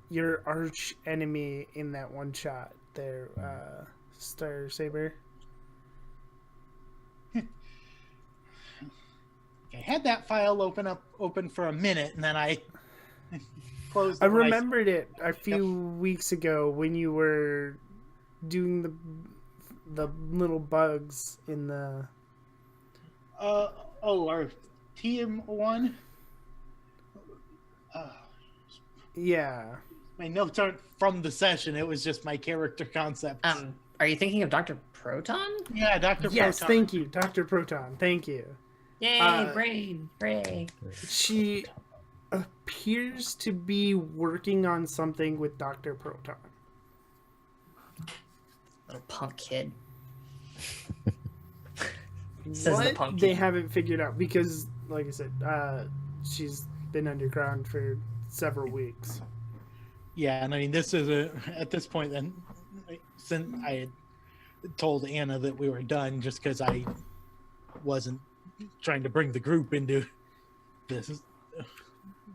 your arch enemy in that one shot there, Star Saber? I had that file open for a minute, and then I closed it. I remembered it a few weeks ago when you were doing the little bugs in the. Our team one. Yeah. My notes aren't from the session. It was just my character concepts. Are you thinking of Dr. Proton? Yeah, Dr. Yes, Proton. thank you, Dr. Proton. Thank you. Yay, brain, hooray. She appears to be working on something with Dr. Proton. Little punk kid. Says What the punk they kid. haven't figured out because, like I said, she's been underground for several weeks. Yeah, and I mean, this is at this point, then, since I had told Anna that we were done just because I wasn't trying to bring the group into this,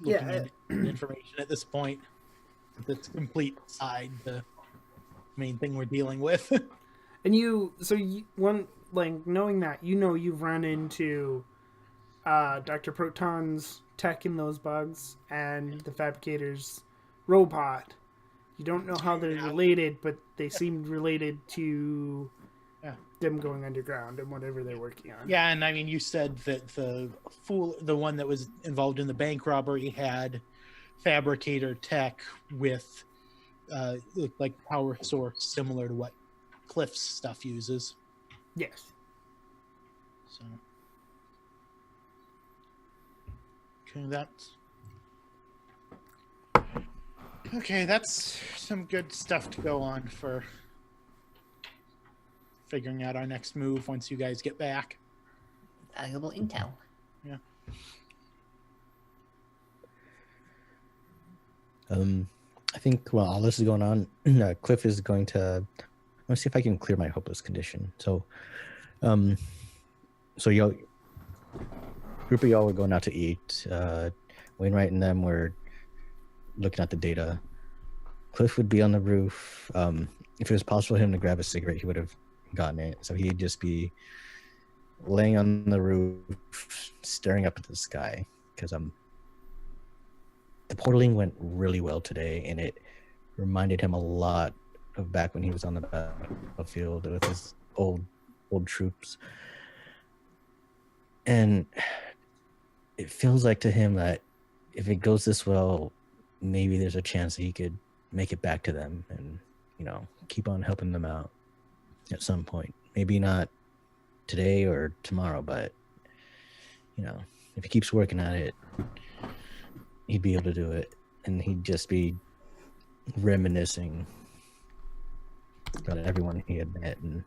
looking at information at this point. That's complete side the main thing we're dealing with. And knowing that, you've run into Dr. Proton's tech in those bugs and the Fabricator's robot. You don't know how they're related, but they seemed related to them going underground and whatever they're working on. Yeah, and I mean, you said that the one that was involved in the bank robbery had Fabricator tech with like power source similar to what Cliff's stuff uses. Yes. So that's some good stuff to go on for figuring out our next move once you guys get back. Valuable intel. Yeah. I think while all this is going on, Cliff is going to. Let's see if I can clear my hopeless condition. So, y'all, group of y'all were going out to eat. Wainwright and them were looking at the data. Cliff would be on the roof. If it was possible for him to grab a cigarette, he would have gotten it. So he'd just be laying on the roof, staring up at the sky. Because the portaling went really well today, and it reminded him a lot of back when he was on the battlefield with his old troops. And it feels like to him that if it goes this well, maybe there's a chance that he could make it back to them and, keep on helping them out at some point. Maybe not today or tomorrow, but, if he keeps working at it, he'd be able to do it. And he'd just be reminiscing about everyone he had met and,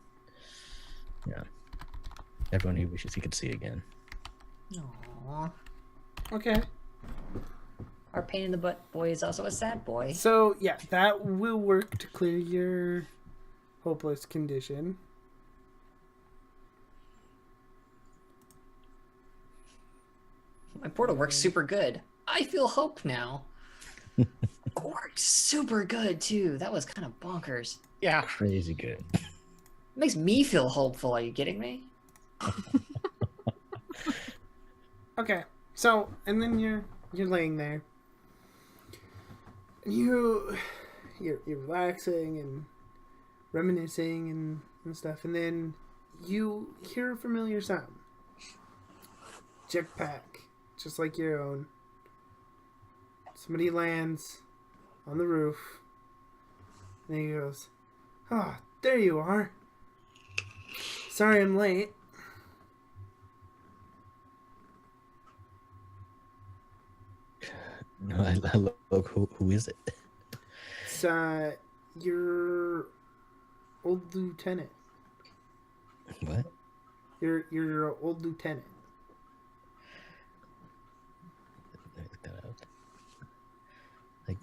everyone he wishes he could see again. Aww. Okay. Our pain in the butt boy is also a sad boy. So, yeah, that will work to clear your hopeless condition. My portal works super good. I feel hope now. Works super good, too. That was kind of bonkers. Yeah. Crazy good. It makes me feel hopeful. Are you kidding me? Okay. So, and then you're laying there. And you're relaxing and reminiscing and stuff, and then you hear a familiar sound. Jetpack, just like your own. Somebody lands on the roof, and he goes, "Ah, oh, there you are. Sorry I'm late." No, I look. Who is it? It's your old lieutenant. What? Your old lieutenant. Let me look that up. Like,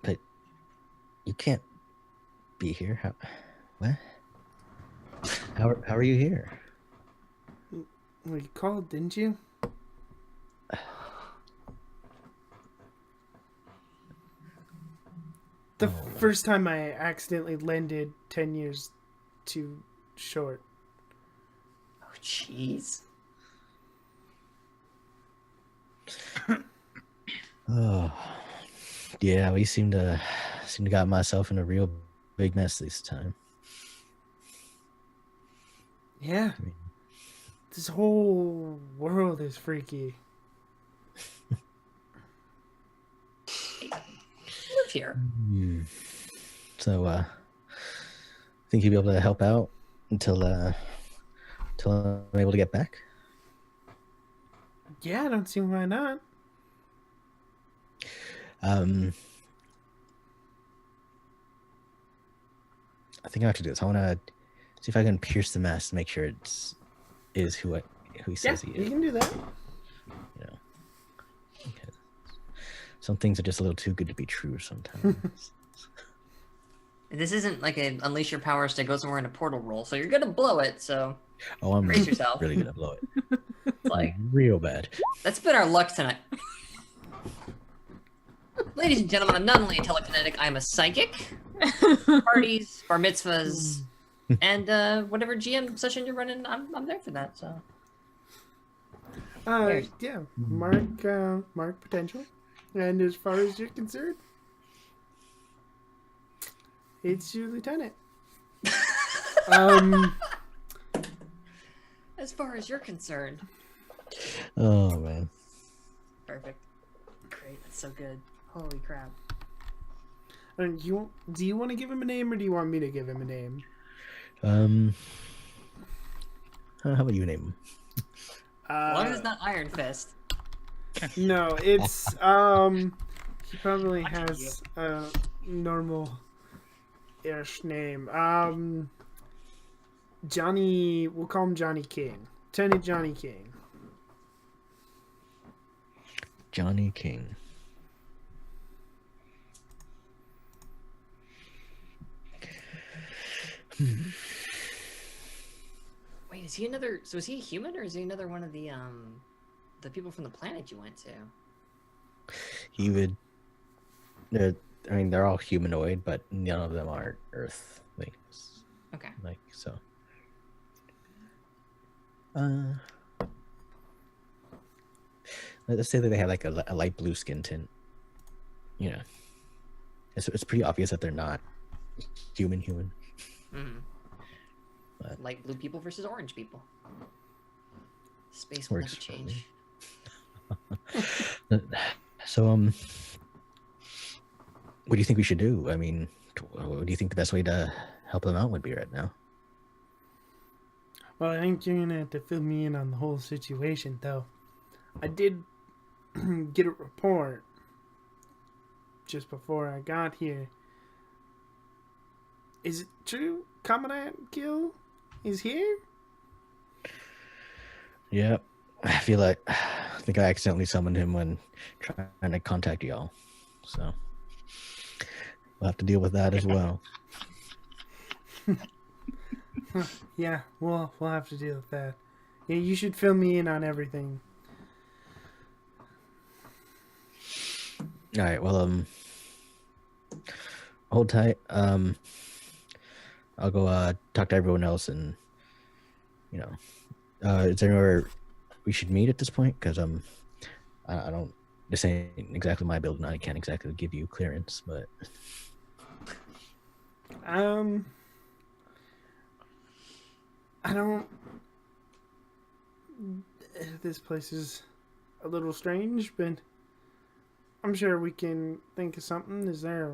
but you can't be here. How? What? How are you here? Well, you called, didn't you? The first time I accidentally landed 10 years too short. Oh, jeez. Oh, yeah. We seem to got myself in a real big mess this time. Yeah. I mean, This whole world is freaky. Live here. So, think you'll be able to help out until I'm able to get back? Yeah, I don't see why not. I think I have to do this. I want to see if I can pierce the mask to make sure is who he says he You is. can do that. You know, okay. Some things are just a little too good to be true sometimes. This isn't like a unleash your powers to go somewhere in a portal roll, so you're gonna blow it. So Oh, I'm brace yourself. really gonna blow it. Like Real bad. that's been our luck tonight. Ladies and gentlemen, I'm not only a telekinetic, I'm a psychic. Parties, bar mitzvahs, and whatever GM session you're running, I'm there for that. So Yeah, mark potential. And as far as you're concerned, it's your lieutenant. as far as you're concerned, Oh man. perfect, great, that's so good. Holy crap! And do you want to give him a name, or do you want me to give him a name? How about you name him? As long as it's not Iron Fist. No, it's he probably has a normal-ish name. Johnny, we'll call him Johnny King. Lieutenant Johnny King. Johnny King. Wait, is he another? So is he a human, or is he another one of the people from the planet you went to? He would. They're all humanoid, but none of them are Earthlings. Okay. Like so. Let's say that they have like a light blue skin tint. You know, it's pretty obvious that they're not human. Mm-hmm. But Light blue people versus orange people. Space will never works for me. change. So, what do you think we should do? I mean, what do you think the best way to help them out would be right now? Well, I think you're gonna have to fill me in on the whole situation, though. I did get a report just before I got here. Is it true Commandant Gill is here? Yeah, I think I accidentally summoned him when trying to contact y'all. So we'll have to deal with that as well. Yeah, we'll have to deal with that. Yeah, you should fill me in on everything. All right. Well, hold tight. I'll go talk to everyone else, and is there anywhere we should meet at this point? Because I don't. This ain't exactly my building. I can't exactly give you clearance, but I don't. This place is a little strange, but I'm sure we can think of something. Is there,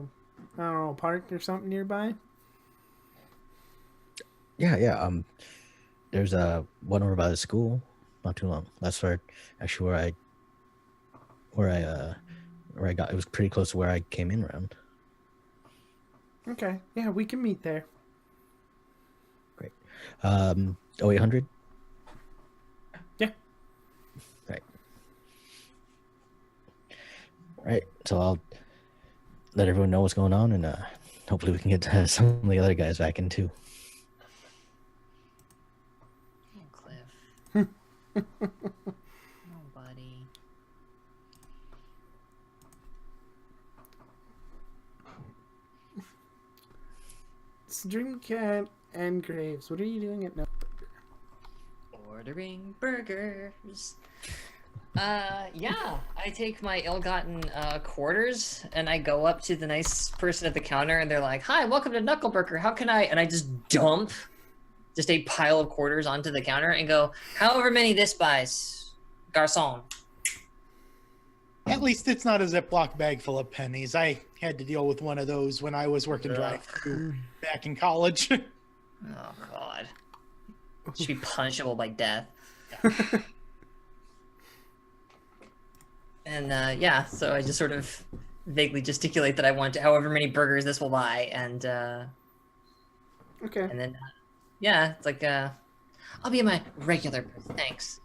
I don't know, a park or something nearby? yeah. There's one over by the school, not too long. That's where I got. It was pretty close to where I came in around. Okay. Yeah, we can meet there. 0800. Yeah. Right. So I'll let everyone know what's going on, and hopefully we can get some of the other guys back in too. Oh, Cliff. Oh, buddy. It's Dreamcat and Graves. What are you doing at night? Ordering burgers. Yeah, I take my ill-gotten quarters and I go up to the nice person at the counter and they're like, "Hi, welcome to Knuckleburger. How can I?" And I just dump just a pile of quarters onto the counter and go, "However many this buys, garçon." At least it's not a Ziploc bag full of pennies. I had to deal with one of those when I was working drive-thru back in college. Oh God, should be punishable by death. And yeah, so I just sort of vaguely gesticulate that I want however many burgers this will buy, and Okay. and then yeah, it's like I'll be in my regular booth, thanks.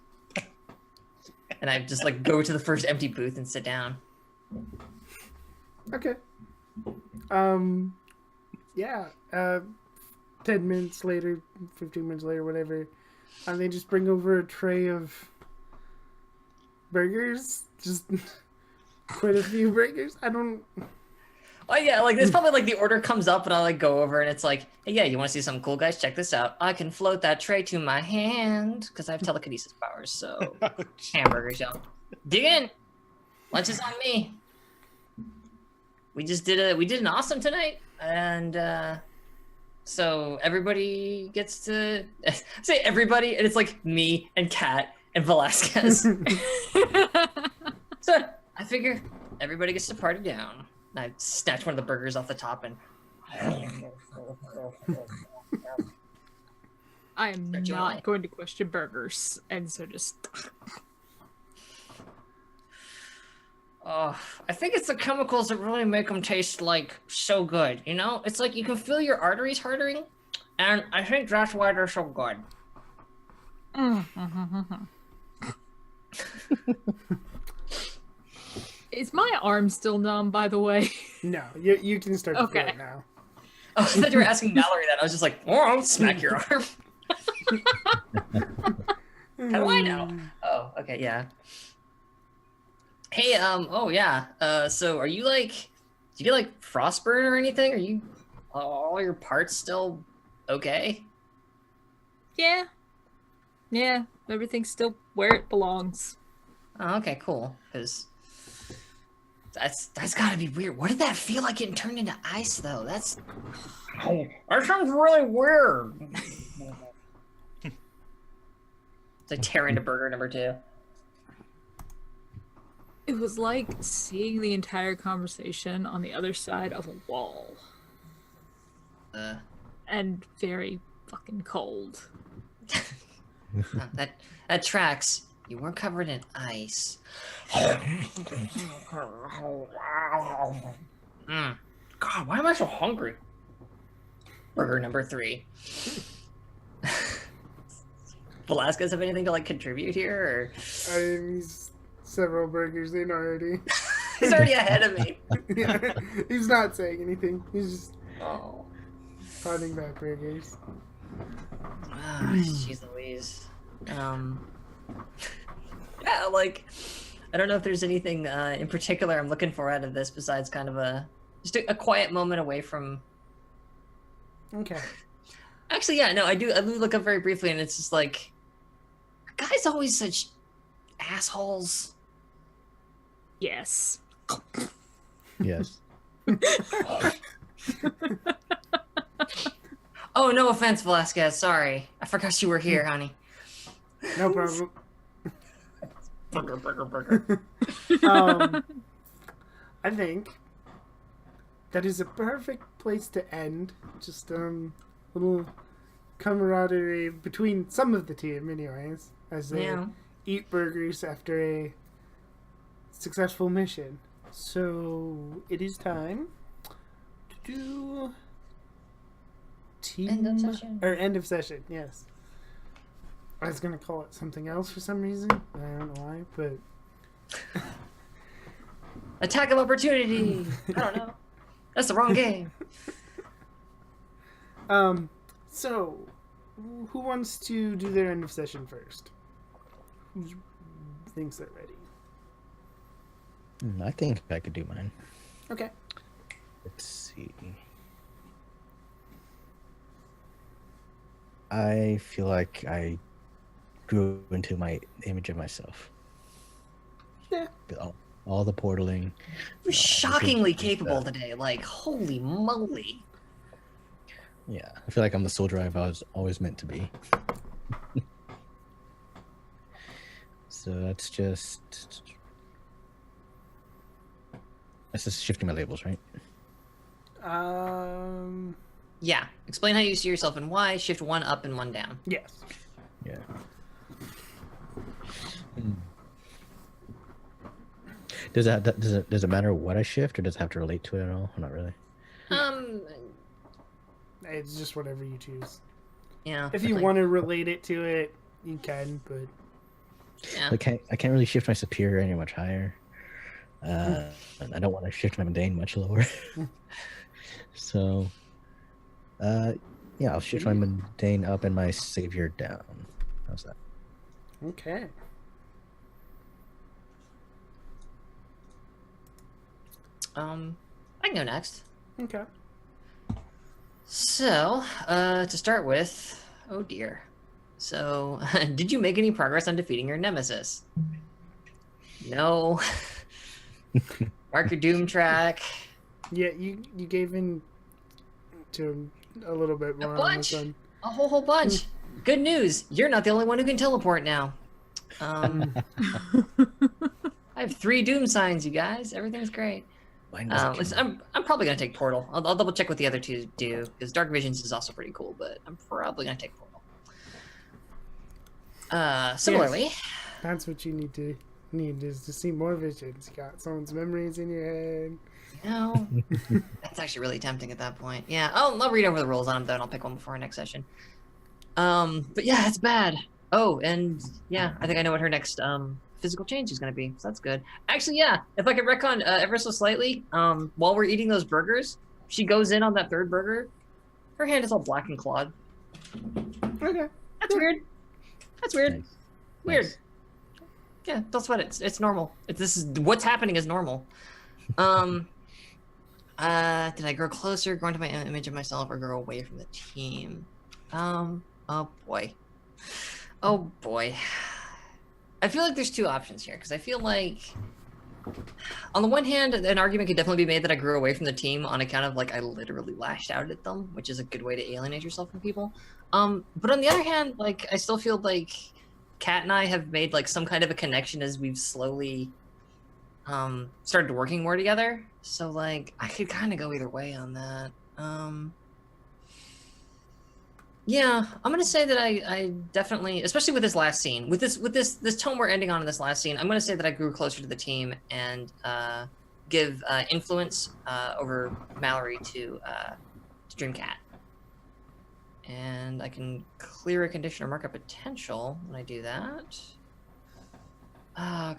And I just like go to the first empty booth and sit down. Okay. Yeah. 10 minutes later, 15 minutes later, whatever, and they just bring over a tray of burgers. Just quite a few burgers. I don't. Oh yeah, like it's probably like the order comes up and I like go over and it's like, "Hey, yeah, you want to see something cool, guys? Check this out. I can float that tray to my hand because I have telekinesis powers." So hamburgers, y'all. Dig in. Lunch is on me. We did an awesome tonight, and so everybody gets to say everybody, and it's like me and Kat and Velasquez. So I figure everybody gets to party down. And I snatch one of the burgers off the top and I am Start your not life. going to question burgers, and so just oh, I think it's the chemicals that really make them taste like so good. You know, it's like you can feel your arteries hardening, and I think that's why they're so good. Is my arm still numb, by the way? No, you can start to feel Okay. it now. Oh, I thought you were asking Mallory that. I was just like, "Oh, I'll smack your arm." How do I know? Oh, okay, yeah. Hey, oh yeah. So are you like, do you get like frostburn or anything? Are you all your parts still okay? Yeah. Yeah, everything's still where it belongs. Oh, okay, cool. Because that's gotta be weird. What did that feel like getting turned into ice though? That sounds really weird. So I tear into burger number 2. It was like seeing the entire conversation on the other side of a wall. And very fucking cold. That tracks. You weren't covered in ice. God, why am I so hungry? Burger number 3. Velasquez, have anything to like contribute here? Or... He's several burgers in already. He's already ahead of me. Yeah, he's not saying anything. He's just Oh. potting back burgers. Jeez Louise. Yeah, like, I don't know if there's anything in particular I'm looking for out of this besides kind of just a quiet moment away from. Okay. Actually, yeah, no, I do look up very briefly, and it's just like, are guys always such assholes? Yes. Yes. Oh, no offense, Velasquez. Sorry, I forgot you were here, honey. No problem. Burger. I think that is a perfect place to end. Just little camaraderie between some of the team, anyways, as they Yeah. eat burgers after a successful mission. So it is time to do team End of session. or end of session. Yes. I was gonna call it something else for some reason. I don't know why, but Attack of opportunity. I don't know. That's the wrong game. So who wants to do their end of session first? Who thinks they're ready? I think I could do mine. Okay. Let's see. I feel like I grew into my image of myself. Yeah. All the portaling. You're shockingly stuff. capable today. Like, holy moly. Yeah, I feel like I'm the soldier I've always meant to be. So that's just shifting my labels, right? Yeah. Explain how you see yourself and why. Shift one up and one down. Yes. Yeah. Does it matter what I shift, or does it have to relate to it at all? Not really. It's just whatever you choose. Yeah. If you like- want to relate it to it, you can, but Yeah. I can't really shift my superior any much higher. And I don't want to shift my mundane much lower. So, yeah, I'll shift my mundane up and my savior down. How's that? okay. I can go next. Okay. So, to start with, oh dear. So, did you make any progress on defeating your nemesis? No. Mark your doom track. Yeah, you gave in to a little bit more on this bunch. one. A whole bunch. Good news. You're not the only one who can teleport now. I have 3 doom signs, you guys. Everything's great. Mine was I'm probably gonna take portal. I'll double check what the other 2 do, because dark visions is also pretty cool, but I'm probably gonna take portal. Similarly, That's what you need is to see more visions. You got someone's memories in your head. you know, that's actually really tempting at that point. Yeah, I'll read over the rules on them, then I'll pick one before our next session. But yeah, it's bad. Oh, and yeah, I think I know what her next physical change is going to be, so that's good. Actually, yeah, if I could retcon ever so slightly, while we're eating those burgers, she goes in on that 3rd burger. Her hand is all black and clawed. Okay. That's weird. That's weird. Nice. Weird. Nice. Yeah, don't sweat it. It's normal. This is what's happening is normal. Did I grow closer, grow into my image of myself, or grow away from the team? Oh boy. Oh boy. I feel like there's 2 options here, because I feel like, on the one hand, an argument could definitely be made that I grew away from the team on account of, like, I literally lashed out at them, which is a good way to alienate yourself from people. But on the other hand, like, I still feel like Kat and I have made, like, some kind of a connection as we've slowly started working more together. So, like, I could kind of go either way on that. Yeah, I'm gonna say that I definitely, especially with this last scene, with this tone we're ending on in this last scene, I'm gonna say that I grew closer to the team and give influence over Mallory to Dreamcat. And I can clear a condition or mark a potential when I do that.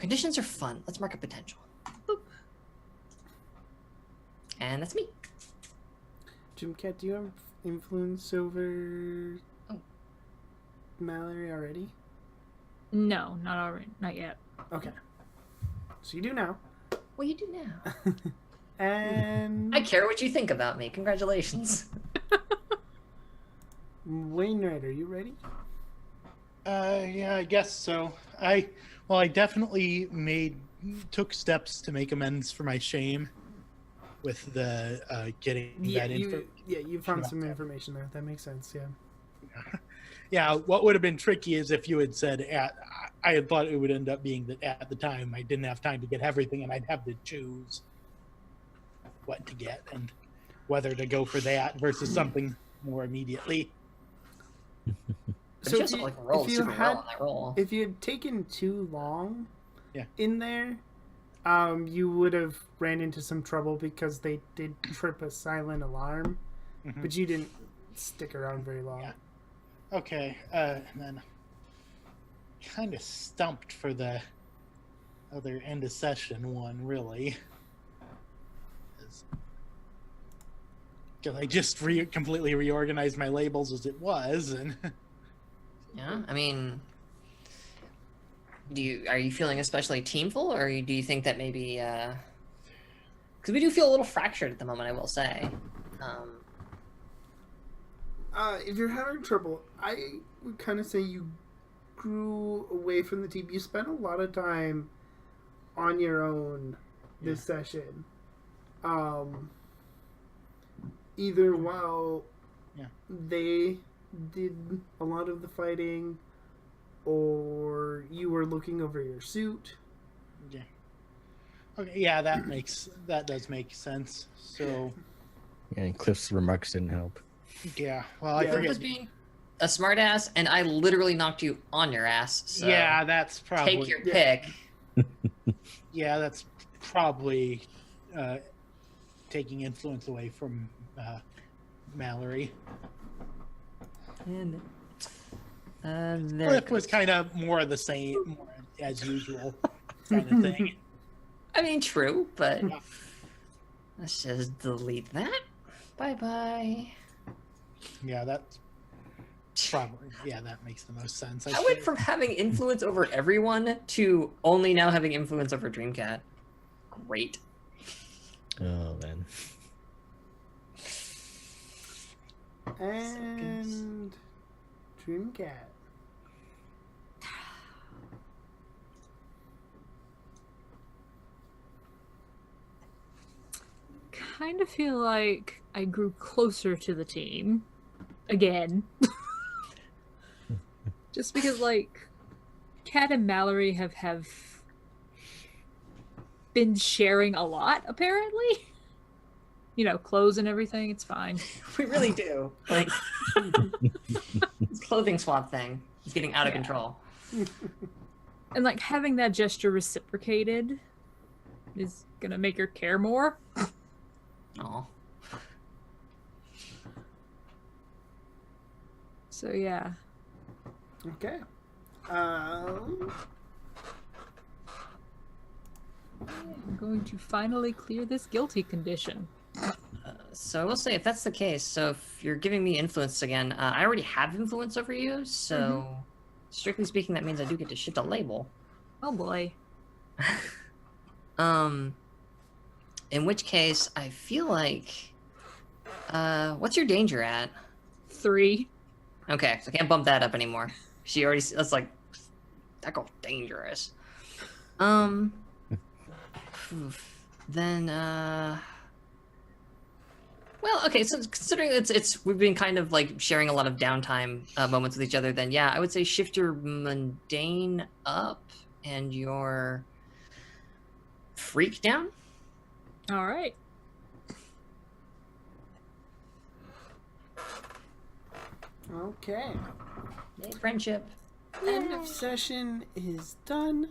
Conditions are fun. Let's mark a potential. Boop. And that's me. Jim Cat, do you have influence over Mallory already? No, not already, not yet. Okay. So you do now. What do you do now? And I care what you think about me. Congratulations. Wainwright, are you ready? Yeah, I guess so. I definitely took steps to make amends for my shame with the getting that info. You found some information there. That makes sense. Yeah. Yeah, what would have been tricky is if you had said I had thought it would end up being that at the time I didn't have time to get everything and I'd have to choose what to get and whether to go for that versus something more immediately. So if you, roll super well on that roll. If you had taken too long Yeah. in there, you would have ran into some trouble because they did trip a silent alarm, Mhm. but you didn't stick around very long. Yeah. Okay, and then kind of stumped for the other end of session one, really. Because I just completely reorganized my labels as it was, and Yeah, I mean, are you feeling especially teamful, or do you think that maybe because we do feel a little fractured at the moment, I will say. If you're having trouble, I would kind of say you grew away from the team. You spent a lot of time on your own this session. Either while they did a lot of the fighting, or you were looking over your suit. yeah. Okay, yeah, that does make sense. So Yeah, and Cliff's remarks didn't help. yeah, well, I Yeah. Cliff forget. was being a smartass, and I literally knocked you on your ass. So Yeah, that's probably take your pick. Yeah, that's probably taking influence away from Mallory. And Cliff was kind of more the same, more as usual kind of thing. I mean, true, but let's just delete that. Bye-bye. Yeah, that's probably, that makes the most sense. I went from having influence over everyone to only now having influence over Dreamcat. Great. Oh man. And Dreamcat. Kind of feel like I grew closer to the team again. Just because, like, Kat and Mallory have been sharing a lot, apparently. You know, clothes and everything, it's fine. We really do. Like, this clothing swap thing is getting out of control. And, like, having that gesture reciprocated is gonna make her care more. Aw. So, yeah. Okay. I'm going to finally clear this guilty condition. So I will say, if that's the case, so if you're giving me influence again, I already have influence over you, so strictly speaking, that means I do get to shift a label. Oh boy. In which case, I feel like, what's your danger at? 3. Okay, so I can't bump that up anymore. She already, that's like, that girl's dangerous. Then, well, okay, so considering we've been kind of like sharing a lot of downtime moments with each other, then yeah, I would say shift your mundane up and your freak down. All right. Okay. Yay, friendship. End of session is done,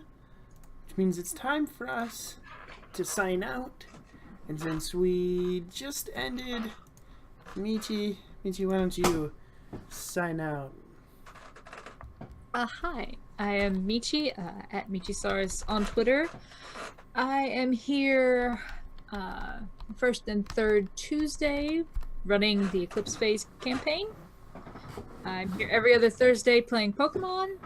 which means it's time for us to sign out. And since we just ended, Michi, why don't you sign out? Hi, I am Michi, at Michisaurus on Twitter. I am here first and third Tuesday running the Eclipse Phase campaign. I'm here every other Thursday playing Pokemon.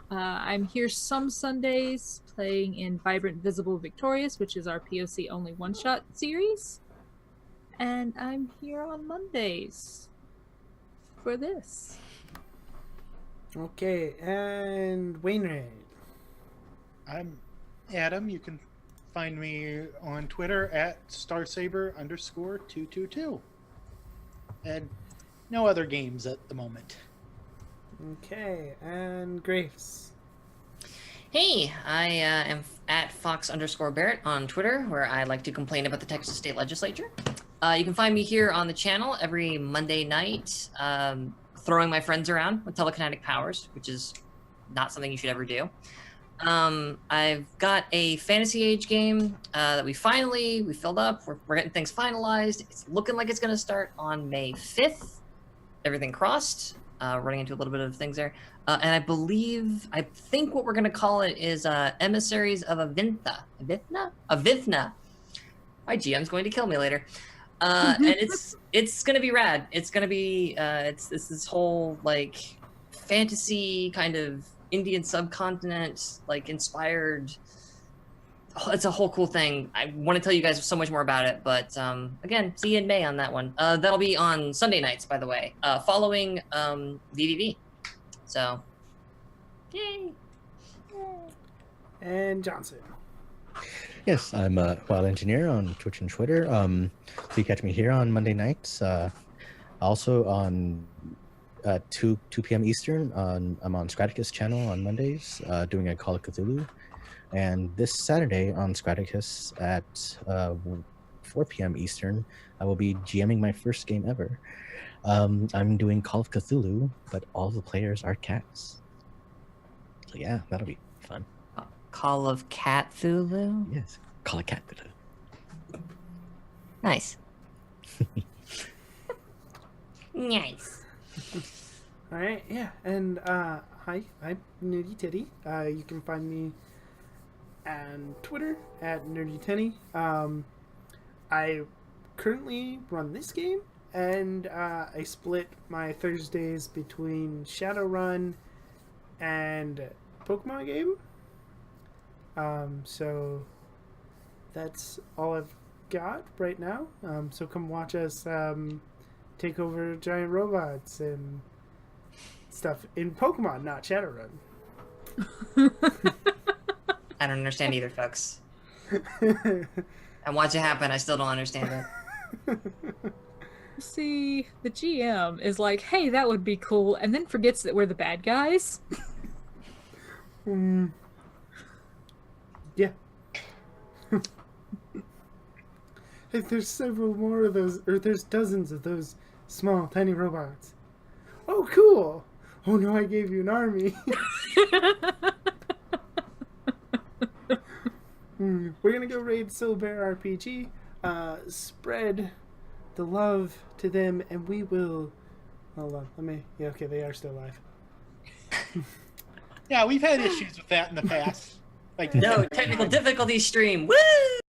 I'm here some Sundays playing in Vibrant Visible Victorious, which is our POC only one-shot series. And I'm here on Mondays for this. Okay, and Wainwright. I'm Adam. You can find me on Twitter at starsaber_222. And no other games at the moment. Okay, and Graves. Hey, I am at Fox_Barrett on Twitter, where I like to complain about the Texas State Legislature. You can find me here on the channel every Monday night, throwing my friends around with telekinetic powers, which is not something you should ever do. I've got a Fantasy Age game that we filled up. We're getting things finalized. It's looking like it's going to start on May 5th. everything crossed, running into a little bit of things there. And I think what we're going to call it is Emissaries of Avintha. Avithna. My GM's going to kill me later. And it's going to be rad. It's going to be, it's this whole, like, fantasy kind of Indian subcontinent, like, inspired. It's a whole cool thing. I want to tell you guys so much more about it, but again, see you in May on that one. That'll be on Sunday nights, by the way, following VVV. So, yay! And Johnson. Yes, I'm a Wild Engineer on Twitch and Twitter. So you catch me here on Monday nights. Also on 2 p.m. Eastern. I'm on Scraticus channel on Mondays, doing a Call of Cthulhu. And this Saturday on Scraticus at 4 p.m. Eastern, I will be GMing my first game ever. I'm doing Call of Cthulhu, but all the players are cats. So yeah, that'll be fun. Call of Cthulhu? Yes, Call of Cthulhu. Nice. Nice. All right, yeah, and hi, I'm Nerdy Teddy. You can find me on Twitter at Nerdy Teddy. I currently run this game, and I split my Thursdays between Shadowrun and Pokemon game. So that's all I've got right now. So come watch us take over giant robots and stuff in Pokemon, not Shadowrun. I don't understand either, folks. And watch it happen. I still don't understand it. See, the GM is like, hey, that would be cool, and then forgets that we're the bad guys. Yeah. Hey, there's several more of those, or there's dozens of those small, tiny robots. Oh, cool. Oh no, I gave you an army. We're gonna go raid Soul Bear RPG, spread the love to them, and we will... Hold on, let me... Yeah, okay, they are still alive. Yeah, we've had issues with that in the past. Like, No, technical difficulty stream. Woo!